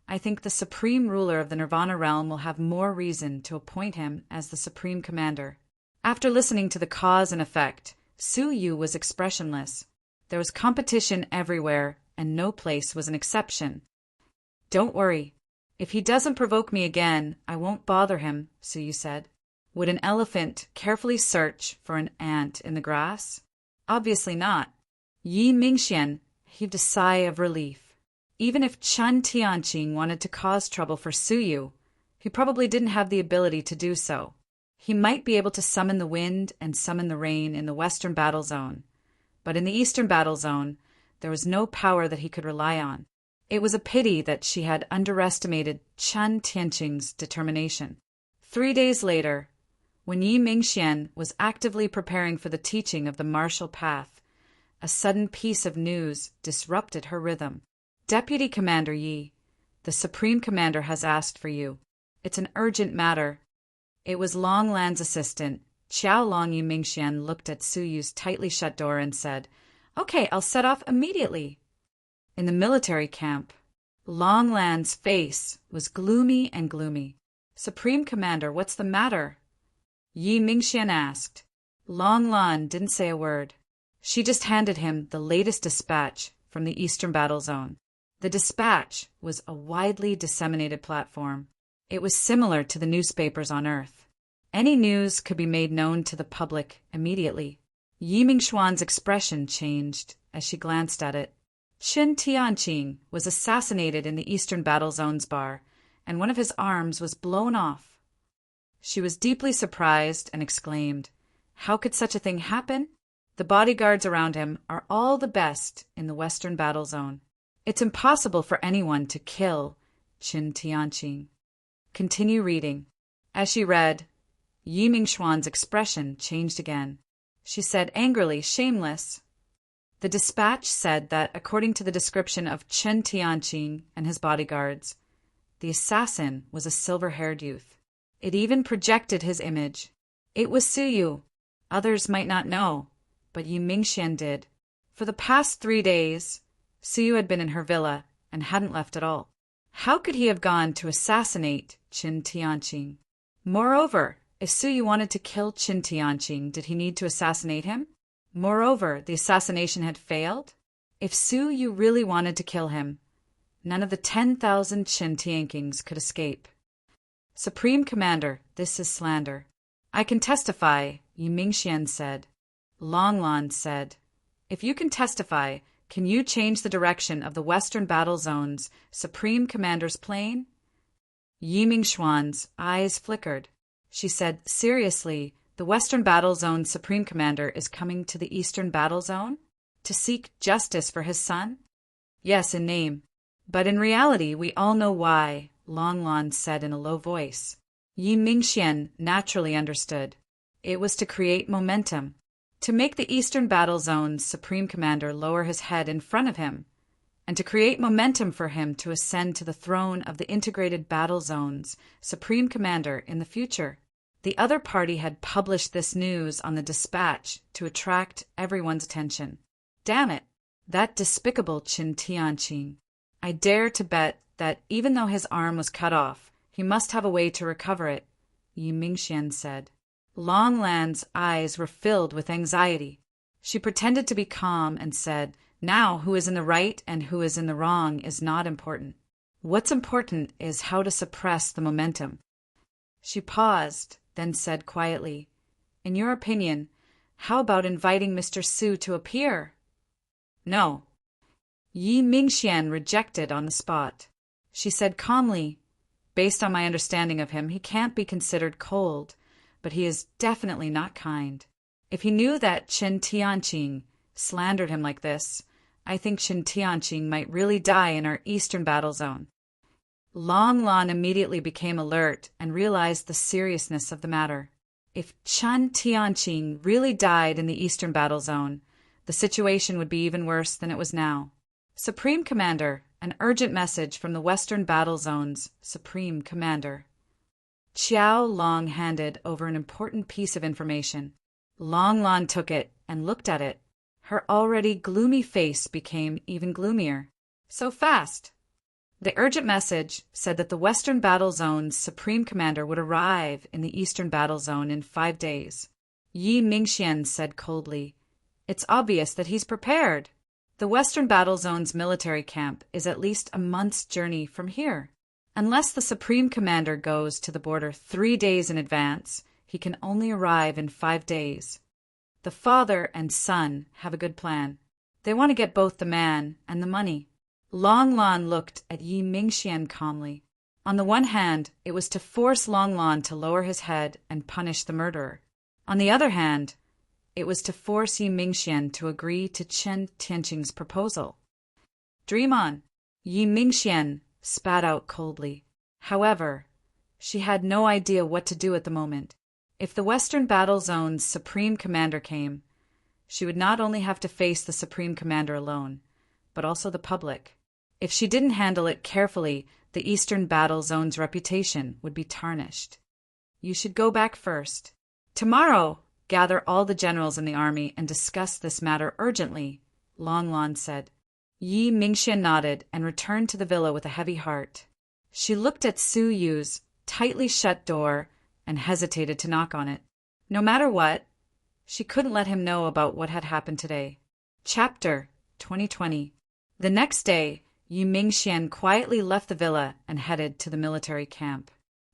I think the Supreme Ruler of the Nirvana Realm will have more reason to appoint him as the Supreme Commander. After listening to the cause and effect, Su Yu was expressionless. There was competition everywhere, and no place was an exception. "Don't worry. If he doesn't provoke me again, I won't bother him," Su Yu said. Would an elephant carefully search for an ant in the grass? Obviously not. Yi Mingxian heaved a sigh of relief. Even if Chen Tianqing wanted to cause trouble for Su Yu, he probably didn't have the ability to do so. He might be able to summon the wind and summon the rain in the Western Battle Zone, but in the Eastern Battle Zone, there was no power that he could rely on. It was a pity that she had underestimated Chen Tianqing's determination. 3 days later, when Yi Mingxian was actively preparing for the teaching of the martial path, a sudden piece of news disrupted her rhythm. "Deputy Commander Yi, the Supreme Commander has asked for you. It's an urgent matter." It was Long Lan's assistant. Qiao Long. Yi Mingxian looked at Su Yu's tightly shut door and said, "Okay, I'll set off immediately." In the military camp, Long Lan's face was gloomy and gloomy. "Supreme Commander, what's the matter?" Yi Mingxian asked. Long Lan didn't say a word. She just handed him the latest dispatch from the Eastern Battle Zone. The dispatch was a widely disseminated platform. It was similar to the newspapers on Earth. Any news could be made known to the public immediately. Yi Mingxuan's expression changed as she glanced at it. Chen Tianqing was assassinated in the Eastern Battle Zone's bar, and one of his arms was blown off. She was deeply surprised and exclaimed, "How could such a thing happen? The bodyguards around him are all the best in the Western Battle Zone. It's impossible for anyone to kill Chen Tianqing." Continue reading. As she read, Yi Mingxuan's expression changed again. She said angrily, "Shameless." The dispatch said that, according to the description of Chen Tianqing and his bodyguards, the assassin was a silver-haired youth. It even projected his image. It was Su Yu. Others might not know, but Yi Mingxian did. For the past 3 days, Su Yu had been in her villa and hadn't left at all. How could he have gone to assassinate Chen Tianqing? Moreover, if Su Yu wanted to kill Chen Tianqing, did he need to assassinate him? Moreover, the assassination had failed. If Su Yu really wanted to kill him, none of the 10,000 Chen Tianqings could escape. "Supreme Commander, this is slander." "I can testify," Yi Mingxian said. Long Lan said, "If you can testify, can you change the direction of the Western Battle Zone's Supreme Commander's plane?" Yi Mingxuan's eyes flickered. She said, "Seriously, the Western Battle Zone's Supreme Commander is coming to the Eastern Battle Zone? To seek justice for his son?" "Yes, in name. But in reality, we all know why," Long Lan said in a low voice. Yi Mingxian naturally understood. It was to create momentum, to make the Eastern Battle Zone's Supreme Commander lower his head in front of him, and to create momentum for him to ascend to the throne of the Integrated Battle Zone's Supreme Commander in the future. The other party had published this news on the dispatch to attract everyone's attention. Damn it, that despicable Chen Tianqing. I dare to bet that even though his arm was cut off, he must have a way to recover it, Yi Mingxian said. Long Lan's eyes were filled with anxiety. She pretended to be calm and said, "Now who is in the right and who is in the wrong is not important. What's important is how to suppress the momentum." She paused, then said quietly, In your opinion, how about inviting Mr. Su to appear? No. Yi Mingxian rejected on the spot. She said calmly, based on my understanding of him, he can't be considered cold, but he is definitely not kind. If he knew that Chen Tianqing slandered him like this, I think Chen Tianqing might really die in our eastern battle zone. Long Lan immediately became alert and realized the seriousness of the matter. If Chen Tianqing really died in the eastern battle zone, the situation would be even worse than it was now. Supreme Commander, an urgent message from the Western Battle Zone's Supreme Commander. Qiao Long handed over an important piece of information. Long Lan took it and looked at it. Her already gloomy face became even gloomier. So fast! The urgent message said that the Western Battle Zone's Supreme Commander would arrive in the Eastern Battle Zone in 5 days. Yi Mingxian said coldly, "It's obvious that he's prepared. The Western Battle Zone's military camp is at least a month's journey from here. Unless the Supreme Commander goes to the border 3 days in advance, he can only arrive in 5 days. The father and son have a good plan. They want to get both the man and the money." Long Lan looked at Yi Mingxian calmly. On the one hand, it was to force Long Lan to lower his head and punish the murderer. On the other hand, it was to force Yi Mingxian to agree to Chen Tianqing's proposal. "Dream on," Yi Mingxian spat out coldly. However, she had no idea what to do at the moment. If the Western Battle Zone's Supreme Commander came, she would not only have to face the Supreme Commander alone, but also the public. If she didn't handle it carefully, the Eastern Battle Zone's reputation would be tarnished. "You should go back first. Tomorrow, gather all the generals in the army and discuss this matter urgently," Long Lan said. Yi Mingxian nodded and returned to the villa with a heavy heart. She looked at Su Yu's tightly shut door and hesitated to knock on it. No matter what, she couldn't let him know about what had happened today. Chapter 2020. The next day, Yi Mingxian quietly left the villa and headed to the military camp.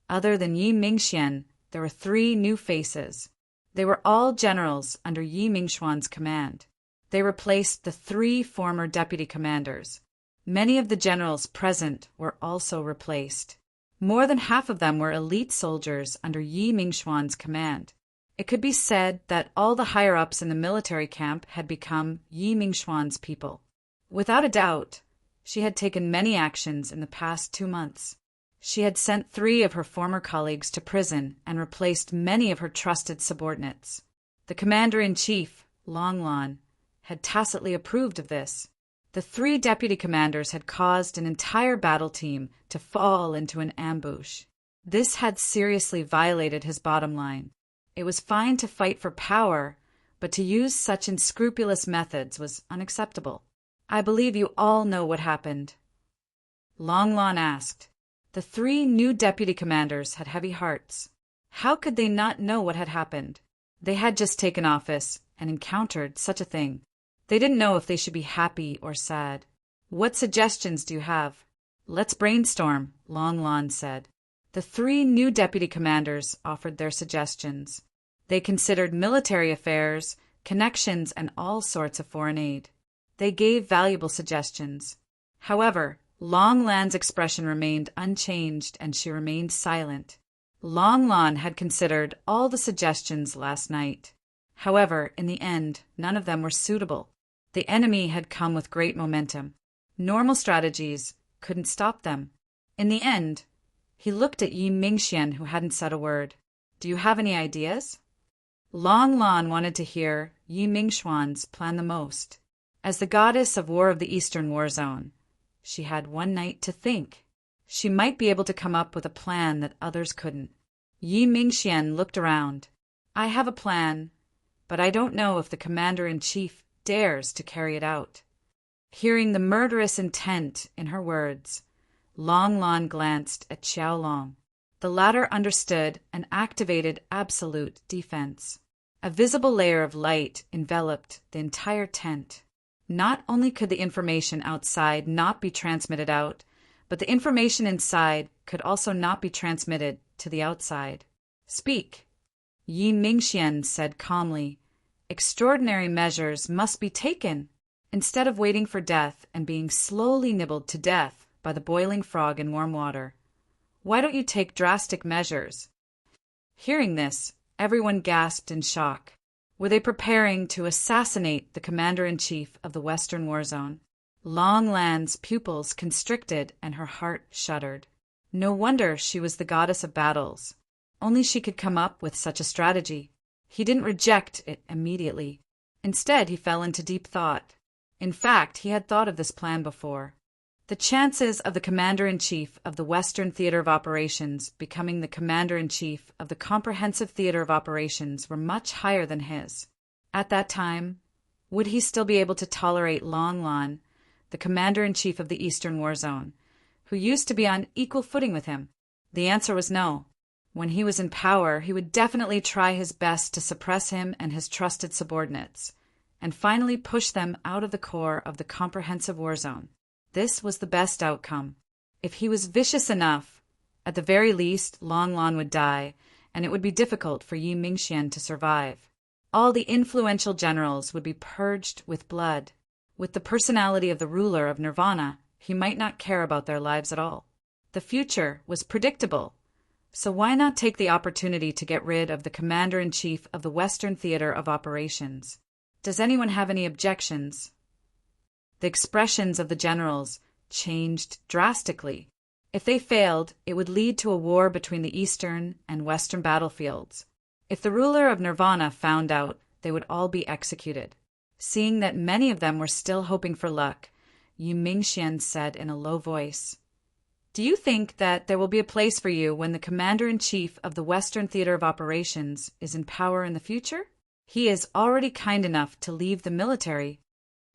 Other than Yi Mingxian, there were 3 new faces. They were all generals under Yi Mingxuan's command. They replaced the 3 former deputy commanders. Many of the generals present were also replaced. More than half of them were elite soldiers under Yi Mingxuan's command. It could be said that all the higher-ups in the military camp had become Yi Mingxuan's people. Without a doubt, she had taken many actions in the past 2 months. She had sent 3 of her former colleagues to prison and replaced many of her trusted subordinates. The commander-in-chief, Long Lan, had tacitly approved of this. The 3 deputy commanders had caused an entire battle team to fall into an ambush. This had seriously violated his bottom line. It was fine to fight for power, but to use such unscrupulous methods was unacceptable. "I believe you all know what happened?" Long Lan asked. The 3 new deputy commanders had heavy hearts. How could they not know what had happened? They had just taken office and encountered such a thing. They didn't know if they should be happy or sad. "What suggestions do you have?" "Let's brainstorm," Long Lan said. The 3 new deputy commanders offered their suggestions. They considered military affairs, connections, and all sorts of foreign aid. They gave valuable suggestions. However, Long Lan's expression remained unchanged and she remained silent. Long Lan had considered all the suggestions last night. However, in the end, none of them were suitable. The enemy had come with great momentum. Normal strategies couldn't stop them. In the end, he looked at Yi Mingxian, who hadn't said a word. "Do you have any ideas?" Long Lan wanted to hear Yi Mingxuan's plan the most. As the goddess of war of the Eastern War Zone, she had 1 night to think. She might be able to come up with a plan that others couldn't. Yi Mingxian looked around. "I have a plan, but I don't know if the commander-in-chief dares to carry it out." Hearing the murderous intent in her words, Long Lan glanced at Qiao Long. The latter understood and activated absolute defense. A visible layer of light enveloped the entire tent. Not only could the information outside not be transmitted out, but the information inside could also not be transmitted to the outside. "Speak." Yi Mingxian said calmly, "Extraordinary measures must be taken. Instead of waiting for death and being slowly nibbled to death by the boiling frog in warm water, why don't you take drastic measures?" Hearing this, everyone gasped in shock. Were they preparing to assassinate the commander-in-chief of the Western War Zone? Long Lan's pupils constricted and her heart shuddered. No wonder she was the goddess of battles. Only she could come up with such a strategy. He didn't reject it immediately. Instead, he fell into deep thought. In fact, he had thought of this plan before. The chances of the commander-in-chief of the Western Theater of Operations becoming the commander-in-chief of the Comprehensive Theater of Operations were much higher than his. At that time, would he still be able to tolerate Long Lan, the commander-in-chief of the Eastern War Zone, who used to be on equal footing with him? The answer was no. When he was in power, he would definitely try his best to suppress him and his trusted subordinates, and finally push them out of the core of the Comprehensive War Zone. This was the best outcome. If he was vicious enough, at the very least, Long Lan would die, and it would be difficult for Yi Mingxian to survive. All the influential generals would be purged with blood. With the personality of the ruler of Nirvana, he might not care about their lives at all. The future was predictable, so why not take the opportunity to get rid of the commander-in-chief of the Western Theater of Operations? Does anyone have any objections? The expressions of the generals changed drastically. If they failed, it would lead to a war between the Eastern and Western battlefields. If the ruler of Nirvana found out, they would all be executed. Seeing that many of them were still hoping for luck, Yi Mingxian said in a low voice, "Do you think that there will be a place for you when the commander-in-chief of the Western Theater of Operations is in power in the future? He is already kind enough to leave the military.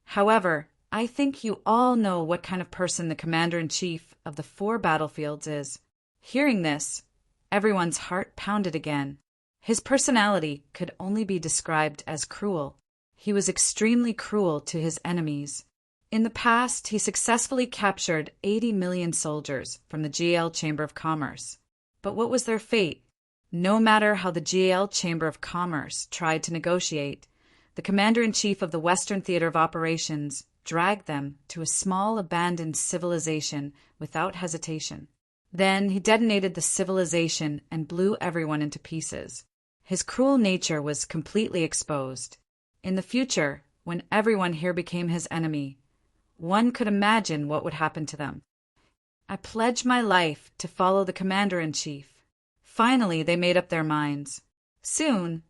However, I think you all know what kind of person the commander-in-chief of the 4 battlefields is." Hearing this, everyone's heart pounded again. His personality could only be described as cruel. He was extremely cruel to his enemies. In the past, he successfully captured 80 million soldiers from the GL Chamber of Commerce. But what was their fate? No matter how the GL Chamber of Commerce tried to negotiate, the commander-in-chief of the Western Theater of Operations dragged them to a small abandoned civilization without hesitation. Then he detonated the civilization and blew everyone into pieces. His cruel nature was completely exposed. In the future, when everyone here became his enemy, one could imagine what would happen to them. "I pledge my life to follow the commander-in-chief." Finally, they made up their minds. Soon,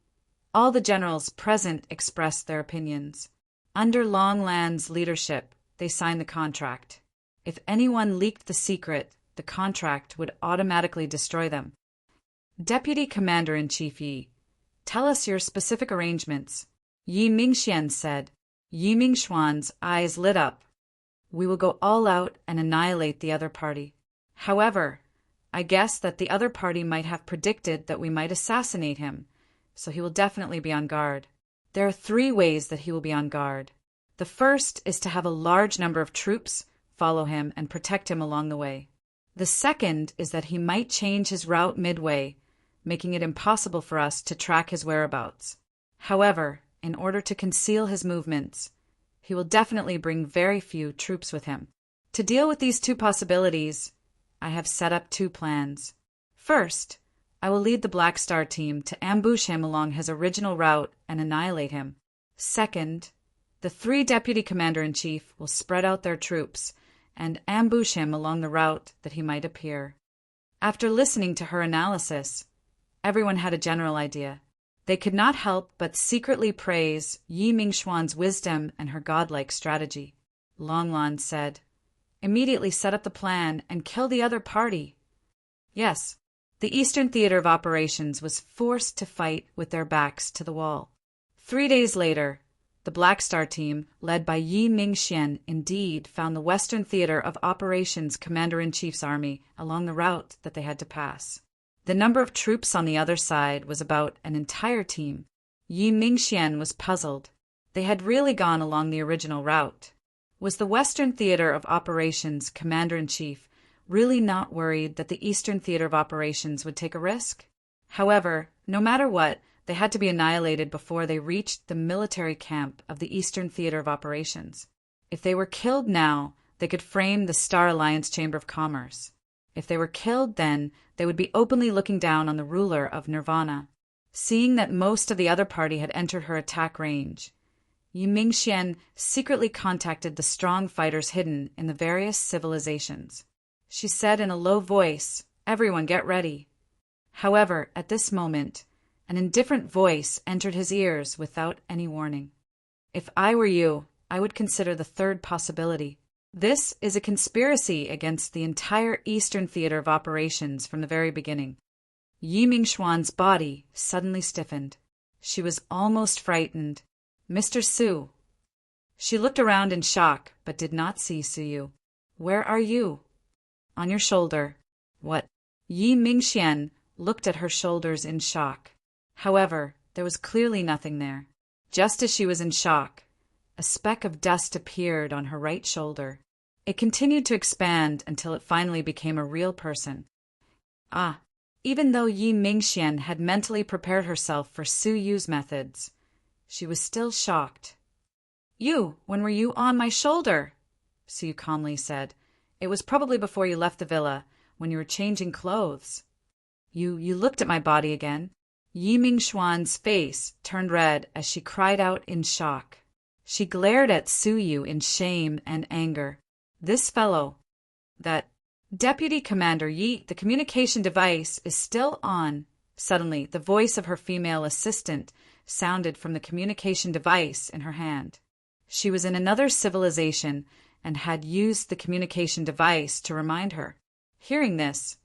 all the generals present expressed their opinions. Under Long Lan's leadership, they signed the contract. If anyone leaked the secret, the contract would automatically destroy them. "Deputy Commander-in-Chief Yi, tell us your specific arrangements," Yi Mingxian said. Yi Mingxuan's eyes lit up. "We will go all out and annihilate the other party. However, I guess that the other party might have predicted that we might assassinate him, so he will definitely be on guard. There are 3 ways that he will be on guard. The first is to have a large number of troops follow him and protect him along the way. The second is that he might change his route midway, making it impossible for us to track his whereabouts. However, in order to conceal his movements, he will definitely bring very few troops with him. To deal with these 2 possibilities, I have set up 2 plans. First, I will lead the Black Star team to ambush him along his original route and annihilate him. Second, the 3 deputy commander-in-chief will spread out their troops and ambush him along the route that he might appear. After listening to her analysis, everyone had a general idea. They could not help but secretly praise Yi Mingxuan's wisdom and her godlike strategy. Long Lan said, "Immediately set up the plan and kill the other party." Yes, the Eastern Theater of Operations was forced to fight with their backs to the wall. 3 days later, the Black Star team, led by Yi Mingxian, indeed found the Western Theater of Operations Commander-in-Chief's army along the route that they had to pass. The number of troops on the other side was about an entire team. Yi Mingxian was puzzled. They had really gone along the original route. Was the Western Theater of Operations Commander-in-Chief really not worried that the Eastern Theater of Operations would take a risk? However, no matter what, They had to be annihilated before they reached the military camp of the Eastern Theater of Operations. If they were killed now, they could frame the Star Alliance Chamber of Commerce. If they were killed then, they would be openly looking down on the ruler of Nirvana. Seeing that most of the other party had entered her attack range, Yi Mingxian secretly contacted the strong fighters hidden in the various civilizations. She said in a low voice, "Everyone get ready." However, at this moment, an indifferent voice entered his ears without any warning. "If I were you, I would consider the third possibility. This is a conspiracy against the entire Eastern Theater of Operations from the very beginning." Yi Mingxuan's body suddenly stiffened. She was almost frightened. "Mr. Su." She looked around in shock, but did not see Suyu. "Where are you?" "On your shoulder." "What?" Yi Mingxian looked at her shoulders in shock. However, there was clearly nothing there. Just as she was in shock, a speck of dust appeared on her right shoulder. It continued to expand until it finally became a real person. Ah! Even though Yi Mingxian had mentally prepared herself for Su Yu's methods, she was still shocked. When were you on my shoulder?" Su calmly said. "It was probably before you left the villa, when you were changing clothes." You looked at my body again." Yi Mingxuan's face turned red as she cried out in shock. She glared at Su Yu in shame and anger. This fellow, that Deputy Commander Yi, the communication device is still on. Suddenly, the voice of her female assistant sounded from the communication device in her hand. She was in another civilization and had used the communication device to remind her. Hearing this,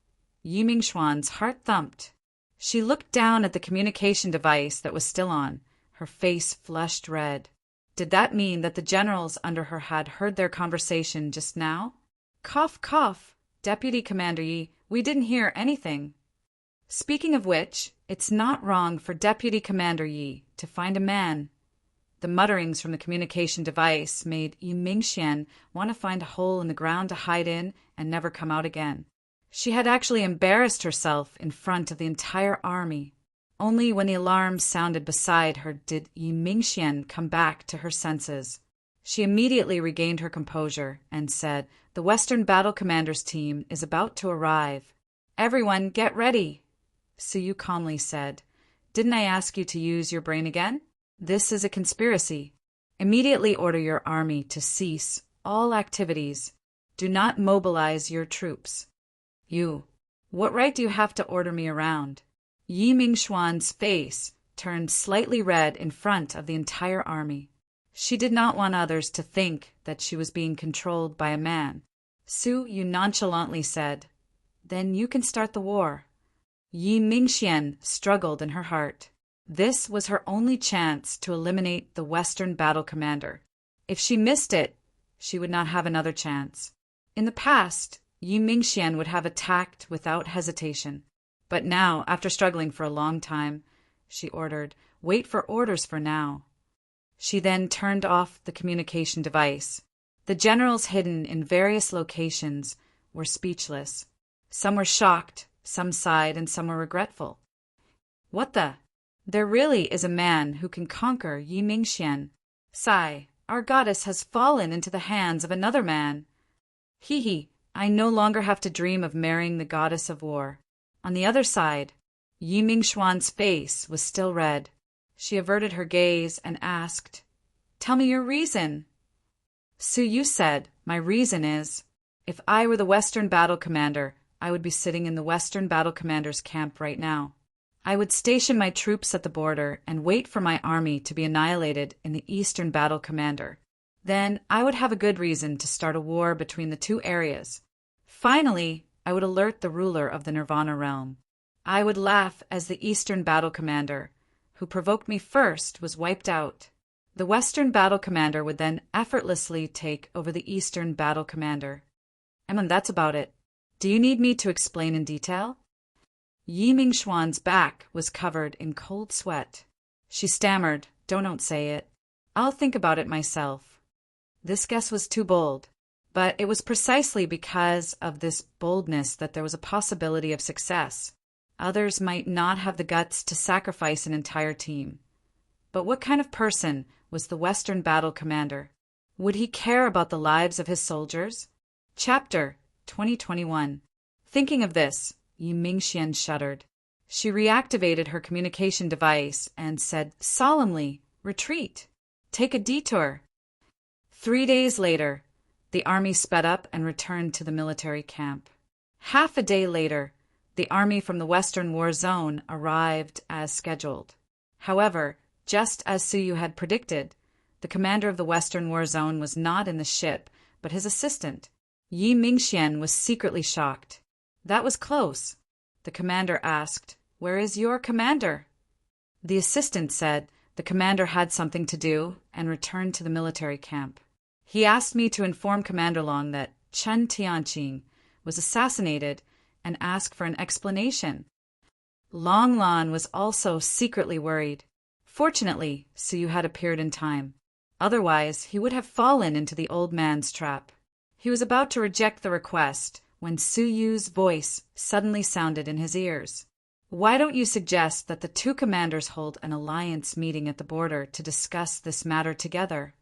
Yi Mingxuan's heart thumped. She looked down at the communication device that was still on. Her face flushed red. Did that mean that the generals under her had heard their conversation just now? "Cough, cough. Deputy Commander Yi, we didn't hear anything." "Speaking of which, it's not wrong for Deputy Commander Yi to find a man." The mutterings from the communication device made Yi Mingxian want to find a hole in the ground to hide in and never come out again. She had actually embarrassed herself in front of the entire army. Only when the alarm sounded beside her did Yi Mingxian come back to her senses. She immediately regained her composure and said, "The Western Battle Commander's team is about to arrive. Everyone get ready." Suyu calmly said, "Didn't I ask you to use your brain again? This is a conspiracy. Immediately order your army to cease all activities. Do not mobilize your troops." What right do you have to order me around?" Yi Mingxuan's face turned slightly red in front of the entire army. She did not want others to think that she was being controlled by a man. Su Yu nonchalantly said, "Then you can start the war." Yi Mingxian struggled in her heart. This was her only chance to eliminate the Western Battle Commander. If she missed it, she would not have another chance. In the past, Yi Mingxian would have attacked without hesitation. But now, after struggling for a long time, she ordered, "Wait for orders for now." She then turned off the communication device. The generals hidden in various locations were speechless. Some were shocked, some sighed, and some were regretful. What the? There really is a man who can conquer Yi Mingxian. Sigh, our goddess has fallen into the hands of another man. Hee, I no longer have to dream of marrying the goddess of war. On the other side, Yi Mingxuan's face was still red. She averted her gaze and asked, "Tell me your reason." Su Yu said, "My reason is, if I were the Western Battle Commander, I would be sitting in the Western Battle Commander's camp right now. I would station my troops at the border and wait for my army to be annihilated in the Eastern Battle Commander. Then I would have a good reason to start a war between the two areas. Finally, I would alert the ruler of the Nirvana realm. I would laugh as the Eastern Battle Commander, who provoked me first, was wiped out. The Western Battle Commander would then effortlessly take over the Eastern Battle Commander. And that's about it. Do you need me to explain in detail?" Yi Mingxuan's back was covered in cold sweat. She stammered, Don't say it. I'll think about it myself." This guess was too bold, but it was precisely because of this boldness that there was a possibility of success. Others might not have the guts to sacrifice an entire team. But what kind of person was the Western Battle Commander? Would he care about the lives of his soldiers? Chapter 2021. Thinking of this, Yi Mingxian shuddered. She reactivated her communication device and said solemnly, "Retreat. Take a detour." 3 days later, the army sped up and returned to the military camp. Half a day later, the army from the Western War Zone arrived as scheduled. However, just as Suyu had predicted, the commander of the Western War Zone was not in the ship, but his assistant. Yi Mingxian was secretly shocked. "That was close." The commander asked, "Where is your commander?" The assistant said the commander had something to do and returned to the military camp. "He asked me to inform Commander Long that Chen Tianqing was assassinated and ask for an explanation." Long Lan was also secretly worried. Fortunately, Suyu had appeared in time. Otherwise, he would have fallen into the old man's trap. He was about to reject the request when Suyu's voice suddenly sounded in his ears. "Why don't you suggest that the two commanders hold an alliance meeting at the border to discuss this matter together?"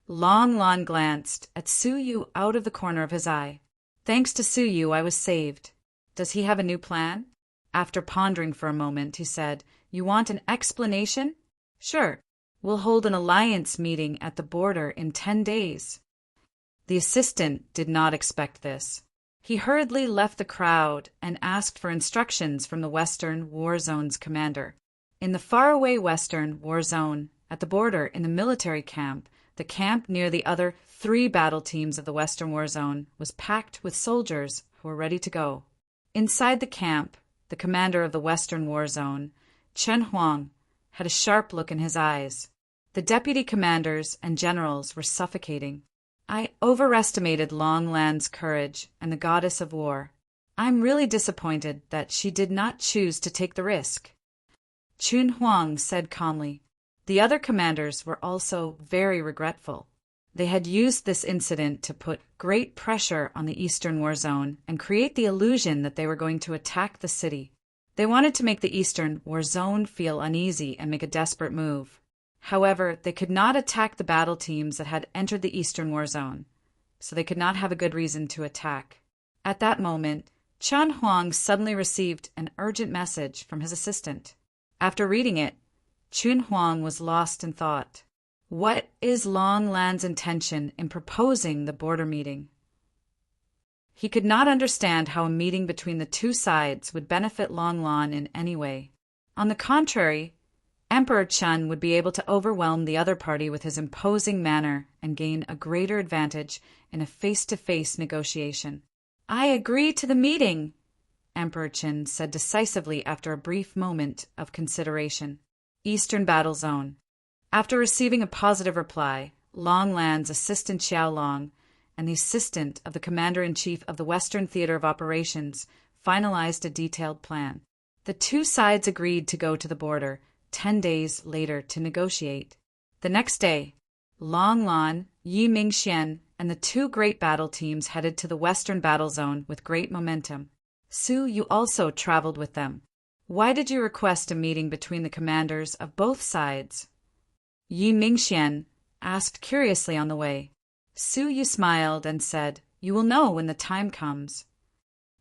Long Lan glanced at Suyu out of the corner of his eye. "Thanks to Suyu, I was saved. Does he have a new plan?" After pondering for a moment, he said, "You want an explanation? Sure. We'll hold an alliance meeting at the border in 10 days. The assistant did not expect this. He hurriedly left the crowd and asked for instructions from the Western War Zone's commander. In the faraway Western War Zone, at the border in the military camp, the camp near the other 3 battle teams of the Western War Zone was packed with soldiers who were ready to go. Inside the camp, the commander of the Western War Zone, Chen Huang, had a sharp look in his eyes. The deputy commanders and generals were suffocating. "I overestimated Long Lan's courage and the goddess of war. I'm really disappointed that she did not choose to take the risk." Chen Huang said calmly. The other commanders were also very regretful. They had used this incident to put great pressure on the Eastern War Zone and create the illusion that they were going to attack the city. They wanted to make the Eastern War Zone feel uneasy and make a desperate move. However, they could not attack the battle teams that had entered the Eastern War Zone, so they could not have a good reason to attack. At that moment, Chen Huang suddenly received an urgent message from his assistant. After reading it, Chen Huang was lost in thought. What is Long Lan's intention in proposing the border meeting? He could not understand how a meeting between the two sides would benefit Long Lan in any way. On the contrary, Emperor Chen would be able to overwhelm the other party with his imposing manner and gain a greater advantage in a face-to-face negotiation. "I agree to the meeting," Emperor Chen said decisively after a brief moment of consideration. Eastern Battle Zone. After receiving a positive reply, Long Lan's assistant Xiao Long and the assistant of the commander-in-chief of the Western Theater of Operations finalized a detailed plan. The two sides agreed to go to the border 10 days later to negotiate. The next day, Long Lan, Yi Mingxian, and the two great battle teams headed to the Western Battle Zone with great momentum. Suyu also traveled with them. "Why did you request a meeting between the commanders of both sides?" Yi Mingxian asked curiously on the way. Suyu smiled and said, "You will know when the time comes."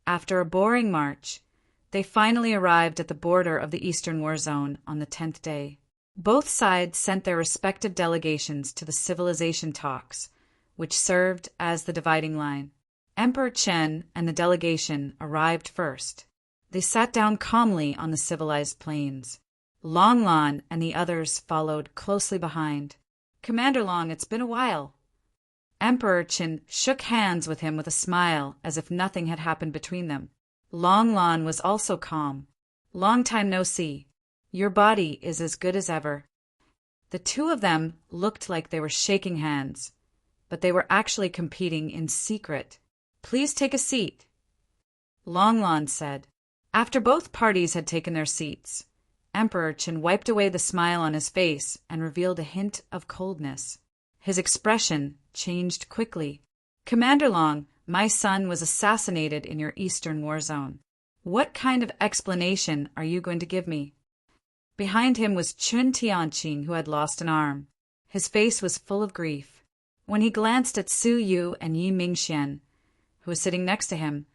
After a boring march, they finally arrived at the border of the Eastern War Zone on the 10th day. Both sides sent their respective delegations to the civilization talks, which served as the dividing line. Emperor Chen and the delegation arrived first. They sat down calmly on the civilized plains. Long Lan and the others followed closely behind. "Commander Long, it's been a while." Emperor Chen shook hands with him with a smile as if nothing had happened between them. Long Lan was also calm. "Long time no see. Your body is as good as ever." The two of them looked like they were shaking hands, but they were actually competing in secret. "Please take a seat," Long Lan said. After both parties had taken their seats, Emperor Chen wiped away the smile on his face and revealed a hint of coldness. His expression changed quickly. "Commander Long, my son was assassinated in your Eastern War Zone." What kind of explanation are you going to give me? Behind him was Chun Tianqing, who had lost an arm. His face was full of grief. When he glanced at Su Yu and Yi Mingxian, who was sitting next to him,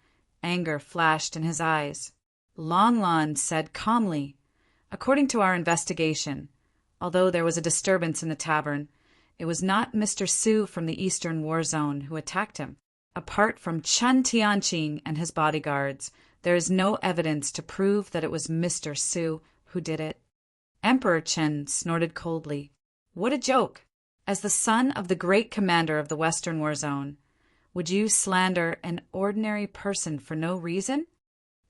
anger flashed in his eyes. Long Lan said calmly, "According to our investigation, although there was a disturbance in the tavern, it was not Mr. Su from the Eastern War Zone who attacked him. Apart from Chun Tianqing and his bodyguards, there is no evidence to prove that it was Mr. Su who did it." Emperor Chen snorted coldly. What a joke! As the son of the great commander of the Western War Zone, would you slander an ordinary person for no reason?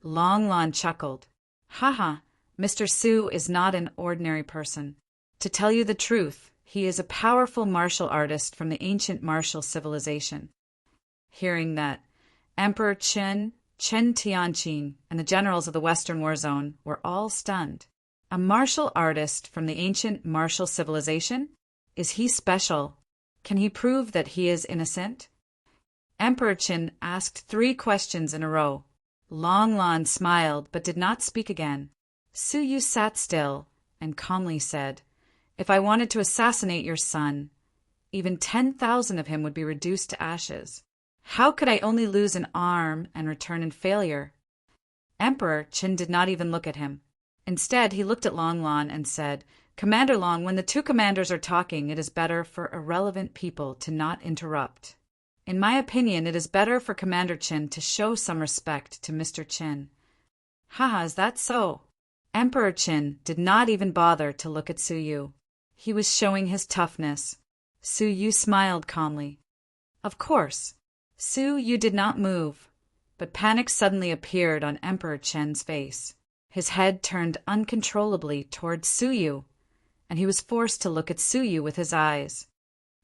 Long Lan chuckled. Haha, Mr. Su is not an ordinary person. To tell you the truth, he is a powerful martial artist from the ancient martial civilization. Hearing that, Emperor Chen Tianqing, and the generals of the Western War Zone were all stunned. A martial artist from the ancient martial civilization? Is he special? Can he prove that he is innocent? Emperor Qin asked 3 questions in a row. Long Lan smiled but did not speak again. Su Yu sat still and calmly said, "If I wanted to assassinate your son, even 10,000 of him would be reduced to ashes. How could I only lose an arm and return in failure?" Emperor Qin did not even look at him. Instead, he looked at Long Lan and said, "Commander Long, when the 2 commanders are talking, it is better for irrelevant people to not interrupt. In my opinion, it is better for Commander Qin to show some respect to Mr. Qin." Haha, is that so? Emperor Qin did not even bother to look at Su Yu. He was showing his toughness. Su Yu smiled calmly. Of course. Su Yu did not move, but panic suddenly appeared on Emperor Qin's face. His head turned uncontrollably towards Su Yu, and he was forced to look at Su Yu with his eyes.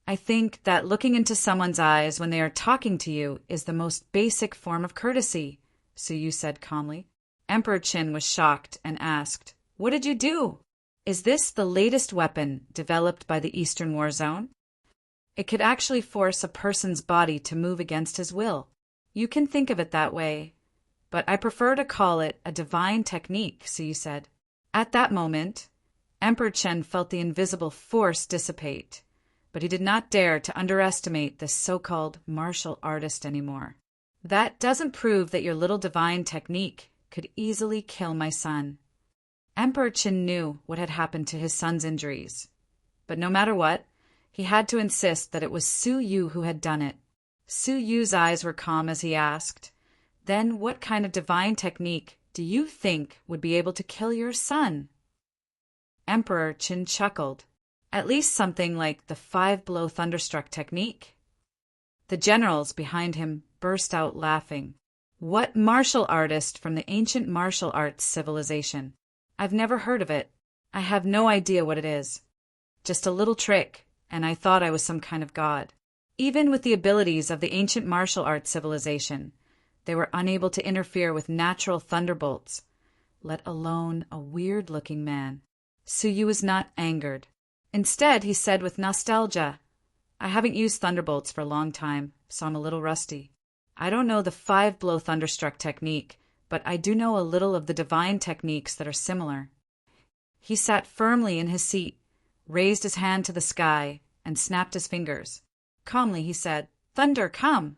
I think that looking into someone's eyes when they are talking to you is the most basic form of courtesy, Su Yu said calmly. Emperor Qin was shocked and asked, "What did you do? Is this the latest weapon developed by the Eastern War Zone? It could actually force a person's body to move against his will. You can think of it that way, but I prefer to call it a divine technique," Su Yu said. At that moment, Emperor Chen felt the invisible force dissipate, but he did not dare to underestimate this so-called martial artist anymore. "That doesn't prove that your little divine technique could easily kill my son." Emperor Qin knew what had happened to his son's injuries, but no matter what, he had to insist that it was Su Yu who had done it. Su Yu's eyes were calm as he asked, "Then what kind of divine technique do you think would be able to kill your son?" Emperor Qin chuckled. "At least something like the 5-blow thunderstruck technique." The generals behind him burst out laughing. "What martial artist from the ancient martial arts civilization? I've never heard of it. I have no idea what it is. Just a little trick, and I thought I was some kind of god." Even with the abilities of the ancient martial arts civilization, they were unable to interfere with natural thunderbolts, let alone a weird-looking man. Su Yu was not angered. Instead, he said with nostalgia, "I haven't used thunderbolts for a long time, so I'm a little rusty. I don't know the 5-blow thunderstruck technique, but I do know a little of the divine techniques that are similar." He sat firmly in his seat, raised his hand to the sky, and snapped his fingers. Calmly, he said, "Thunder, come!"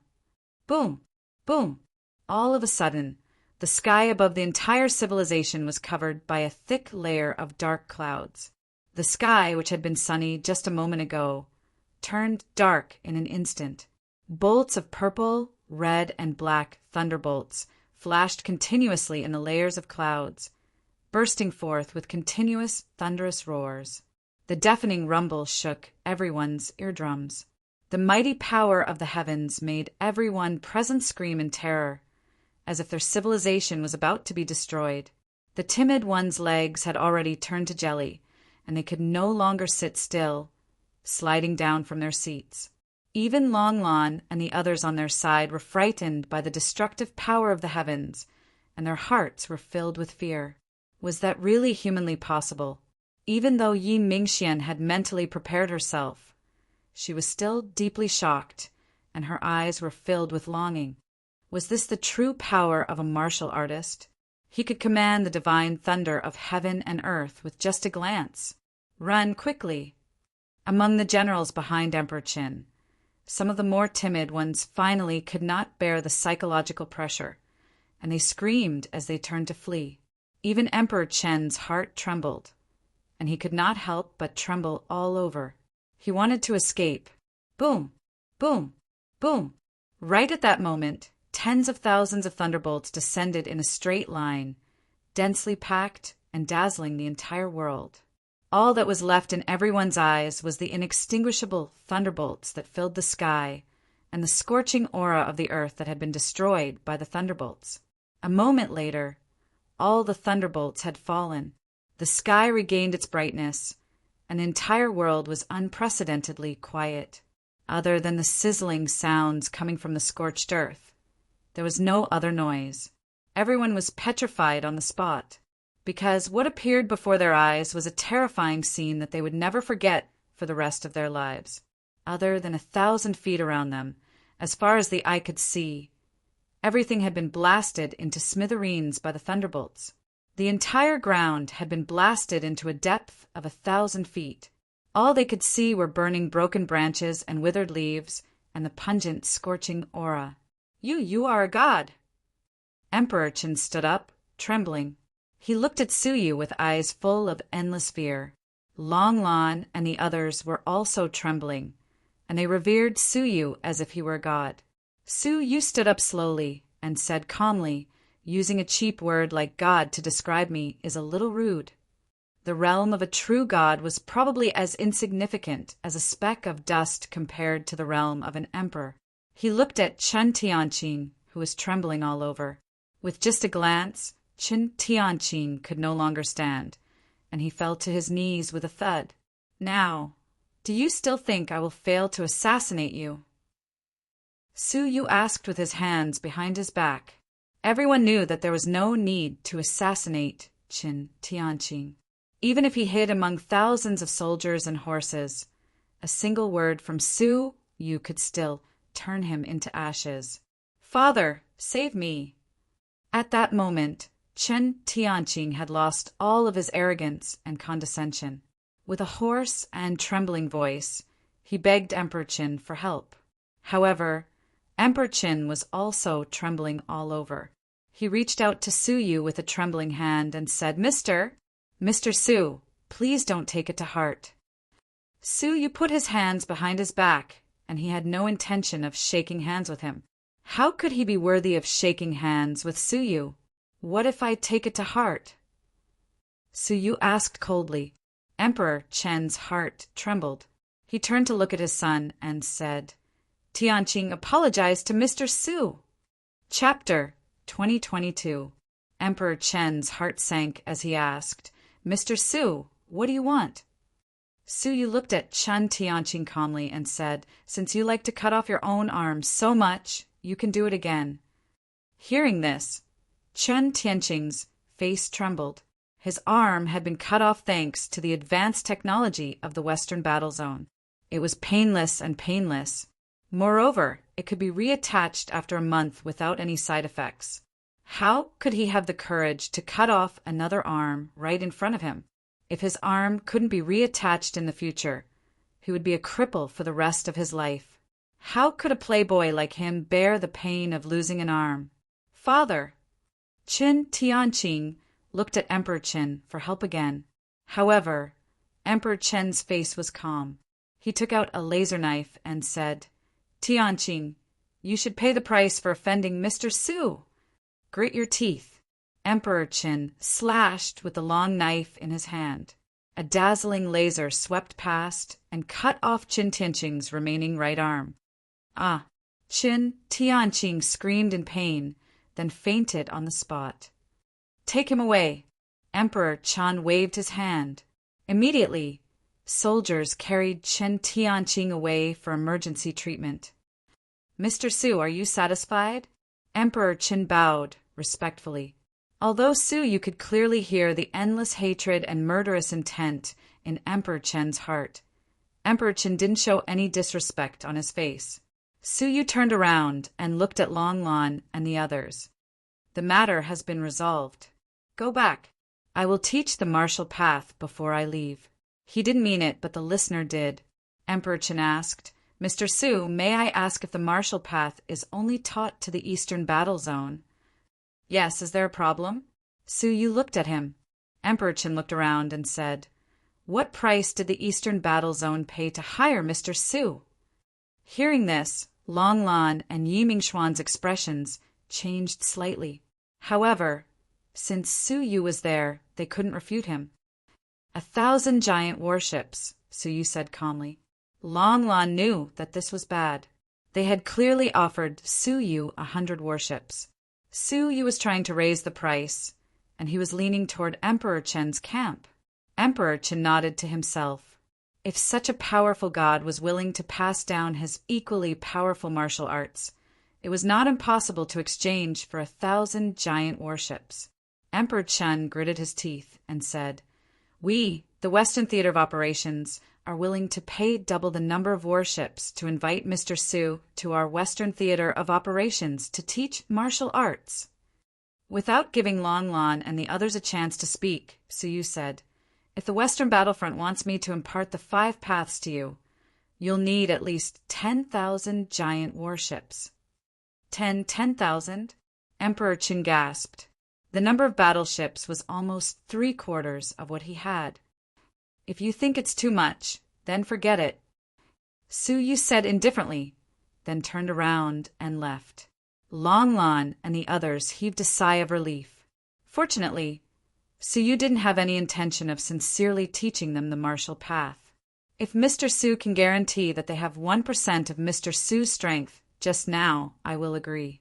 Boom! Boom! All of a sudden, the sky above the entire civilization was covered by a thick layer of dark clouds. The sky, which had been sunny just a moment ago, turned dark in an instant. Bolts of purple, red, and black thunderbolts flashed continuously in the layers of clouds, bursting forth with continuous thunderous roars. The deafening rumble shook everyone's eardrums. The mighty power of the heavens made everyone present scream in terror, as if their civilization was about to be destroyed. The timid one's legs had already turned to jelly, and they could no longer sit still, sliding down from their seats. Even Long Lan and the others on their side were frightened by the destructive power of the heavens, and their hearts were filled with fear. Was that really humanly possible? Even though Yi Mingxian had mentally prepared herself, she was still deeply shocked, and her eyes were filled with longing. Was this the true power of a martial artist? He could command the divine thunder of heaven and earth with just a glance. Run quickly. Among the generals behind Emperor Qin, some of the more timid ones finally could not bear the psychological pressure, and they screamed as they turned to flee. Even Emperor Chen's heart trembled, and he could not help but tremble all over. He wanted to escape. Boom! Boom! Boom! Right at that moment, tens of thousands of thunderbolts descended in a straight line, densely packed and dazzling the entire world. All that was left in everyone's eyes was the inextinguishable thunderbolts that filled the sky and the scorching aura of the earth that had been destroyed by the thunderbolts. A moment later, all the thunderbolts had fallen. The sky regained its brightness, and the entire world was unprecedentedly quiet. Other than the sizzling sounds coming from the scorched earth, there was no other noise. Everyone was petrified on the spot, because what appeared before their eyes was a terrifying scene that they would never forget for the rest of their lives. Other than 1,000 feet around them, as far as the eye could see, everything had been blasted into smithereens by the thunderbolts. The entire ground had been blasted into a depth of 1,000 feet. All they could see were burning broken branches and withered leaves and the pungent, scorching aura. You are a god." Emperor Qin stood up, trembling. He looked at Suyu with eyes full of endless fear. Long Lan and the others were also trembling, and they revered Suyu as if he were a god. Suyu stood up slowly and said calmly, "Using a cheap word like god to describe me is a little rude. The realm of a true god was probably as insignificant as a speck of dust compared to the realm of an emperor." He looked at Chen Tianqing, who was trembling all over. With just a glance, Chen Tianqing could no longer stand, and he fell to his knees with a thud. "Now, do you still think I will fail to assassinate you?" Suyu asked with his hands behind his back. Everyone knew that there was no need to assassinate Chen Tianqing. Even if he hid among thousands of soldiers and horses, a single word from Suyu could still turn him into ashes. "Father, save me!" At that moment, Chen Tianqing had lost all of his arrogance and condescension. With a hoarse and trembling voice, he begged Emperor Qin for help. However, Emperor Qin was also trembling all over. He reached out to Suyu with a trembling hand and said, Mr. Su, please don't take it to heart." Suyu put his hands behind his back, and he had no intention of shaking hands with him. How could he be worthy of shaking hands with Suyu? What if I take it to heart? Suyu asked coldly. Emperor Chen's heart trembled. He turned to look at his son and said, "Tianqing apologized to Mr. Su." Chapter 2022. Emperor Chen's heart sank as he asked, "Mr. Su, what do you want?" Suyu looked at Chen Tianqing calmly and said, "Since you like to cut off your own arm so much, you can do it again." Hearing this, Chen Tianqing's face trembled. His arm had been cut off thanks to the advanced technology of the Western battle zone. It was painless and painless. Moreover, it could be reattached after a month without any side effects. How could he have the courage to cut off another arm right in front of him? If his arm couldn't be reattached in the future, he would be a cripple for the rest of his life. How could a playboy like him bear the pain of losing an arm? "Father!" Chen Tianqing looked at Emperor Qin for help again. However, Emperor Chen's face was calm. He took out a laser knife and said, "Tianqing, you should pay the price for offending Mr. Su. Grit your teeth." Emperor Qin slashed with the long knife in his hand. A dazzling laser swept past and cut off Chen Tianqing's remaining right arm. "Ah!" Chen Tianqing screamed in pain, then fainted on the spot. "Take him away." Emperor Chan waved his hand. Immediately, soldiers carried Chen Tianqing away for emergency treatment. "Mr. Su, are you satisfied?" Emperor Qin bowed respectfully. Although Suyu could clearly hear the endless hatred and murderous intent in Emperor Chen's heart, Emperor Qin didn't show any disrespect on his face. Suyu turned around and looked at Long Lan and the others. "The matter has been resolved. Go back. I will teach the martial path before I leave." He didn't mean it, but the listener did. Emperor Chen asked, "Mr. Su, may I ask if the martial path is only taught to the Eastern Battle Zone?" "Yes, is there a problem?" Su Yu looked at him. Emperor Chen looked around and said, "What price did the Eastern Battle Zone pay to hire Mr. Su?" Hearing this, Long Lan and Yi Mingxuan's expressions changed slightly. However, since Su Yu was there, they couldn't refute him. 1,000 giant warships, Su Yu said calmly. Long Lan knew that this was bad. They had clearly offered Su Yu 100 warships. Su Yu was trying to raise the price, and he was leaning toward Emperor Chen's camp. Emperor Chen nodded to himself. If such a powerful god was willing to pass down his equally powerful martial arts, it was not impossible to exchange for 1,000 giant warships. Emperor Chen gritted his teeth and said, "We, the Western Theater of Operations, are willing to pay double the number of warships to invite Mr. Su to our Western Theater of Operations to teach martial arts." Without giving Long Lan and the others a chance to speak, Su Yu said, "If the Western Battlefront wants me to impart the 5 paths to you, you'll need at least 10,000 giant warships." 10,000? Emperor Qin gasped. The number of battleships was almost 3/4 of what he had. "If you think it's too much, then forget it," Su Yu said indifferently, then turned around and left. Long Lan and the others heaved a sigh of relief. Fortunately, Su Yu didn't have any intention of sincerely teaching them the martial path. If Mr. Su can guarantee that they have 1% of Mr. Su's strength just now, I will agree.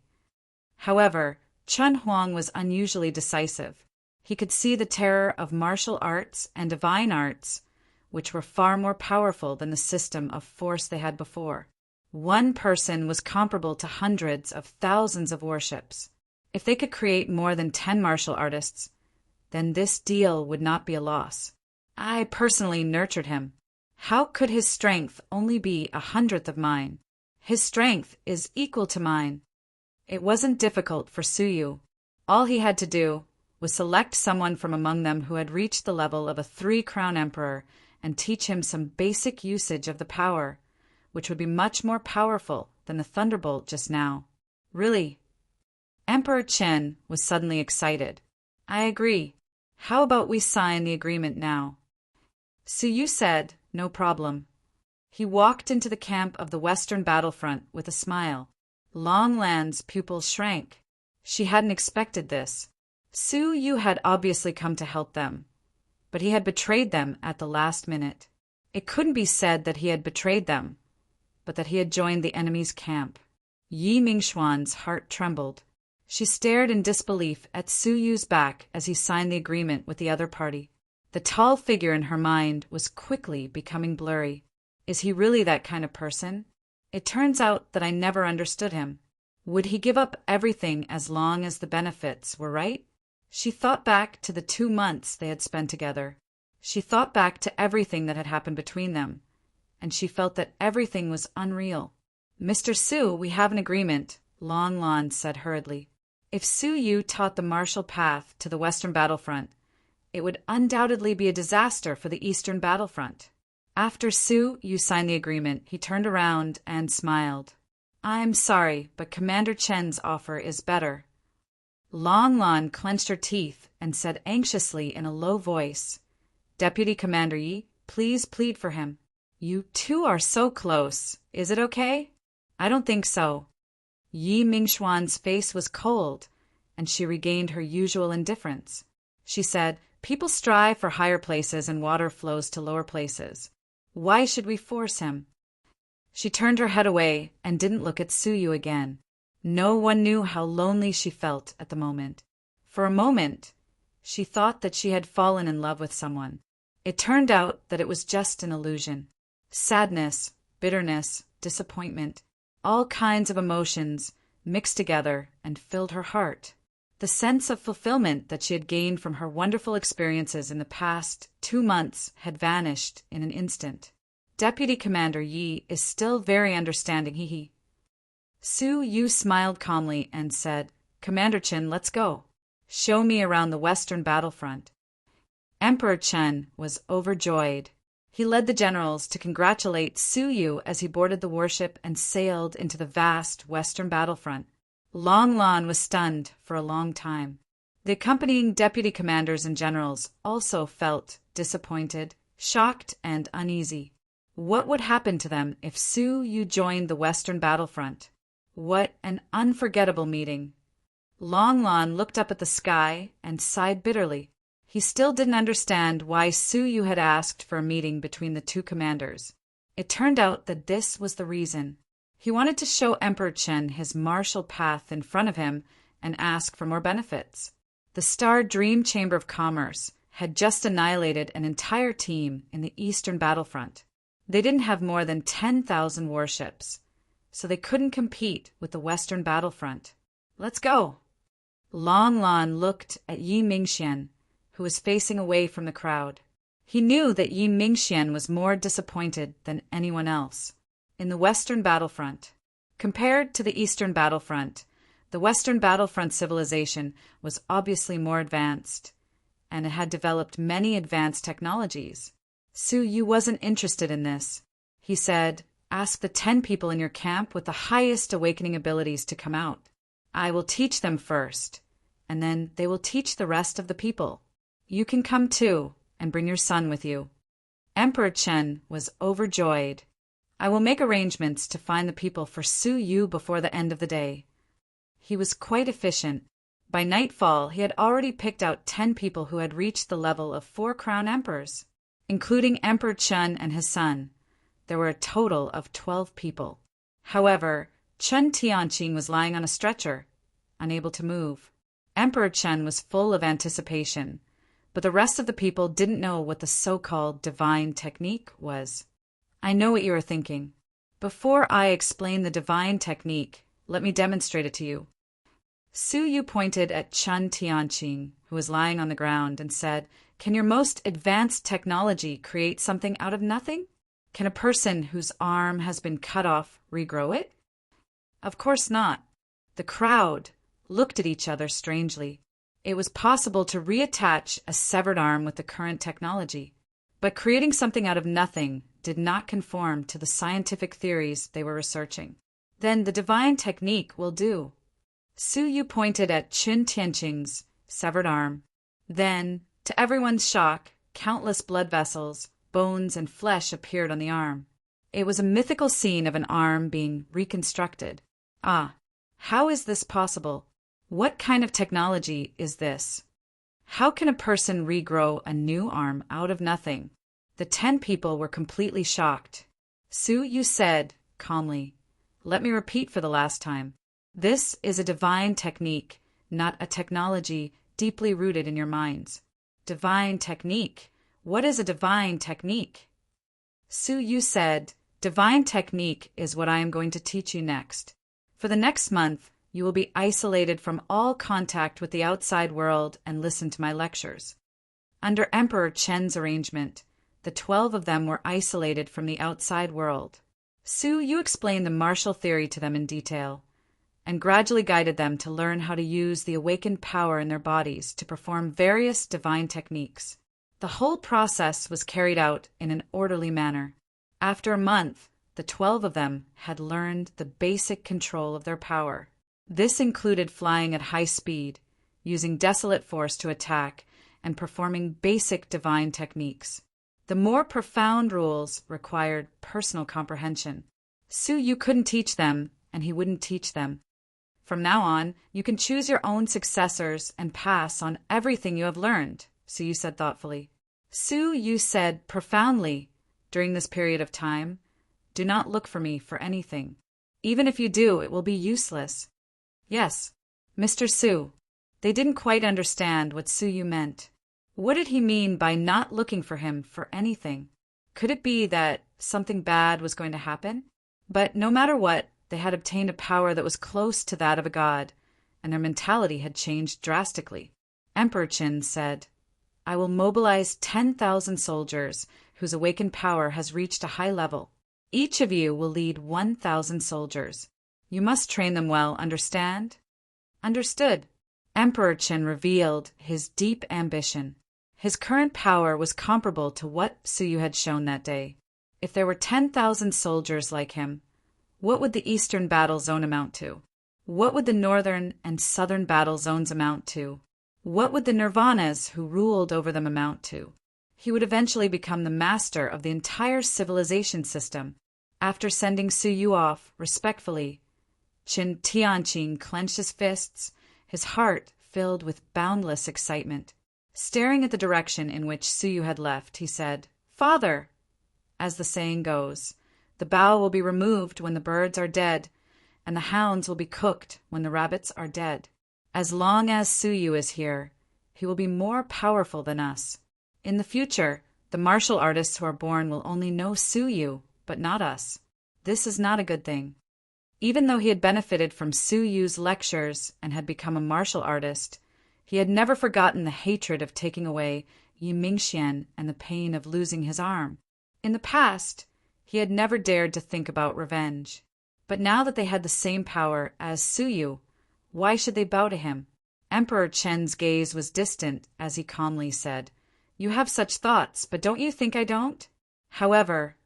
However, Chen Huang was unusually decisive. He could see the terror of martial arts and divine arts, which were far more powerful than the system of force they had before. One person was comparable to hundreds of thousands of warships. If they could create more than 10 martial artists, then this deal would not be a loss. I personally nurtured him. How could his strength only be 1/100th of mine? His strength is equal to mine. It wasn't difficult for Su Yu. All he had to do was select someone from among them who had reached the level of a 3-crown emperor and teach him some basic usage of the power, which would be much more powerful than the thunderbolt just now. Really? Emperor Chen was suddenly excited. "I agree. How about we sign the agreement now?" Su Yu said, "No problem." He walked into the camp of the Western Battlefront with a smile. Long Lan's pupils shrank. She hadn't expected this. Su Yu had obviously come to help them, but he had betrayed them at the last minute. It couldn't be said that he had betrayed them, but that he had joined the enemy's camp. Yi Mingxuan's heart trembled. She stared in disbelief at Su Yu's back as he signed the agreement with the other party. The tall figure in her mind was quickly becoming blurry. Is he really that kind of person? It turns out that I never understood him. Would he give up everything as long as the benefits were right? She thought back to the 2 months they had spent together. She thought back to everything that had happened between them, and she felt that everything was unreal. "Mr. Su, we have an agreement," Long Lan said hurriedly. If Su Yu taught the martial path to the Western Battlefront, it would undoubtedly be a disaster for the Eastern Battlefront. After Su Yu signed the agreement, he turned around and smiled. "I'm sorry, but Commander Chen's offer is better." Long Lan clenched her teeth and said anxiously in a low voice, "Deputy Commander Yi, please plead for him." "You two are so close. Is it okay?" "I don't think so." Yi Mingxuan's face was cold, and she regained her usual indifference. She said, "People strive for higher places and water flows to lower places. Why should we force him?" She turned her head away and didn't look at Su Yu again. No one knew how lonely she felt at the moment. For a moment, she thought that she had fallen in love with someone. It turned out that it was just an illusion. Sadness, bitterness, disappointment, all kinds of emotions mixed together and filled her heart. The sense of fulfillment that she had gained from her wonderful experiences in the past 2 months had vanished in an instant. Deputy Commander Yi is still very understanding, hee. Su Yu smiled calmly and said, "Commander Chen, let's go." Show me around the western battlefront." Emperor Chen was overjoyed. He led the generals to congratulate Su Yu as he boarded the warship and sailed into the vast western battlefront. Long Lan was stunned for a long time. The accompanying deputy commanders and generals also felt disappointed, shocked, and uneasy. What would happen to them if Su Yu joined the western battlefront? What an unforgettable meeting. Long Lan looked up at the sky and sighed bitterly. He still didn't understand why Su Yu had asked for a meeting between the two commanders. It turned out that this was the reason. He wanted to show Emperor Chen his martial path in front of him and ask for more benefits. The Star Dream Chamber of Commerce had just annihilated an entire team in the eastern battlefront. They didn't have more than 10,000 warships, so they couldn't compete with the western battlefront. "Let's go." Long Lan looked at Yi Mingxian, who was facing away from the crowd. He knew that Yi Mingxian was more disappointed than anyone else. In the western battlefront, compared to the eastern battlefront, the western battlefront civilization was obviously more advanced, and it had developed many advanced technologies. Su Yu wasn't interested in this. He said, "Ask the 10 people in your camp with the highest awakening abilities to come out. I will teach them first, and then they will teach the rest of the people. You can come too, and bring your son with you." Emperor Chen was overjoyed. "I will make arrangements to find the people for Su Yu before the end of the day." He was quite efficient. By nightfall, he had already picked out 10 people who had reached the level of 4 crown emperors. Including Emperor Chen and his son, there were a total of 12 people. However, Chen Tianqing was lying on a stretcher, unable to move. Emperor Chen was full of anticipation, but the rest of the people didn't know what the so-called divine technique was. I know what you are thinking. Before I explain the divine technique, let me demonstrate it to you. Su Yu pointed at Chen Tianqing, who was lying on the ground, and said, "Can your most advanced technology create something out of nothing? Can a person whose arm has been cut off regrow it?" Of course not. The crowd looked at each other strangely. It was possible to reattach a severed arm with the current technology, but creating something out of nothing did not conform to the scientific theories they were researching. Then the divine technique will do. Su Yu pointed at Chen Tianqing's severed arm. Then, to everyone's shock, countless blood vessels, bones, and flesh appeared on the arm. It was a mythical scene of an arm being reconstructed. Ah, how is this possible? What kind of technology is this? How can a person regrow a new arm out of nothing? The 10 people were completely shocked. Su Yu said, calmly, "Let me repeat for the last time. This is a divine technique, not a technology deeply rooted in your minds." Divine technique? What is a divine technique? Su Yu said, "Divine technique is what I am going to teach you next. For the next month, you will be isolated from all contact with the outside world and listen to my lectures." Under Emperor Chen's arrangement, the 12 of them were isolated from the outside world. Su Yu explained the martial theory to them in detail, and gradually guided them to learn how to use the awakened power in their bodies to perform various divine techniques. The whole process was carried out in an orderly manner. After a month, the 12 of them had learned the basic control of their power. This included flying at high speed, using desolate force to attack, and performing basic divine techniques. The more profound rules required personal comprehension. Su Yu couldn't teach them, and he wouldn't teach them. From now on, you can choose your own successors and pass on everything you have learned, Su Yu said thoughtfully. Su Yu said profoundly, "During this period of time, do not look for me for anything. Even if you do, it will be useless." Yes, Mr. Su. They didn't quite understand what Su Yu meant. What did he mean by not looking for him for anything? Could it be that something bad was going to happen? But no matter what, they had obtained a power that was close to that of a god, and their mentality had changed drastically. Emperor Qin said, "I will mobilize 10,000 soldiers whose awakened power has reached a high level. Each of you will lead 1,000 soldiers. You must train them well, understand?" "Understood." Emperor Qin revealed his deep ambition. His current power was comparable to what Suyu had shown that day. If there were 10,000 soldiers like him, what would the Eastern Battle Zone amount to? What would the Northern and Southern Battle Zones amount to? What would the Nirvanas who ruled over them amount to? He would eventually become the master of the entire civilization system. After sending Suyu off, respectfully, Qin Tianqing clenched his fists, his heart filled with boundless excitement. Staring at the direction in which Suyu had left, he said, "Father!" As the saying goes, the bough will be removed when the birds are dead, and the hounds will be cooked when the rabbits are dead. As long as Suyu is here, he will be more powerful than us. In the future, the martial artists who are born will only know Suyu, but not us. This is not a good thing. Even though he had benefited from Suyu's lectures and had become a martial artist, he had never forgotten the hatred of taking away Yi Mingxian and the pain of losing his arm. In the past, he had never dared to think about revenge. But now that they had the same power as Suyu, why should they bow to him? Emperor Chen's gaze was distant as he calmly said, "You have such thoughts, but don't you think I don't? However,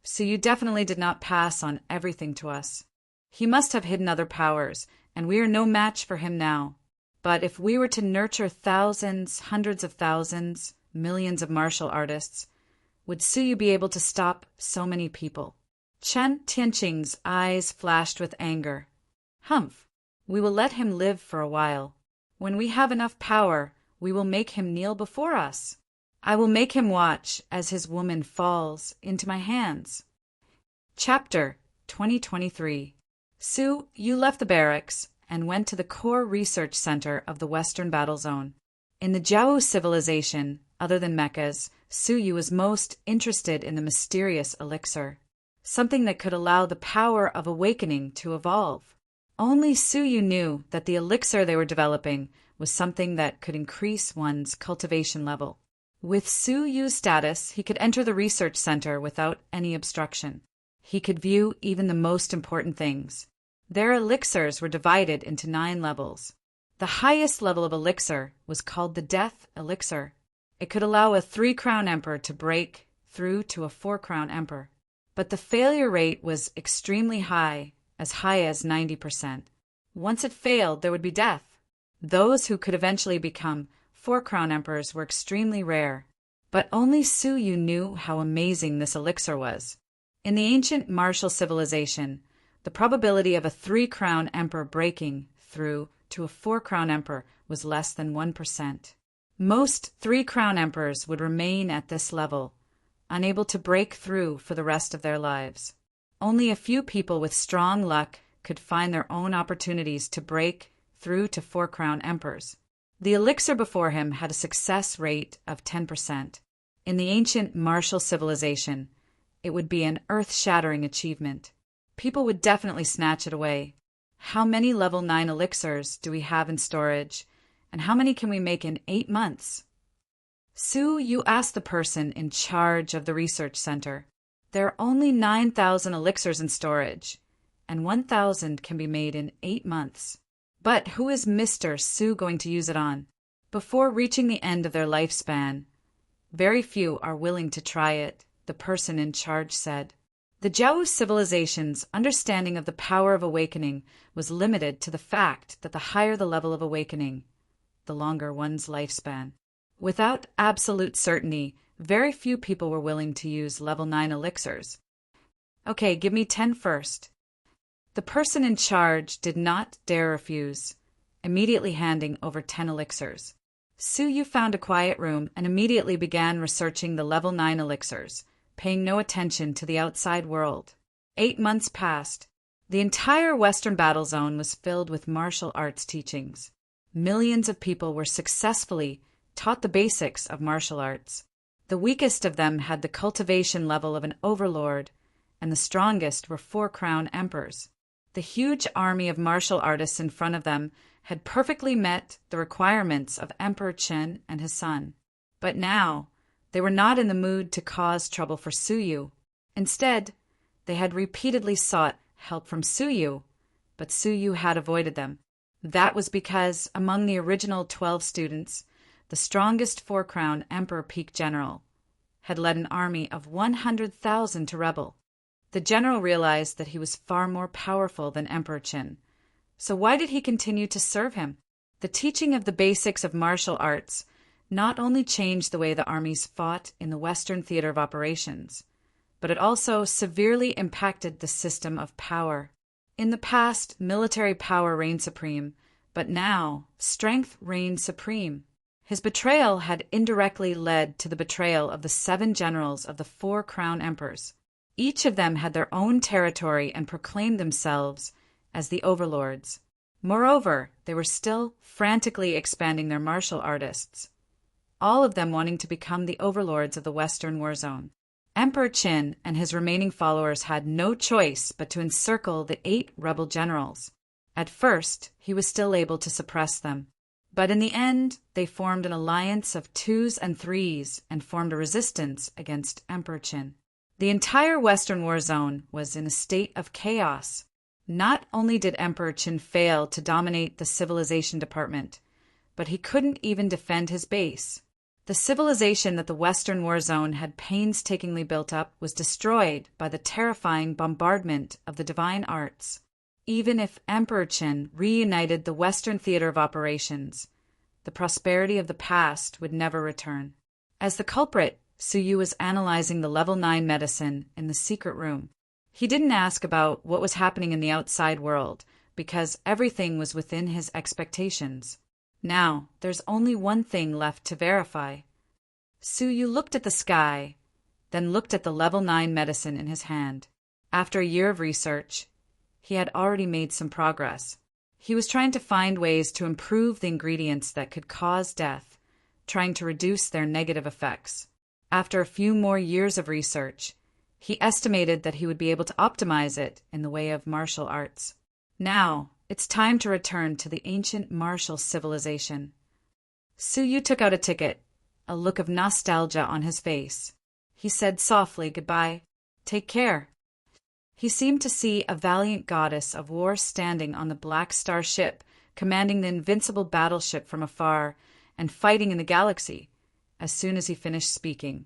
Suyu definitely did not pass on everything to us. He must have hidden other powers, and we are no match for him now. But if we were to nurture thousands, hundreds of thousands, millions of martial artists, would Suyu be able to stop so many people?" Chen Tianqing's eyes flashed with anger. "Humph! We will let him live for a while. When we have enough power, we will make him kneel before us. I will make him watch as his woman falls into my hands." Chapter 2023. Su, you left the barracks and went to the core research center of the Western Battle Zone. In the Jiao civilization, other than mechas, Suyu was most interested in the mysterious elixir, something that could allow the power of awakening to evolve. Only Suyu knew that the elixir they were developing was something that could increase one's cultivation level. With Suyu's status, he could enter the research center without any obstruction. He could view even the most important things. Their elixirs were divided into 9 levels. The highest level of elixir was called the Death Elixir. It could allow a 3-crown emperor to break through to a 4-crown emperor. But the failure rate was extremely high as 90%. Once it failed, there would be death. Those who could eventually become 4-crown emperors were extremely rare. But only Suyu knew how amazing this elixir was. In the ancient martial civilization, the probability of a 3-crown emperor breaking through to a 4-crown emperor was less than 1%. Most 3-crown emperors would remain at this level, unable to break through for the rest of their lives. Only a few people with strong luck could find their own opportunities to break through to 4-crown emperors. The elixir before him had a success rate of 10%. In the ancient martial civilization, it would be an earth-shattering achievement. People would definitely snatch it away. How many level 9 elixirs do we have in storage, and how many can we make in 8 months? Su, you asked the person in charge of the research center. There are only 9,000 elixirs in storage, and 1,000 can be made in 8 months. But who is Mr. Su going to use it on? Before reaching the end of their lifespan, very few are willing to try it, the person in charge said. The Jiao civilization's understanding of the power of awakening was limited to the fact that the higher the level of awakening, the longer one's lifespan. Without absolute certainty, very few people were willing to use level 9 elixirs. Okay, give me 10 first. The person in charge did not dare refuse, immediately handing over 10 elixirs. Suyu found a quiet room and immediately began researching the level 9 elixirs, paying no attention to the outside world. 8 months passed. The entire Western Battle Zone was filled with martial arts teachings. Millions of people were successfully taught the basics of martial arts. The weakest of them had the cultivation level of an overlord, and the strongest were 4-crown emperors. The huge army of martial artists in front of them had perfectly met the requirements of Emperor Chen and his son. But now, they were not in the mood to cause trouble for Suyu. Instead, they had repeatedly sought help from Suyu, but Suyu had avoided them. That was because, among the original 12 students, the strongest four-crown Emperor Peak General had led an army of 100,000 to rebel. The general realized that he was far more powerful than Emperor Qin. So why did he continue to serve him? The teaching of the basics of martial arts not only changed the way the armies fought in the Western theater of operations, but it also severely impacted the system of power. In the past, military power reigned supreme, but now strength reigned supreme. His betrayal had indirectly led to the betrayal of the 7 generals of the 4 crown emperors. Each of them had their own territory and proclaimed themselves as the overlords. Moreover, they were still frantically expanding their martial artists, all of them wanting to become the overlords of the Western war zone. Emperor Qin and his remaining followers had no choice but to encircle the 8 rebel generals. At first, he was still able to suppress them, but in the end, they formed an alliance of 2s and 3s and formed a resistance against Emperor Qin. The entire Western war zone was in a state of chaos. Not only did Emperor Qin fail to dominate the civilization department, but he couldn't even defend his base. The civilization that the Western war zone had painstakingly built up was destroyed by the terrifying bombardment of the divine arts. Even if Emperor Qin reunited the Western theater of operations, the prosperity of the past would never return. As the culprit, Su Yu was analyzing the level 9 medicine in the secret room. He didn't ask about what was happening in the outside world, because everything was within his expectations. Now, there's only one thing left to verify. Su Yu looked at the sky, then looked at the level 9 medicine in his hand. After a year of research, he had already made some progress. He was trying to find ways to improve the ingredients that could cause death, trying to reduce their negative effects. After a few more years of research, he estimated that he would be able to optimize it in the way of martial arts. Now, it's time to return to the ancient martial civilization. Su Yu took out a ticket, a look of nostalgia on his face. He said softly goodbye. Take care. He seemed to see a valiant goddess of war standing on the Black Star ship, commanding the invincible battleship from afar and fighting in the galaxy. As soon as he finished speaking,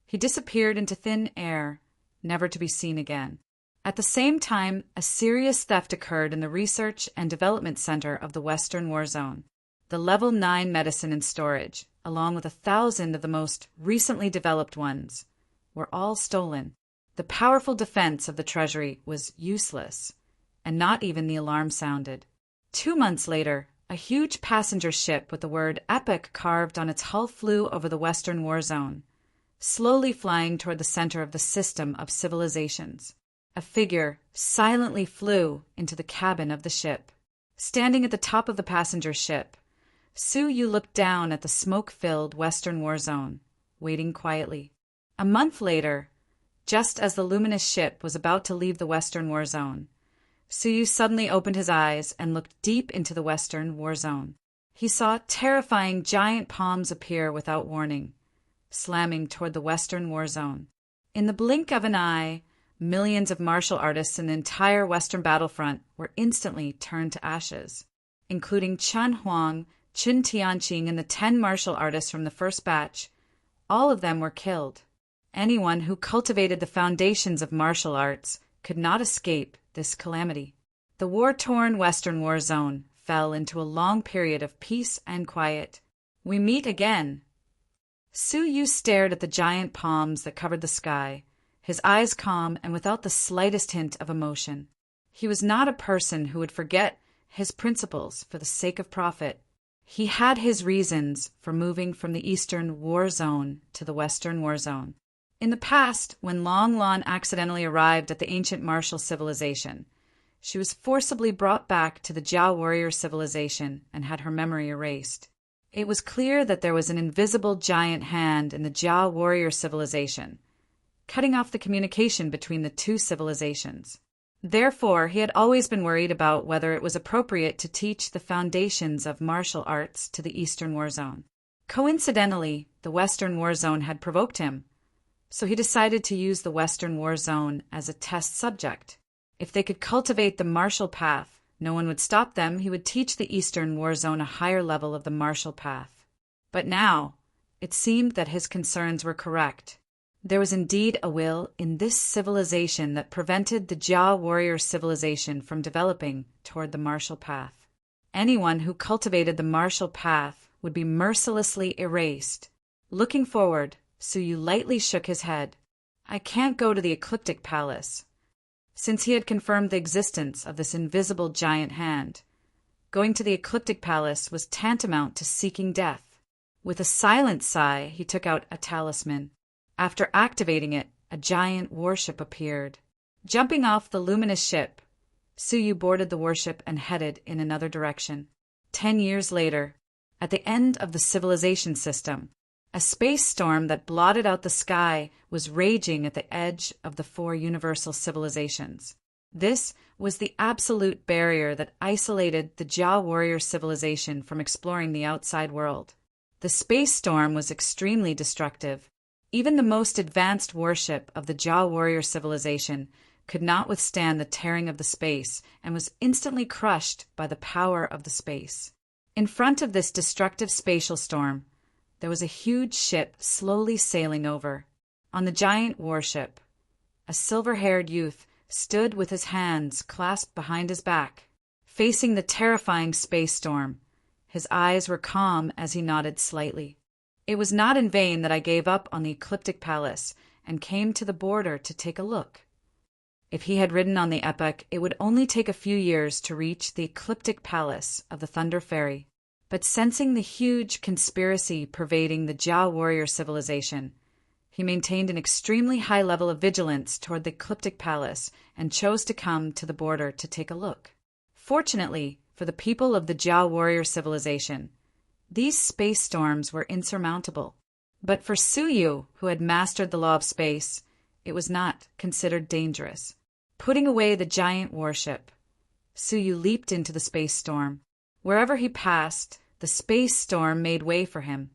he disappeared into thin air, never to be seen again. At the same time, a serious theft occurred in the Research and Development Center of the Western War Zone. The Level 9 medicine and storage, along with 1,000 of the most recently developed ones, were all stolen. The powerful defense of the treasury was useless, and not even the alarm sounded. 2 months later, a huge passenger ship with the word Epic carved on its hull flew over the Western War Zone, slowly flying toward the center of the system of civilizations. A figure silently flew into the cabin of the ship. Standing at the top of the passenger ship, Su Yu looked down at the smoke-filled Western War Zone, waiting quietly. A month later, just as the luminous ship was about to leave the Western War Zone, Su Yu suddenly opened his eyes and looked deep into the Western War Zone. He saw terrifying giant palms appear without warning, slamming toward the Western War Zone. In the blink of an eye, millions of martial artists in the entire Western battlefront were instantly turned to ashes, including Chen Huang, Qin Tianqing, and the 10 martial artists from the first batch. All of them were killed. Anyone who cultivated the foundations of martial arts could not escape this calamity. The war-torn Western War Zone fell into a long period of peace and quiet. We meet again. Su Yu stared at the giant palms that covered the sky, his eyes calm and without the slightest hint of emotion. He was not a person who would forget his principles for the sake of profit. He had his reasons for moving from the Eastern War Zone to the Western War Zone. In the past, when Long Lan accidentally arrived at the ancient martial civilization, she was forcibly brought back to the Jiao warrior civilization and had her memory erased. It was clear that there was an invisible giant hand in the Jiao warrior civilization, cutting off the communication between the two civilizations. Therefore, he had always been worried about whether it was appropriate to teach the foundations of martial arts to the Eastern War Zone. Coincidentally, the Western War Zone had provoked him, so he decided to use the Western War Zone as a test subject. If they could cultivate the martial path, No one would stop them. He would teach the Eastern war zone a higher level of the martial path. But now, it seemed that his concerns were correct. There was indeed a will in this civilization that prevented the Jia warrior civilization from developing toward the martial path. Anyone who cultivated the martial path would be mercilessly erased. Looking forward, Suyu lightly shook his head. I can't go to the Ecliptic Palace. Since he had confirmed the existence of this invisible giant hand, going to the Ecliptic Palace was tantamount to seeking death. With a silent sigh, he took out a talisman. After activating it, a giant warship appeared. Jumping off the luminous ship, Suyu boarded the warship and headed in another direction. 10 years later, at the end of the civilization system, a space storm that blotted out the sky was raging at the edge of the 4 universal civilizations. This was the absolute barrier that isolated the Jia warrior civilization from exploring the outside world. The space storm was extremely destructive. Even the most advanced warship of the Jia warrior civilization could not withstand the tearing of the space and was instantly crushed by the power of the space. In front of this destructive spatial storm, there was a huge ship slowly sailing over. On the giant warship, a silver-haired youth stood with his hands clasped behind his back, facing the terrifying space storm. His eyes were calm as he nodded slightly. It was not in vain that I gave up on the Ecliptic Palace and came to the border to take a look. If he had ridden on the Epoch, it would only take a few years to reach the Ecliptic Palace of the Thunder Fairy. But sensing the huge conspiracy pervading the Jia warrior civilization, he maintained an extremely high level of vigilance toward the Ecliptic Palace and chose to come to the border to take a look. Fortunately for the people of the Jia warrior civilization, these space storms were insurmountable. But for Suyu, who had mastered the law of space, it was not considered dangerous. Putting away the giant warship, Suyu leaped into the space storm. Wherever he passed, the space storm made way for him,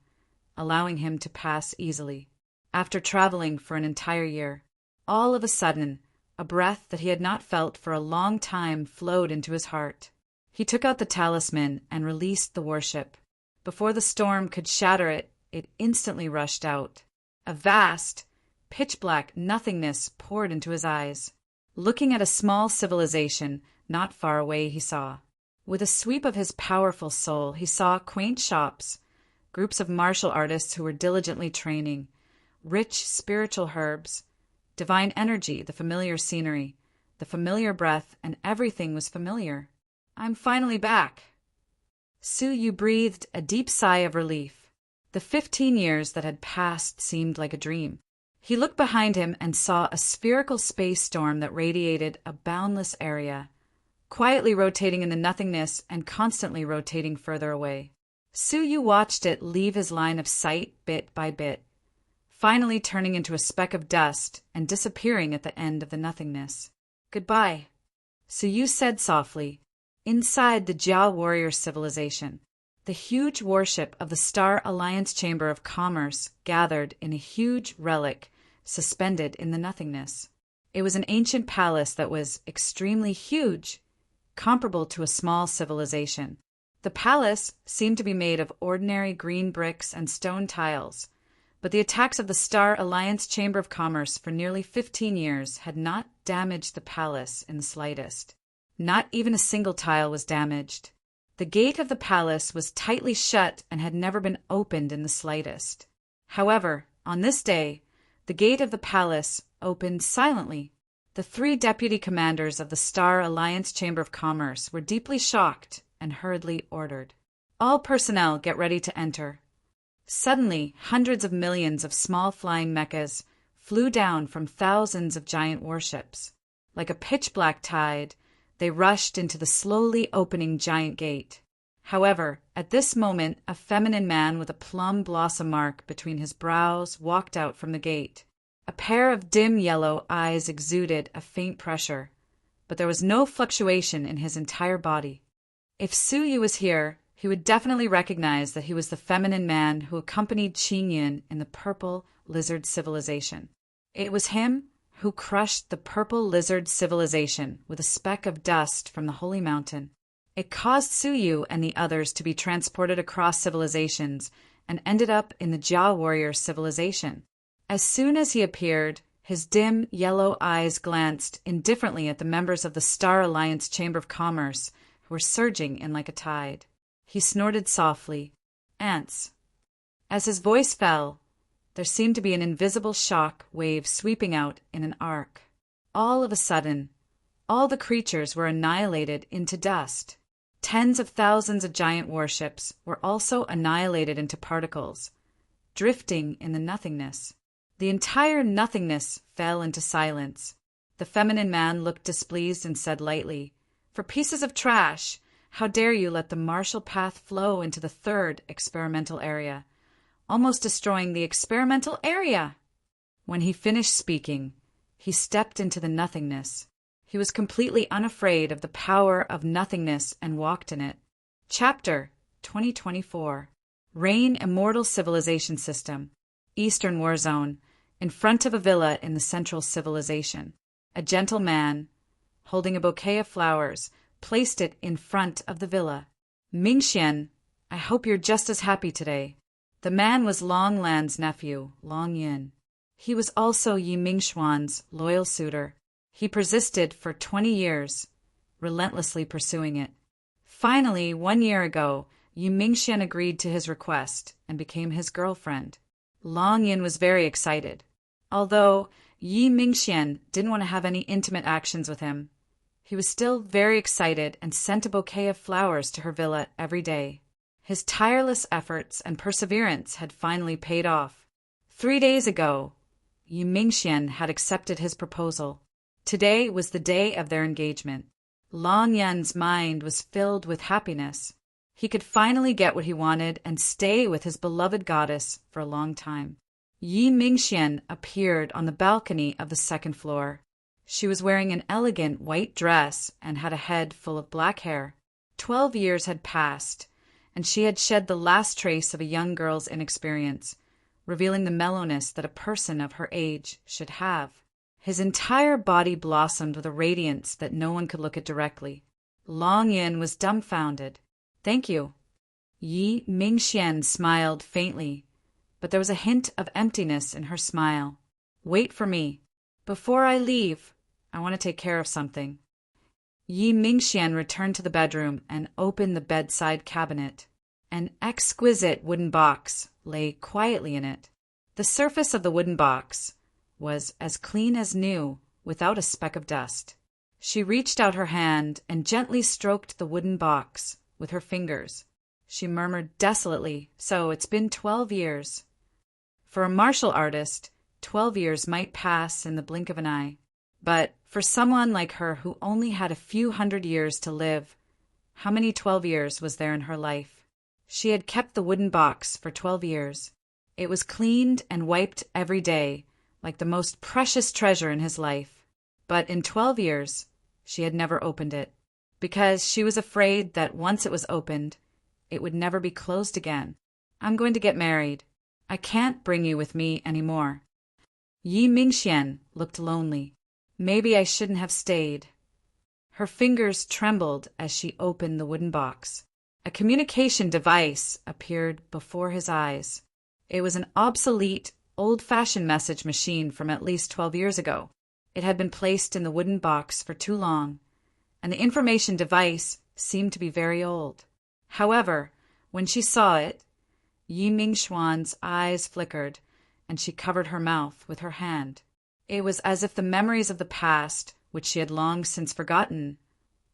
allowing him to pass easily. After traveling for an entire year, all of a sudden, a breath that he had not felt for a long time flowed into his heart. He took out the talisman and released the warship. Before the storm could shatter it, it instantly rushed out. A vast, pitch-black nothingness poured into his eyes. Looking at a small civilization not far away, he saw. With a sweep of his powerful soul, he saw quaint shops, groups of martial artists who were diligently training, rich spiritual herbs, divine energy, the familiar scenery, the familiar breath, and everything was familiar. I'm finally back. Suyu breathed a deep sigh of relief. The 15 years that had passed seemed like a dream. He looked behind him and saw a spherical space storm that radiated a boundless area, quietly rotating in the nothingness and constantly rotating further away. Suyu watched it leave his line of sight bit by bit, finally turning into a speck of dust and disappearing at the end of the nothingness. Goodbye, Suyu said softly. Inside the Jia warrior civilization, the huge warship of the Star Alliance Chamber of Commerce gathered in a huge relic suspended in the nothingness. It was an ancient palace that was extremely huge, comparable to a small civilization. The palace seemed to be made of ordinary green bricks and stone tiles, but the attacks of the Star Alliance Chamber of Commerce for nearly 15 years had not damaged the palace in the slightest. Not even a single tile was damaged. The gate of the palace was tightly shut and had never been opened in the slightest. However, on this day, the gate of the palace opened silently. The 3 deputy commanders of the Star Alliance Chamber of Commerce were deeply shocked and hurriedly ordered, "All personnel get ready to enter." Suddenly, hundreds of millions of small flying mechas flew down from thousands of giant warships. Like a pitch-black tide, they rushed into the slowly opening giant gate. However, at this moment, a feminine man with a plum blossom mark between his brows walked out from the gate. A pair of dim yellow eyes exuded a faint pressure, but there was no fluctuation in his entire body. If Suyu was here, he would definitely recognize that he was the feminine man who accompanied Qingyun in the Purple Lizard Civilization. It was him who crushed the Purple Lizard Civilization with a speck of dust from the Holy Mountain. It caused Suyu and the others to be transported across civilizations and ended up in the Jia warrior civilization. As soon as he appeared, his dim, yellow eyes glanced indifferently at the members of the Star Alliance Chamber of Commerce, who were surging in like a tide. He snorted softly. Ants. As his voice fell, there seemed to be an invisible shock wave sweeping out in an arc. All of a sudden, all the creatures were annihilated into dust. Tens of thousands of giant warships were also annihilated into particles, drifting in the nothingness. The entire nothingness fell into silence. The feminine man looked displeased and said lightly, "For pieces of trash, how dare you let the martial path flow into the third experimental area, almost destroying the experimental area?" When he finished speaking, he stepped into the nothingness. He was completely unafraid of the power of nothingness and walked in it. Chapter 2024. Reign Immortal Civilization System. Eastern War Zone. In front of a villa in the central civilization. A gentle man, holding a bouquet of flowers, placed it in front of the villa. "Mingxian, I hope you're just as happy today." The man was Long Lan's nephew, Long Yin. He was also Yi Mingxuan's loyal suitor. He persisted for 20 years, relentlessly pursuing it. Finally, 1 year ago, Yi Mingxian agreed to his request and became his girlfriend. Long Yin was very excited. Although Yi Mingxian didn't want to have any intimate actions with him, he was still very excited and sent a bouquet of flowers to her villa every day. His tireless efforts and perseverance had finally paid off. 3 days ago, Yi Mingxian had accepted his proposal. Today was the day of their engagement. Long Yin's mind was filled with happiness. He could finally get what he wanted and stay with his beloved goddess for a long time. Yi Mingxian appeared on the balcony of the second floor. She was wearing an elegant white dress and had a head full of black hair. 12 years had passed, and she had shed the last trace of a young girl's inexperience, revealing the mellowness that a person of her age should have. His entire body blossomed with a radiance that no one could look at directly. Long Yin was dumbfounded. "Thank you." Yi Mingxian smiled faintly, but there was a hint of emptiness in her smile. "Wait for me. Before I leave, I want to take care of something." Yi Mingxian returned to the bedroom and opened the bedside cabinet. An exquisite wooden box lay quietly in it. The surface of the wooden box was as clean as new, without a speck of dust. She reached out her hand and gently stroked the wooden box with her fingers. She murmured desolately, "So it's been 12 years. For a martial artist, 12 years might pass in the blink of an eye. But for someone like her who only had a few hundred years to live, how many 12 years was there in her life? She had kept the wooden box for 12 years. It was cleaned and wiped every day, like the most precious treasure in his life. But in 12 years, she had never opened it, because she was afraid that once it was opened, it would never be closed again. "I'm going to get married. I can't bring you with me anymore." Yi Mingxian looked lonely. Maybe I shouldn't have stayed. Her fingers trembled as she opened the wooden box. A communication device appeared before his eyes. It was an obsolete, old-fashioned message machine from at least 12 years ago. It had been placed in the wooden box for too long, and the information device seemed to be very old. However, when she saw it, Yi Mingxuan's eyes flickered, and she covered her mouth with her hand. It was as if the memories of the past, which she had long since forgotten,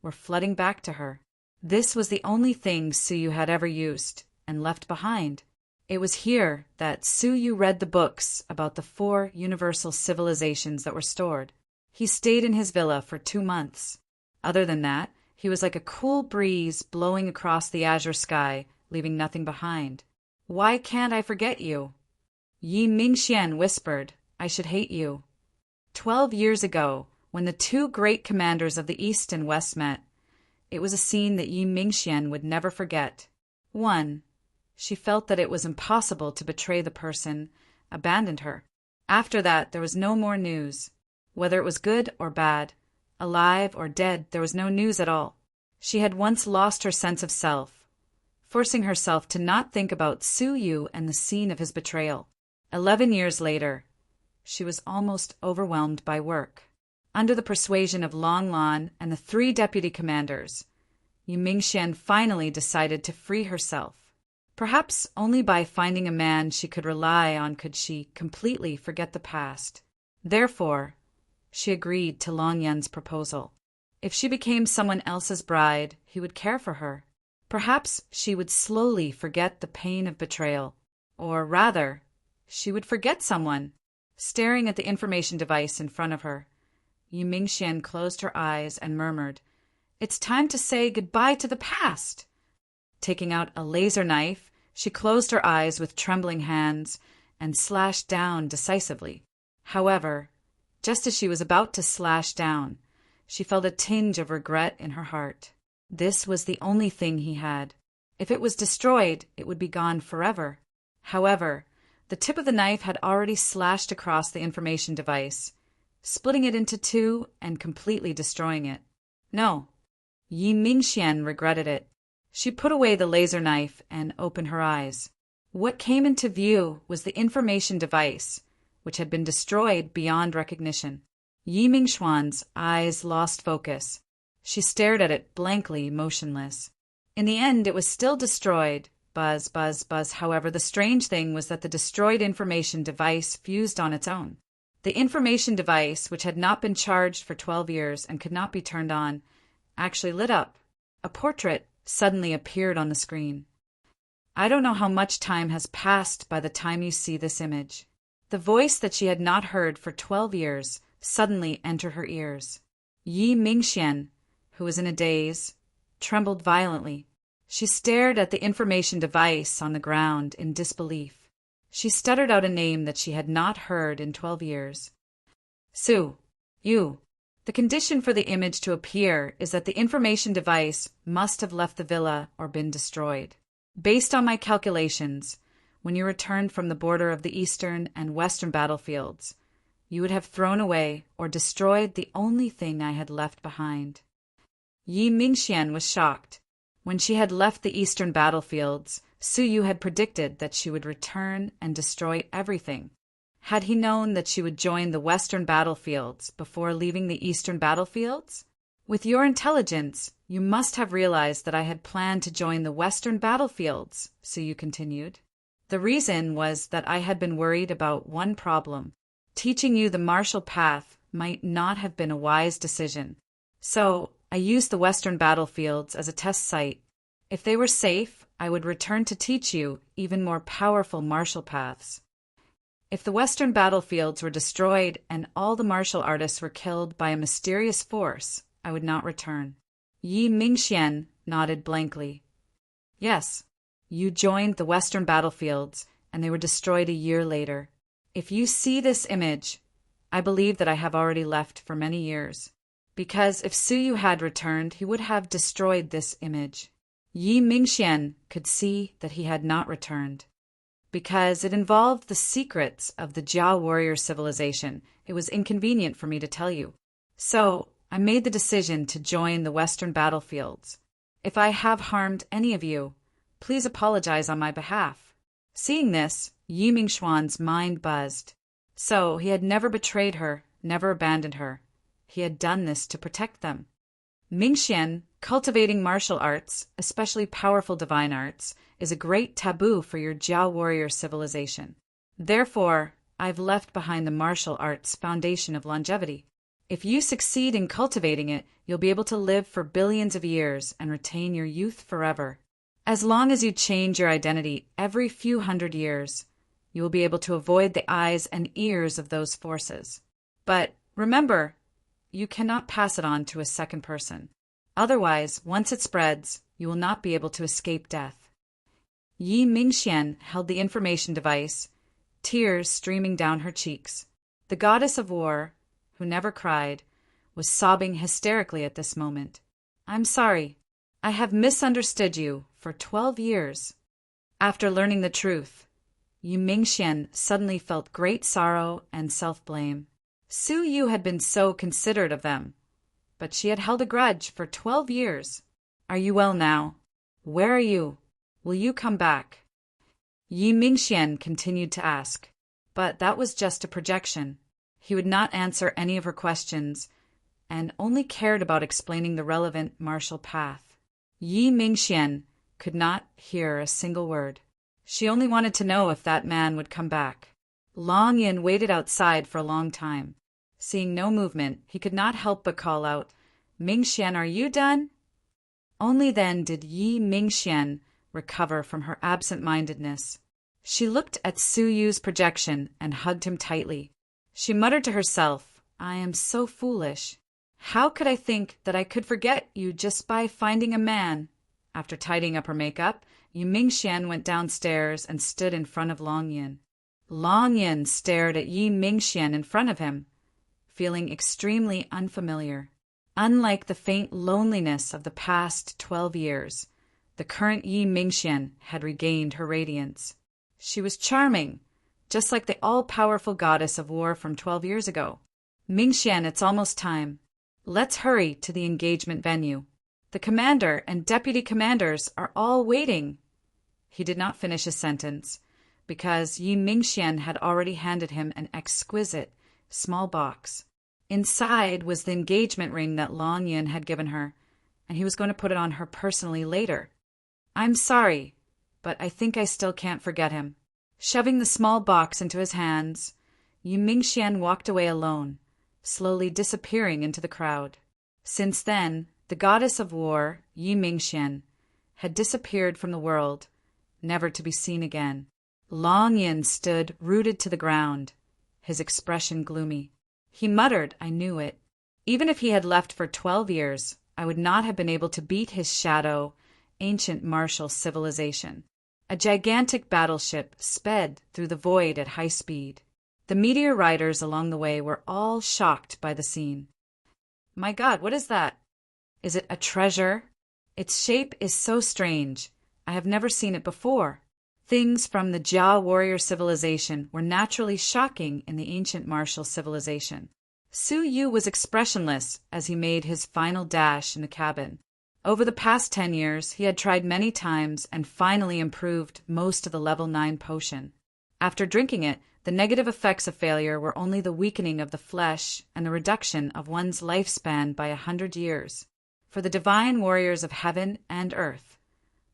were flooding back to her. This was the only thing Suyu had ever used and left behind. It was here that Suyu read the books about the 4 universal civilizations that were stored. He stayed in his villa for 2 months. Other than that, he was like a cool breeze blowing across the azure sky, leaving nothing behind. "Why can't I forget you?" Yi Mingxian whispered, "I should hate you." 12 years ago, when the 2 great commanders of the East and West met, it was a scene that Yi Mingxian would never forget. 1. She felt that it was impossible to betray the person abandoned her. After that, there was no more news. Whether it was good or bad, alive or dead, there was no news at all. She had once lost her sense of self, forcing herself to not think about Su Yu and the scene of his betrayal. 11 years later, she was almost overwhelmed by work. Under the persuasion of Long Lan and the 3 deputy commanders, Yu Mingxian finally decided to free herself. Perhaps only by finding a man she could rely on could she completely forget the past. Therefore, she agreed to Long Yan's proposal. If she became someone else's bride, he would care for her. Perhaps she would slowly forget the pain of betrayal. Or rather, she would forget someone. Staring at the information device in front of her, Yu Mingxian closed her eyes and murmured, "It's time to say goodbye to the past." Taking out a laser knife, she closed her eyes with trembling hands and slashed down decisively. However, just as she was about to slash down, she felt a tinge of regret in her heart. This was the only thing he had. If it was destroyed, it would be gone forever. However, the tip of the knife had already slashed across the information device, splitting it into 2 and completely destroying it. No, Yu Mingxian regretted it. She put away the laser knife and opened her eyes. What came into view was the information device, which had been destroyed beyond recognition. Yu Mingxian's eyes lost focus. She stared at it blankly, motionless. In the end, it was still destroyed. Buzz, buzz, buzz. However, the strange thing was that the destroyed information device fused on its own. The information device, which had not been charged for 12 years and could not be turned on, actually lit up. A portrait suddenly appeared on the screen. I don't know how much time has passed by the time you see this image. The voice that she had not heard for 12 years suddenly entered her ears. Yu Mingxian, who was in a daze, trembled violently. She stared at the information device on the ground in disbelief. She stuttered out a name that she had not heard in 12 years. Su Yu. The condition for the image to appear is that the information device must have left the villa or been destroyed. Based on my calculations, when you returned from the border of the eastern and western battlefields, you would have thrown away or destroyed the only thing I had left behind. Yu Mingxian was shocked. When she had left the eastern battlefields, Su Yu had predicted that she would return and destroy everything. Had he known that she would join the western battlefields before leaving the eastern battlefields? With your intelligence, you must have realized that I had planned to join the western battlefields, Su Yu continued. The reason was that I had been worried about one problem. Teaching you the martial path might not have been a wise decision. So, I used the western battlefields as a test site. If they were safe, I would return to teach you even more powerful martial paths. If the western battlefields were destroyed and all the martial artists were killed by a mysterious force, I would not return. Yu Mingxian nodded blankly. Yes, you joined the western battlefields, and they were destroyed a year later. If you see this image, I believe that I have already left for many years. Because if Su Yu had returned, he would have destroyed this image. Yu Mingxian could see that he had not returned. Because it involved the secrets of the Jiao warrior civilization, it was inconvenient for me to tell you. So, I made the decision to join the western battlefields. If I have harmed any of you, please apologize on my behalf. Seeing this, Yu Mingxian's mind buzzed. So, he had never betrayed her, never abandoned her. He had done this to protect them. Mingxian, cultivating martial arts, especially powerful divine arts, is a great taboo for your Jiao warrior civilization. Therefore, I've left behind the martial arts foundation of longevity. If you succeed in cultivating it, you'll be able to live for billions of years and retain your youth forever. As long as you change your identity every few hundred years, you will be able to avoid the eyes and ears of those forces. But remember, you cannot pass it on to a second person. Otherwise, once it spreads, you will not be able to escape death. Yu Mingxian held the information device, tears streaming down her cheeks. The goddess of war, who never cried, was sobbing hysterically at this moment. I'm sorry. I have misunderstood you for 12 years. After learning the truth, Yu Mingxian suddenly felt great sorrow and self-blame. Su Yu had been so considerate of them, but she had held a grudge for 12 years. Are you well now? Where are you? Will you come back? Yi Mingxian continued to ask, but that was just a projection. He would not answer any of her questions, and only cared about explaining the relevant martial path. Yi Mingxian could not hear a single word. She only wanted to know if that man would come back. Long Yin waited outside for a long time. Seeing no movement, he could not help but call out, "Mingxian, are you done?" Only then did Yi Mingxian recover from her absent-mindedness. She looked at Su Yu's projection and hugged him tightly. She muttered to herself, "I am so foolish. How could I think that I could forget you just by finding a man?" After tidying up her makeup, Yi Mingxian went downstairs and stood in front of Long Yin. Long Yin stared at Yi Mingxian in front of him, feeling extremely unfamiliar. Unlike the faint loneliness of the past 12 years, the current Yi Mingxian had regained her radiance. She was charming, just like the all-powerful goddess of war from 12 years ago. "Mingxian, it's almost time. Let's hurry to the engagement venue. The commander and deputy commanders are all waiting." He did not finish his sentence, because Yi Mingxian had already handed him an exquisite, small box. Inside was the engagement ring that Long Yin had given her, and he was going to put it on her personally later. "I'm sorry, but I think I still can't forget him." Shoving the small box into his hands, Yi Mingxian walked away alone, slowly disappearing into the crowd. Since then, the goddess of war, Yi Mingxian, had disappeared from the world, never to be seen again. Long Yin stood rooted to the ground, his expression gloomy. He muttered, "I knew it. Even if he had left for 12 years, I would not have been able to beat his shadow, ancient martial civilization." A gigantic battleship sped through the void at high speed. The meteor riders along the way were all shocked by the scene. "My God, what is that? Is it a treasure? Its shape is so strange. I have never seen it before." Things from the Jia warrior civilization were naturally shocking in the ancient martial civilization. Su Yu was expressionless as he made his final dash in the cabin. Over the past 10 years, he had tried many times and finally improved most of the level 9 potion. After drinking it, the negative effects of failure were only the weakening of the flesh and the reduction of one's lifespan by 100 years. For the divine warriors of heaven and earth,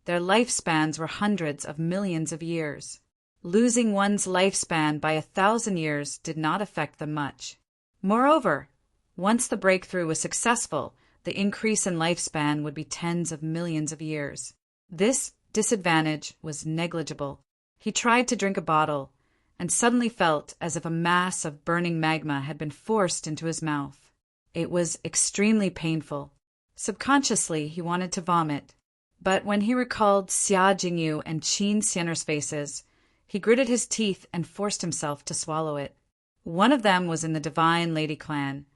their lifespans were hundreds of millions of years. Losing one's lifespan by 1,000 years did not affect them much. Moreover, once the breakthrough was successful, the increase in lifespan would be tens of millions of years. This disadvantage was negligible. He tried to drink a bottle, and suddenly felt as if a mass of burning magma had been forced into his mouth. It was extremely painful. Subconsciously, he wanted to vomit, but when he recalled Xia Jingyu and Qin Xian'er's faces, he gritted his teeth and forced himself to swallow it. One of them was in the Divine Lady clan,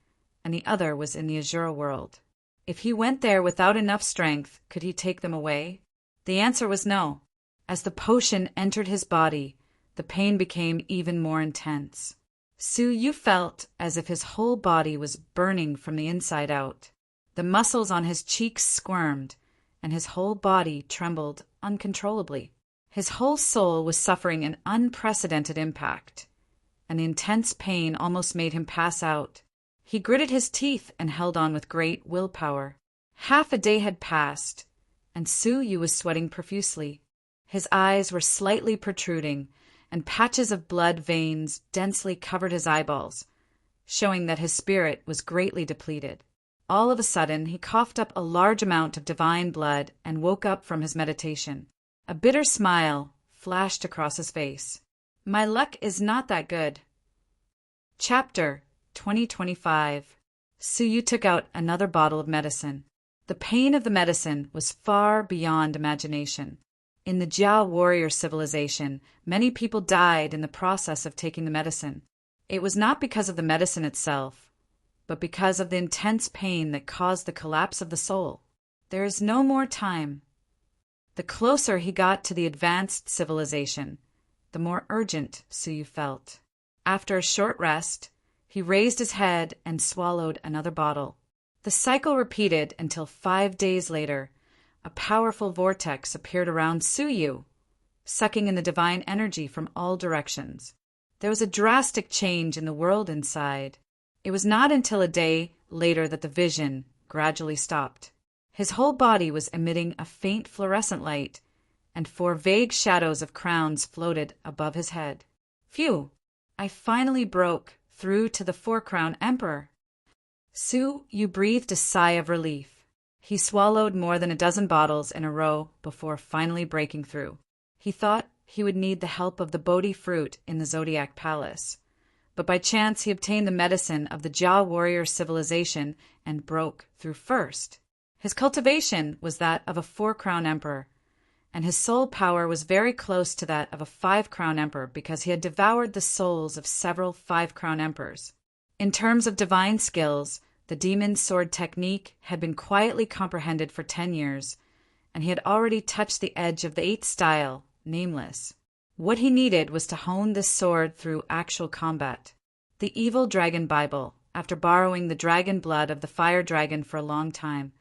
and the other was in the Azura world. If he went there without enough strength, could he take them away? The answer was no. As the potion entered his body, the pain became even more intense. Su Yu felt as if his whole body was burning from the inside out. The muscles on his cheeks squirmed, and his whole body trembled uncontrollably. His whole soul was suffering an unprecedented impact, and the intense pain almost made him pass out. He gritted his teeth and held on with great willpower. Half a day had passed, and Su Yu was sweating profusely. His eyes were slightly protruding, and patches of blood veins densely covered his eyeballs, showing that his spirit was greatly depleted. All of a sudden, he coughed up a large amount of divine blood and woke up from his meditation. A bitter smile flashed across his face. "My luck is not that good." Chapter 2025. Su Yu took out another bottle of medicine. The pain of the medicine was far beyond imagination. In the Jia warrior civilization, many people died in the process of taking the medicine. It was not because of the medicine itself, but because of the intense pain that caused the collapse of the soul. There is no more time. The closer he got to the advanced civilization, the more urgent Su Yu felt. After a short rest, he raised his head and swallowed another bottle. The cycle repeated until 5 days later, a powerful vortex appeared around Suyu, sucking in the divine energy from all directions. There was a drastic change in the world inside. It was not until a day later that the vision gradually stopped. His whole body was emitting a faint fluorescent light, and 4 vague shadows of crowns floated above his head. Phew! I finally broke through to the 4-crown emperor. Suyu breathed a sigh of relief. He swallowed more than a dozen bottles in a row before finally breaking through. He thought he would need the help of the Bodhi fruit in the Zodiac Palace, but by chance he obtained the medicine of the Jia warrior civilization and broke through first. His cultivation was that of a 4-crown emperor, and his soul power was very close to that of a 5-crown emperor because he had devoured the souls of several 5-crown emperors. In terms of divine skills, the demon sword technique had been quietly comprehended for 10 years, and he had already touched the edge of the 8th style, Nameless. What he needed was to hone this sword through actual combat. The Evil Dragon Bible, after borrowing the dragon blood of the fire dragon for a long time,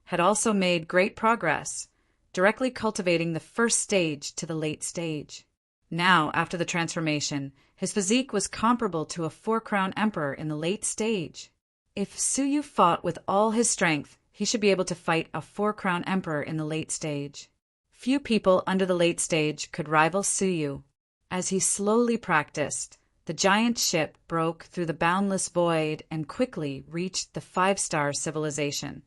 had also made great progress, directly cultivating the first stage to the late stage. Now, after the transformation, his physique was comparable to a 4-crown emperor in the late stage. If Suyu fought with all his strength, he should be able to fight a 4-crown emperor in the late stage. Few people under the late stage could rival Suyu. As he slowly practiced, the giant ship broke through the boundless void and quickly reached the 5-star civilization,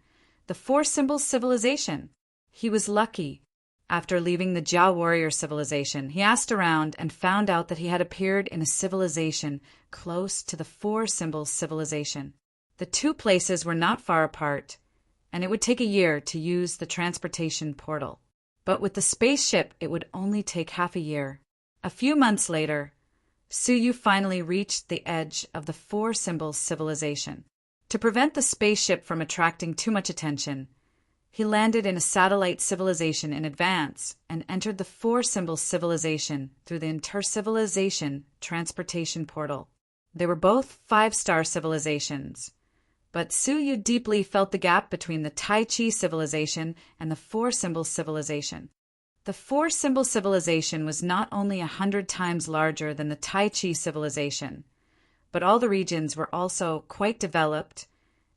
the 4-symbol civilization. He was lucky. After leaving the Jia warrior civilization, he asked around and found out that he had appeared in a civilization close to the 4-symbol civilization. The 2 places were not far apart, and it would take a year to use the transportation portal. But with the spaceship, it would only take half a year. A few months later, Suyu finally reached the edge of the 4-symbol civilization. To prevent the spaceship from attracting too much attention, he landed in a satellite civilization in advance and entered the 4-symbol civilization through the intercivilization transportation portal. They were both 5-star civilizations, but Suyu deeply felt the gap between the Tai Chi civilization and the 4-symbol civilization. The 4-symbol civilization was not only 100 times larger than the Tai Chi civilization, but all the regions were also quite developed,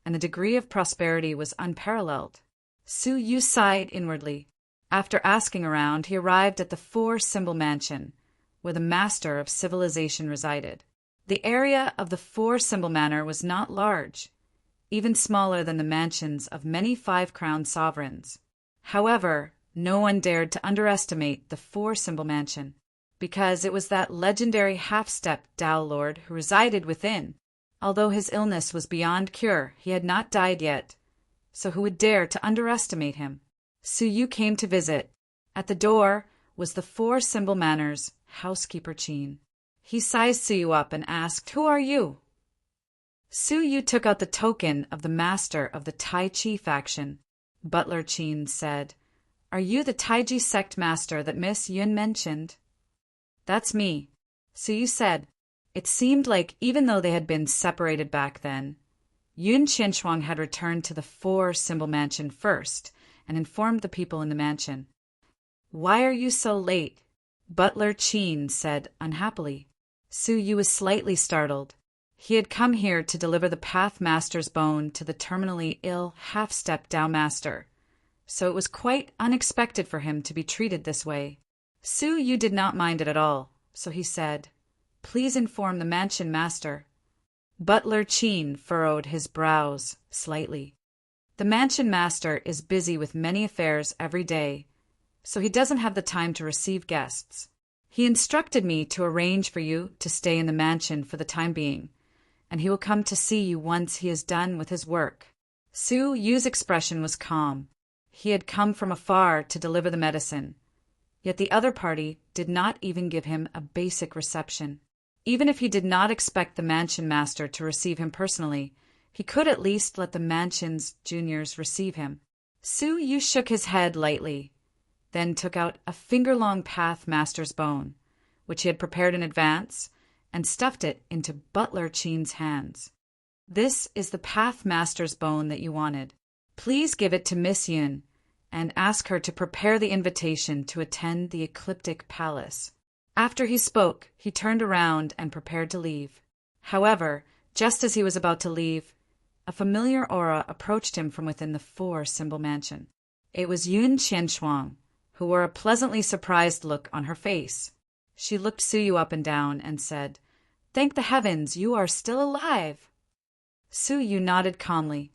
and the degree of prosperity was unparalleled. Suyu sighed inwardly. After asking around, he arrived at the 4-symbol mansion, where the master of civilization resided. The area of the 4-symbol manor was not large, even smaller than the mansions of many 5-crown sovereigns. However, no one dared to underestimate the 4-symbol mansion, because it was that legendary half-step Tao Lord who resided within. Although his illness was beyond cure, he had not died yet, so who would dare to underestimate him? Suyu came to visit. At the door was the 4-symbol manor's housekeeper Qin. He sized Suyu up and asked, "Who are you?" Suyu took out the token of the master of the Tai Chi faction. Butler Qin said, "Are you the Taiji sect master that Miss Yun mentioned?" "That's me," Suyu said. It seemed like even though they had been separated back then, Yun Qinshuang had returned to the 4-symbol mansion first and informed the people in the mansion. "Why are you so late?" Butler Qin said unhappily. Suyu was slightly startled. He had come here to deliver the Path Master's bone to the terminally ill half-step Tao Master, so it was quite unexpected for him to be treated this way. Suyu did not mind it at all, so he said, "Please inform the mansion master." Butler Qin furrowed his brows slightly. "The mansion master is busy with many affairs every day, so he doesn't have the time to receive guests. He instructed me to arrange for you to stay in the mansion for the time being, and he will come to see you once he is done with his work." Suyu's expression was calm. He had come from afar to deliver the medicine, yet the other party did not even give him a basic reception. Even if he did not expect the mansion master to receive him personally, he could at least let the mansion's juniors receive him. Suyu shook his head lightly, then took out a finger-long Path Master's bone, which he had prepared in advance, and stuffed it into Butler Qin's hands. "This is the Path Master's bone that you wanted. Please give it to Miss Yun, and ask her to prepare the invitation to attend the ecliptic palace. After he spoke, he turned around and prepared to leave. However, just as he was about to leave, a familiar aura approached him from within the four-symbol mansion. It was Yun Qianshuang, who wore a pleasantly surprised look on her face. She looked Suyu up and down and said, "Thank the heavens, you are still alive." Suyu nodded calmly.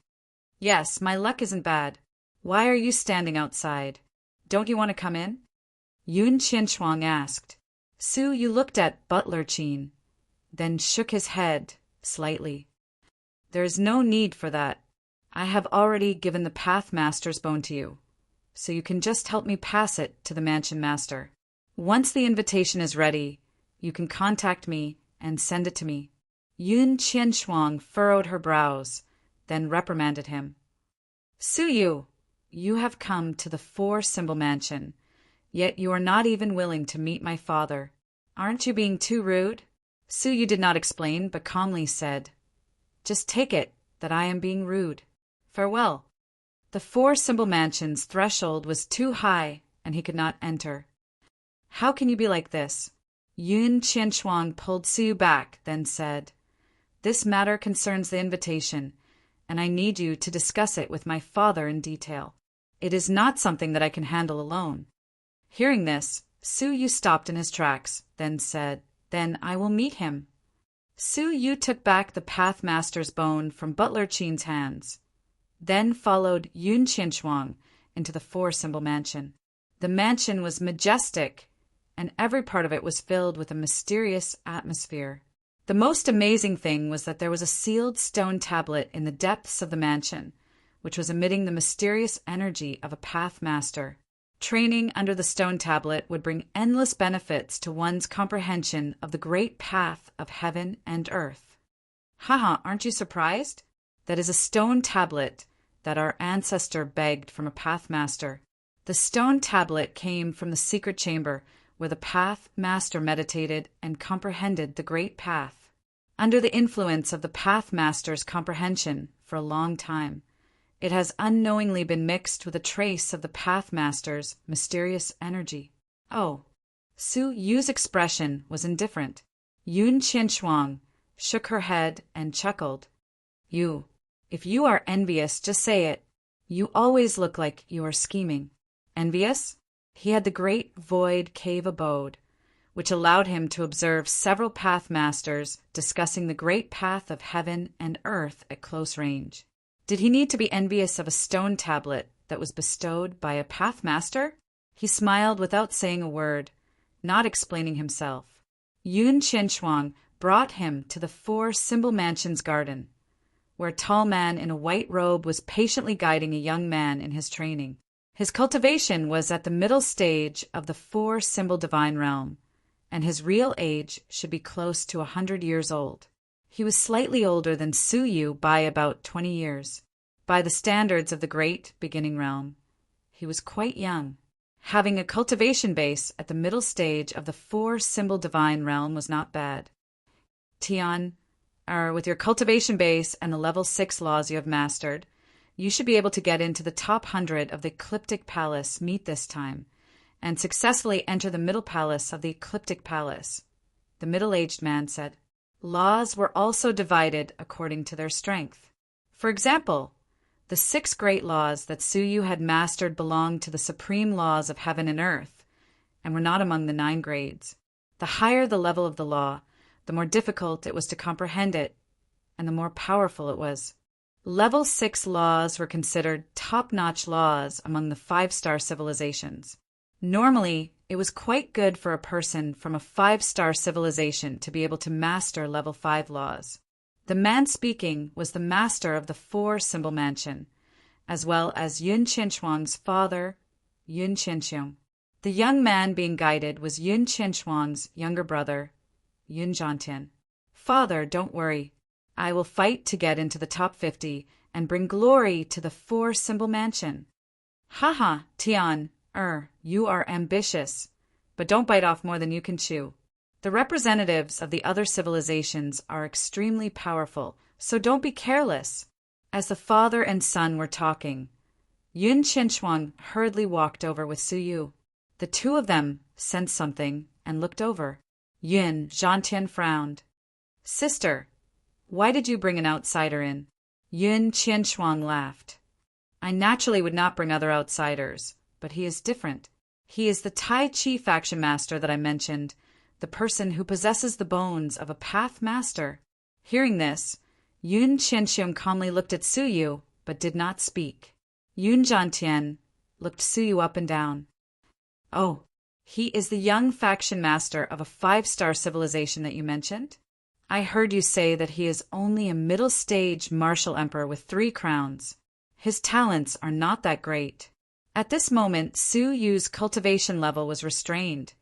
"Yes, my luck isn't bad. Why are you standing outside? Don't you want to come in?" Yun Qianshuang asked. Suyu looked at Butler Qin, then shook his head slightly. "There's no need for that. I have already given the Path Master's bone to you, so you can just help me pass it to the Mansion Master. Once the invitation is ready, you can contact me and send it to me." Yun Qianshuang furrowed her brows, then reprimanded him. "Suyu, you have come to the four-symbol mansion, yet you are not even willing to meet my father. Aren't you being too rude?" Suyu did not explain, but calmly said, "Just take it that I am being rude. Farewell." The four-symbol mansion's threshold was too high, and he could not enter. "How can you be like this?" Yun Qianshuang pulled Suyu back, then said, "This matter concerns the invitation, and I need you to discuss it with my father in detail. It is not something that I can handle alone." Hearing this, Suyu stopped in his tracks, then said, "Then I will meet him." Suyu took back the Path Master's bone from Butler Qin's hands, then followed Yun Qianshuang into the four-symbol mansion. The mansion was majestic, and every part of it was filled with a mysterious atmosphere. The most amazing thing was that there was a sealed stone tablet in the depths of the mansion, which was emitting the mysterious energy of a Path Master. Training under the stone tablet would bring endless benefits to one's comprehension of the great path of heaven and earth. Haha, aren't you surprised? That is a stone tablet that our ancestor begged from a Path Master. The stone tablet came from the secret chamber where the Path Master meditated and comprehended the great path. Under the influence of the Path Master's comprehension for a long time, it has unknowingly been mixed with a trace of the Path Master's mysterious energy. Oh, Suyu's expression was indifferent. Yun Qianshuang shook her head and chuckled. If you are envious, just say it. You always look like you are scheming." Envious? He had the great void cave abode, which allowed him to observe several Path Masters discussing the great path of heaven and earth at close range. Did he need to be envious of a stone tablet that was bestowed by a Path Master? He smiled without saying a word, not explaining himself. Yun Qianshuang brought him to the four-symbol mansion's garden, where a tall man in a white robe was patiently guiding a young man in his training. His cultivation was at the middle stage of the four-symbol divine realm, and his real age should be close to 100 years old. He was slightly older than Suyu by about 20 years. By the standards of the great beginning realm, he was quite young. Having a cultivation base at the middle stage of the four-symbol divine realm was not bad. Tian, with your cultivation base and the level 6 laws you have mastered, you should be able to get into the top 100 of the Ecliptic Palace meet this time, and successfully enter the middle palace of the Ecliptic Palace, the middle-aged man said. Laws were also divided according to their strength. For example, the 6 great laws that Suyu had mastered belonged to the supreme laws of heaven and earth, and were not among the 9 grades. The higher the level of the law, the more difficult it was to comprehend it, and the more powerful it was. Level 6 laws were considered top-notch laws among the 5-star civilizations. Normally, it was quite good for a person from a 5-star civilization to be able to master level 5 laws. The man speaking was the master of the 4-symbol mansion, as well as Yun Qianshuang's father, Yun Qianxiong. The young man being guided was Yun Qianshuang's younger brother, Yun Zhantian. Father, don't worry. I will fight to get into the top 50 and bring glory to the 4-symbol mansion. Haha, Tian, you are ambitious, but don't bite off more than you can chew. The representatives of the other civilizations are extremely powerful, so don't be careless. As the father and son were talking, Yun Qinshuang hurriedly walked over with Su Yu. The two of them sensed something and looked over. Yun Zhantian frowned. Sister, why did you bring an outsider in? Yun Qinshuang laughed. I naturally would not bring other outsiders, but he is different. He is the Tai Chi faction master that I mentioned, the person who possesses the bones of a path master. Hearing this, Yun Qinshuang calmly looked at Su Yu, but did not speak. Yun Zhantian looked Su Yu up and down. Oh, he is the young faction master of a 5-star civilization that you mentioned? I heard you say that he is only a middle-stage martial emperor with 3 crowns. His talents are not that great. At this moment, Su Yu's cultivation level was restrained,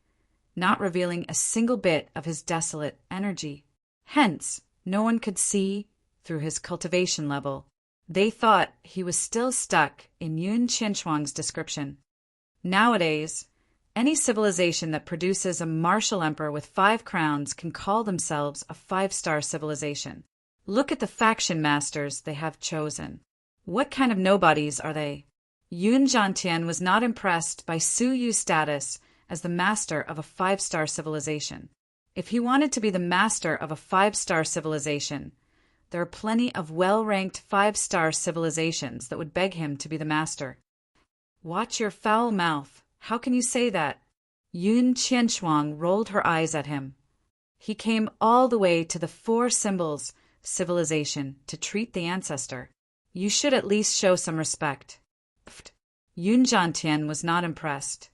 not revealing a single bit of his desolate energy. Hence, no one could see through his cultivation level. They thought he was still stuck in Yun Qinshuang's description. Nowadays, any civilization that produces a martial emperor with 5 crowns can call themselves a 5-star civilization. Look at the faction masters they have chosen. What kind of nobodies are they? Yun Zhantian was not impressed by Su Yu's status as the master of a 5-star civilization. If he wanted to be the master of a 5-star civilization, there are plenty of well-ranked 5-star civilizations that would beg him to be the master. Watch your foul mouth. How can you say that? Yun Qinshuang rolled her eyes at him. He came all the way to the 4 symbols civilization to treat the ancestor. You should at least show some respect. Pfft. Yun Zhantian was not impressed.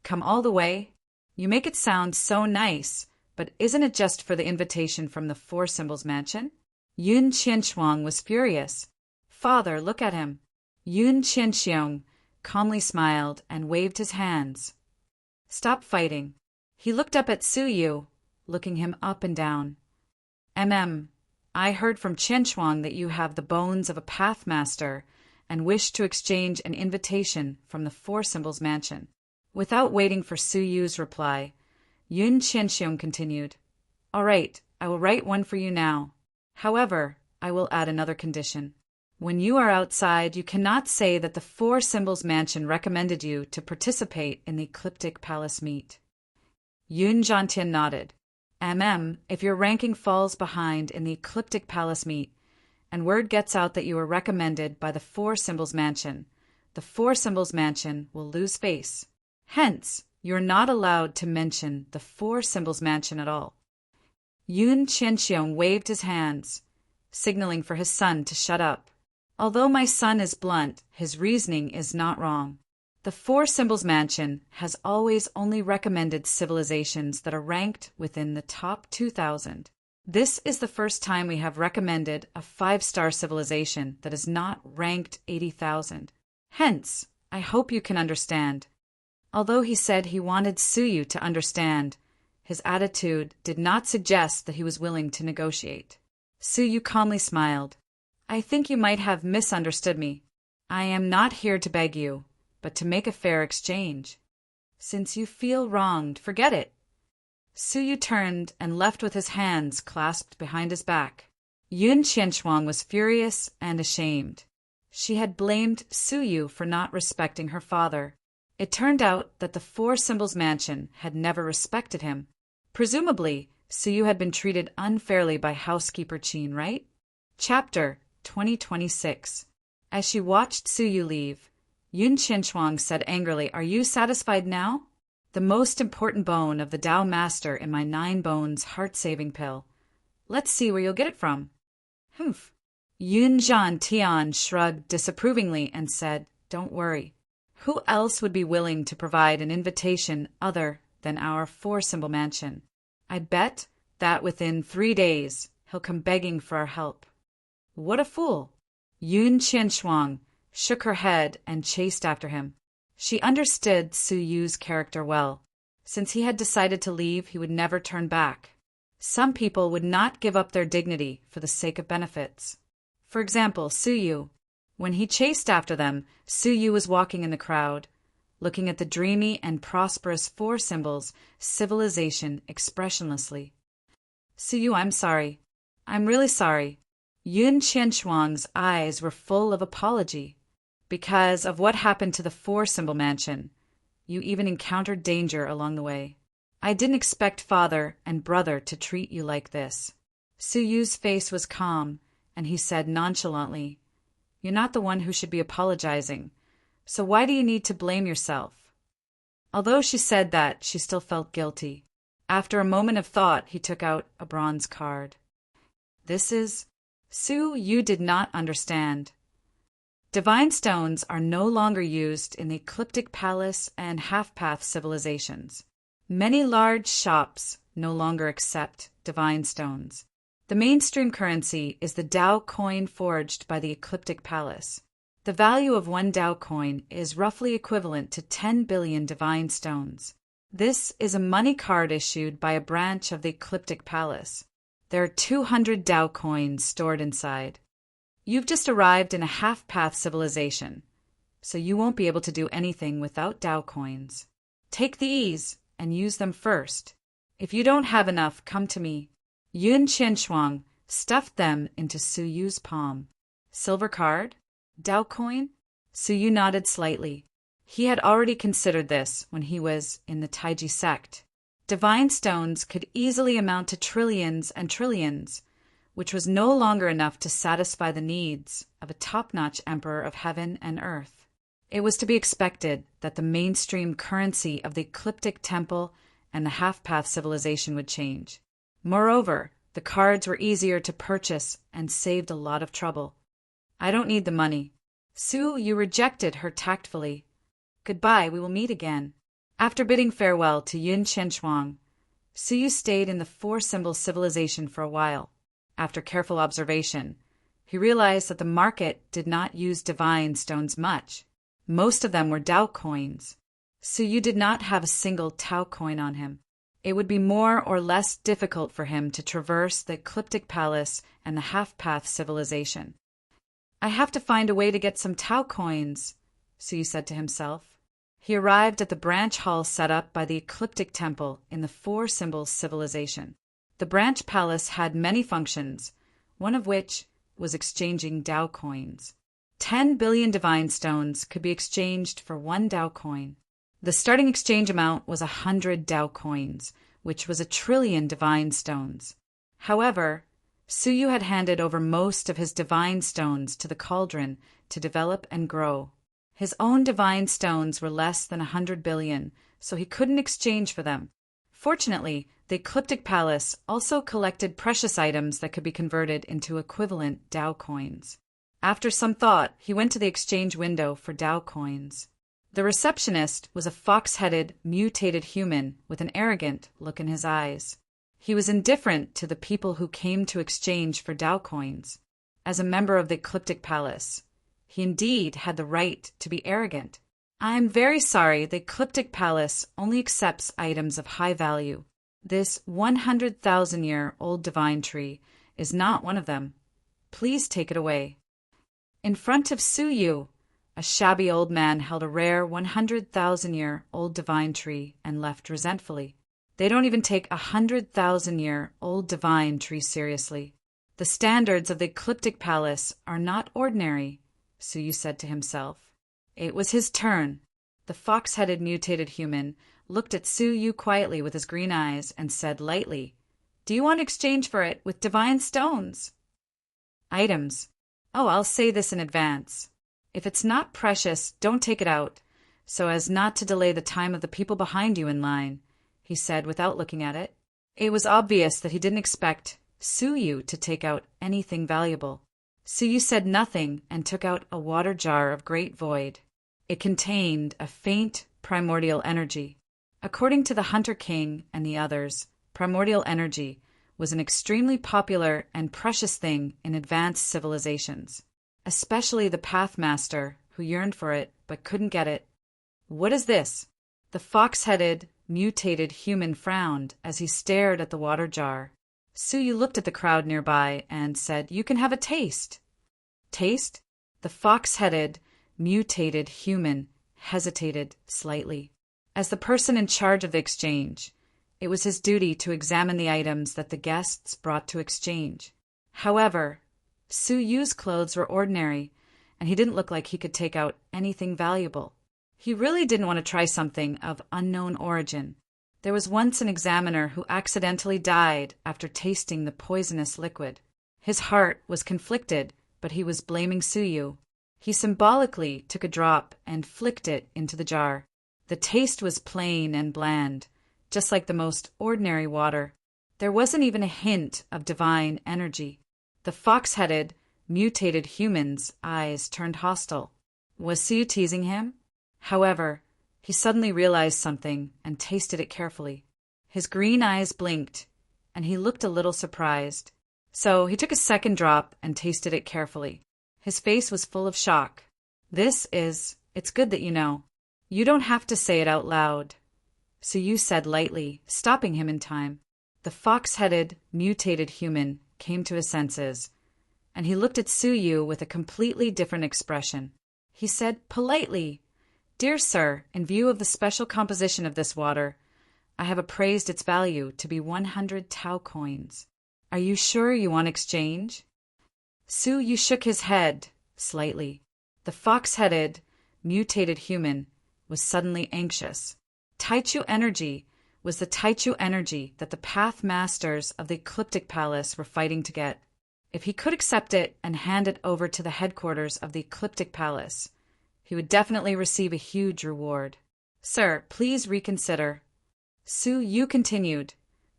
Come all the way? You make it sound so nice, but isn't it just for the invitation from the 4 symbols mansion? Yun Qinshuang was furious. Father, look at him. Yun Qinshuang calmly smiled and waved his hands. Stop fighting. He looked up at Su Yu, looking him up and down. I heard from Qinshuang that you have the bones of a path master and wish to exchange an invitation from the 4 symbols mansion. Without waiting for Su Yu's reply, Yun Qinshuang continued, All right, I will write one for you now. However, I will add another condition. When you are outside, you cannot say that the 4 symbols mansion recommended you to participate in the Ecliptic Palace meet. Yun Zhantian nodded. If your ranking falls behind in the Ecliptic Palace meet, and word gets out that you were recommended by the 4 symbols mansion, the 4 symbols mansion will lose face. Hence, you are not allowed to mention the 4 symbols mansion at all. Yun Qinshuang waved his hands, signaling for his son to shut up. Although my son is blunt, his reasoning is not wrong. The 4 symbols mansion has always only recommended civilizations that are ranked within the top 2,000. This is the first time we have recommended a 5-star civilization that is not ranked 80,000. Hence, I hope you can understand. Although he said he wanted Su Yu to understand, his attitude did not suggest that he was willing to negotiate. Su Yu calmly smiled. I think you might have misunderstood me. I am not here to beg you, but to make a fair exchange. Since you feel wronged, forget it. Su Yu turned and left with his hands clasped behind his back. Yun Qinshuang was furious and ashamed. She had blamed Su Yu for not respecting her father. It turned out that the 4 symbols mansion had never respected him. Presumably, Su Yu had been treated unfairly by housekeeper Qin, right? Chapter 2026. As she watched Su Yu leave, Yun Qinshuang said angrily, Are you satisfied now? The most important bone of the Tao Master in my 9 bones heart-saving pill. Let's see where you'll get it from. Humph. Yun Zhantian shrugged disapprovingly and said, Don't worry. Who else would be willing to provide an invitation other than our 4-symbol mansion? I bet that within 3 days he'll come begging for our help. What a fool! Yun Qinshuang shook her head and chased after him. She understood Su Yu's character well. Since he had decided to leave, he would never turn back. Some people would not give up their dignity for the sake of benefits. For example, Su Yu. When he chased after them, Su Yu was walking in the crowd, looking at the dreamy and prosperous 4 symbols civilization expressionlessly. Su Yu, I'm sorry. I'm really sorry. Yun Qinshuang's eyes were full of apology. Because of what happened to the four-symbol mansion, you even encountered danger along the way. I didn't expect father and brother to treat you like this. Su Yu's face was calm, and he said nonchalantly, "You're not the one who should be apologizing, so why do you need to blame yourself?" Although she said that, she still felt guilty. After a moment of thought, he took out a bronze card. This is... Su Yu did not understand. Divine stones are no longer used in the Ecliptic Palace and Half-Path civilizations. Many large shops no longer accept divine stones. The mainstream currency is the Dao coin forged by the Ecliptic Palace. The value of one Dao coin is roughly equivalent to 10 billion divine stones. This is a money card issued by a branch of the Ecliptic Palace. There are 200 Dao coins stored inside. You've just arrived in a half-path civilization, so you won't be able to do anything without Dao coins. Take these and use them first. If you don't have enough, come to me. Yun Qianshuang stuffed them into Su Yu's palm. Silver card? Dao coin? Su Yu nodded slightly. He had already considered this when he was in the Taiji sect. Divine stones could easily amount to trillions and trillions, which was no longer enough to satisfy the needs of a top-notch emperor of heaven and earth. It was to be expected that the mainstream currency of the Ecliptic Temple and the half-path civilization would change. Moreover, the cards were easier to purchase and saved a lot of trouble. I don't need the money. Su Yu rejected her tactfully. Goodbye, we will meet again. After bidding farewell to Yun Qianshuang, Su Yu stayed in the four-symbol civilization for a while. After careful observation, he realized that the market did not use divine stones much. Most of them were Dao coins. Su Yu did not have a single Tao coin on him. It would be more or less difficult for him to traverse the Ecliptic Palace and the half-path civilization. I have to find a way to get some Tao coins, Su Yu said to himself. He arrived at the branch hall set up by the Ecliptic Temple in the four-symbol civilization. The branch palace had many functions, one of which was exchanging Dao coins. 10 billion divine stones could be exchanged for one Dao coin. The starting exchange amount was 100 Dao coins, which was 1 trillion divine stones. However, Su Yu had handed over most of his divine stones to the Cauldron to develop and grow. His own divine stones were less than 100 billion, so he couldn't exchange for them. Fortunately, the Ecliptic Palace also collected precious items that could be converted into equivalent Dao coins. After some thought, he went to the exchange window for Dao coins. The receptionist was a fox-headed, mutated human with an arrogant look in his eyes. He was indifferent to the people who came to exchange for Dao coins. As a member of the Ecliptic Palace, he indeed had the right to be arrogant. I'm very sorry, the Ecliptic Palace only accepts items of high value. This 100,000-year-old divine tree is not one of them. Please take it away. In front of Su Yu, a shabby old man held a rare 100,000-year-old divine tree and left resentfully. They don't even take a 100,000-year-old divine tree seriously. The standards of the Ecliptic Palace are not ordinary, Su Yu said to himself. It was his turn. The fox-headed mutated human looked at Su Yu quietly with his green eyes and said lightly, "Do you want to exchange for it with divine stones?" Items. Oh, I'll say this in advance. If it's not precious, don't take it out, so as not to delay the time of the people behind you in line, he said without looking at it. It was obvious that he didn't expect Su Yu to take out anything valuable. Su Yu said nothing and took out a water jar of great void. It contained a faint primordial energy. According to the Hunter King and the others, primordial energy was an extremely popular and precious thing in advanced civilizations, especially the Pathmaster, who yearned for it but couldn't get it. What is this? The fox-headed, mutated human frowned as he stared at the water jar. Su Yu looked at the crowd nearby and said, "You can have a taste." Taste? The fox-headed, mutated human hesitated slightly. As the person in charge of the exchange, it was his duty to examine the items that the guests brought to exchange. However, Su Yu's clothes were ordinary, and he didn't look like he could take out anything valuable. He really didn't want to try something of unknown origin. There was once an examiner who accidentally died after tasting the poisonous liquid. His heart was conflicted, but he was blaming Suyu. He symbolically took a drop and flicked it into the jar. The taste was plain and bland, just like the most ordinary water. There wasn't even a hint of divine energy. The fox-headed, mutated human's eyes turned hostile. Was Suyu teasing him? However, he suddenly realized something and tasted it carefully. His green eyes blinked, and he looked a little surprised. So he took a second drop and tasted it carefully. His face was full of shock. It's good that you know. You don't have to say it out loud. Suyu said lightly, stopping him in time. The fox-headed, mutated human came to his senses, and he looked at Suyu with a completely different expression. He said politely, "Dear sir, in view of the special composition of this water, I have appraised its value to be 100 Tao coins. Are you sure you want exchange?" Suyu shook his head slightly. The fox-headed, mutated human was suddenly anxious. Taichu energy was the Taichu energy that the Path Masters of the Ecliptic Palace were fighting to get. If he could accept it and hand it over to the headquarters of the Ecliptic Palace, he would definitely receive a huge reward. "Sir, please reconsider." Suyu continued,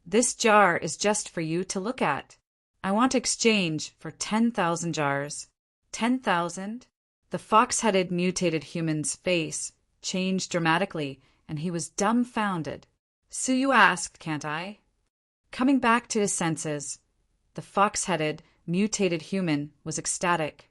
"This jar is just for you to look at. I want exchange for 10,000 jars." 10,000? The fox-headed mutated human's face changed dramatically, and he was dumbfounded. "Suyu asked, can't I?" Coming back to his senses, the fox-headed, mutated human was ecstatic.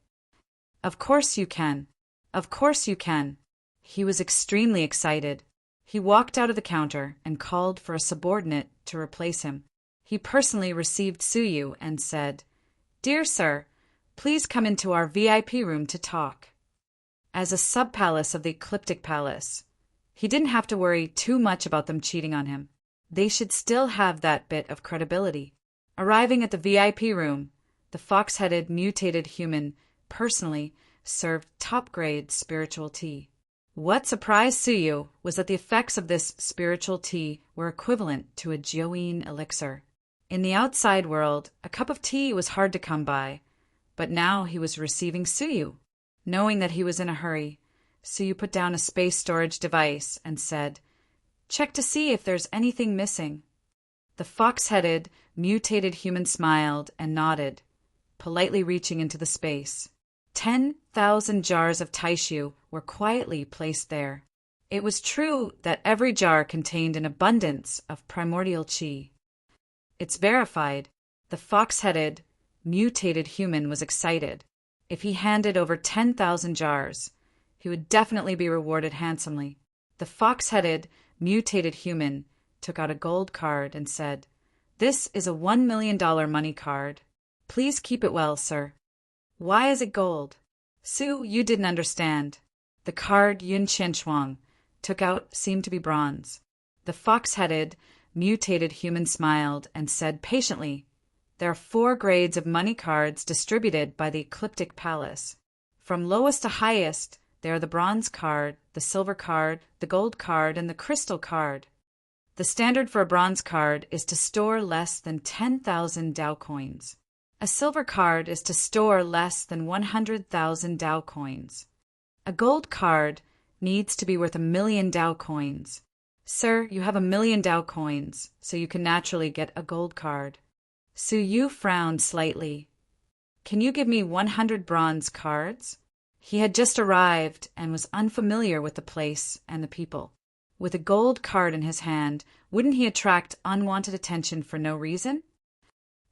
"Of course you can. Of course you can." He was extremely excited. He walked out of the counter and called for a subordinate to replace him. He personally received Suyu and said, "Dear sir, please come into our VIP room to talk." As a sub-palace of the Ecliptic Palace, he didn't have to worry too much about them cheating on him. They should still have that bit of credibility. Arriving at the VIP room, the fox-headed mutated human personally served top-grade spiritual tea. What surprised Suyu was that the effects of this spiritual tea were equivalent to a Joine elixir. In the outside world, a cup of tea was hard to come by, but now he was receiving Suyu. Knowing that he was in a hurry, Suyu put down a space storage device and said, "Check to see if there's anything missing." The fox-headed, mutated human smiled and nodded, politely reaching into the space. 10,000 jars of Taishu were quietly placed there. It was true that every jar contained an abundance of primordial qi. It's verified. The fox-headed, mutated human was excited. If he handed over 10,000 jars, he would definitely be rewarded handsomely. The fox-headed, mutated human took out a gold card and said, "This is a $1 million money card. Please keep it well, sir." "Why is it gold?" Suyu didn't understand. The card Yun Qianshuang took out seemed to be bronze. The fox-headed, mutated human smiled and said patiently, "There are 4 grades of money cards distributed by the Ecliptic Palace. From lowest to highest, there are the bronze card, the silver card, the gold card, and the crystal card. The standard for a bronze card is to store less than 10,000 Dao coins. A silver card is to store less than 100,000 Dao coins. A gold card needs to be worth 1,000,000 Dao coins. Sir, you have 1,000,000 Dao coins, so you can naturally get a gold card." Suyu frowned slightly. "Can you give me 100 bronze cards?" He had just arrived and was unfamiliar with the place and the people. With a gold card in his hand, wouldn't he attract unwanted attention for no reason?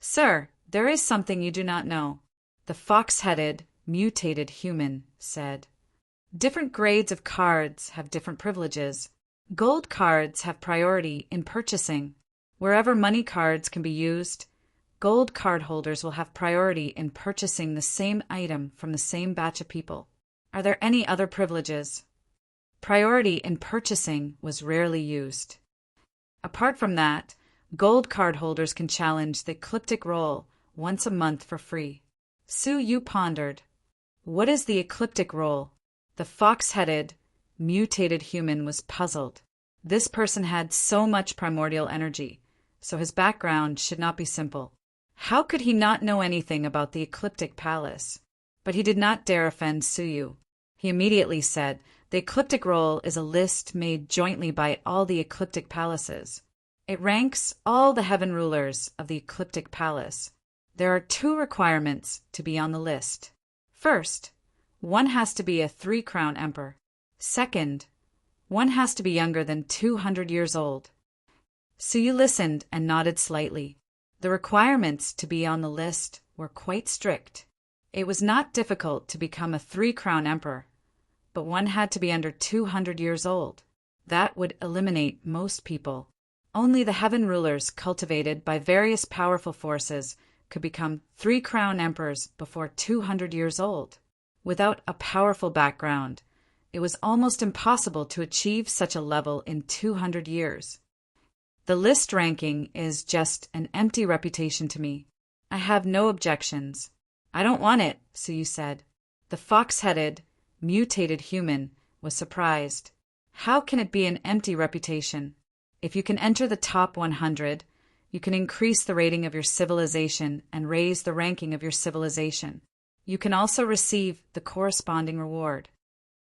"Sir, there is something you do not know," the fox-headed, mutated human said. "Different grades of cards have different privileges. Gold cards have priority in purchasing. Wherever money cards can be used, gold card holders will have priority in purchasing the same item from the same batch of people. Are there any other privileges?" Priority in purchasing was rarely used. Apart from that, gold card holders can challenge the ecliptic roll once a month for free. Suyu pondered. What is the ecliptic role? The fox-headed, mutated human was puzzled. This person had so much primordial energy, so his background should not be simple. How could he not know anything about the ecliptic palace? But he did not dare offend Suyu. He immediately said, the ecliptic roll is a list made jointly by all the ecliptic palaces. It ranks all the heaven rulers of the ecliptic palace. There are 2 requirements to be on the list. First, one has to be a 3-crown emperor. Second, one has to be younger than 200 years old. Suyu listened and nodded slightly. The requirements to be on the list were quite strict. It was not difficult to become a 3-crown emperor, but one had to be under 200 years old. That would eliminate most people. Only the heaven rulers cultivated by various powerful forces could become 3-crown emperors before 200 years old. Without a powerful background, it was almost impossible to achieve such a level in 200 years. The list ranking is just an empty reputation to me. I have no objections. I don't want it, Suyu said. The fox-headed, mutated human was surprised. How can it be an empty reputation? If you can enter the top 100, you can increase the rating of your civilization and raise the ranking of your civilization. You can also receive the corresponding reward.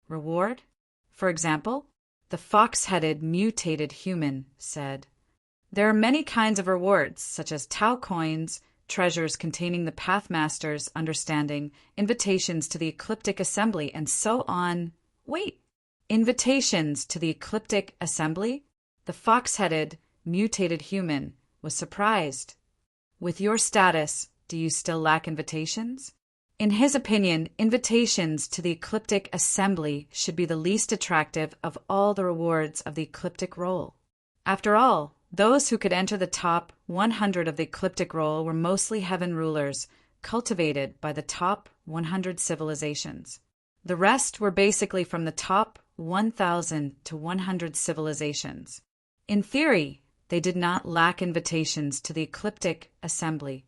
Reward? For example, the fox-headed mutated human said, there are many kinds of rewards, such as Tao coins, treasures containing the Pathmaster's understanding, invitations to the Ecliptic Assembly, and so on. Wait, invitations to the Ecliptic Assembly? The fox-headed, mutated human was surprised. With your status, do you still lack invitations? In his opinion, invitations to the Ecliptic Assembly should be the least attractive of all the rewards of the Ecliptic Roll. After all, those who could enter the top 100 of the Ecliptic Roll were mostly heaven rulers, cultivated by the top 100 civilizations. The rest were basically from the top 1,000 to 100 civilizations. In theory, they did not lack invitations to the Ecliptic Assembly.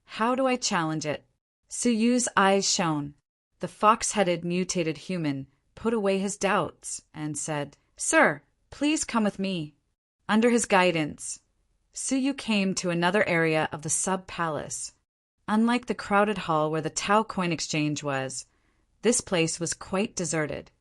How do I challenge it? Suyu's eyes shone. The fox-headed mutated human put away his doubts and said, Sir, please come with me. Under his guidance, Suyu came to another area of the sub-palace. Unlike the crowded hall where the Tao coin exchange was, this place was quite deserted.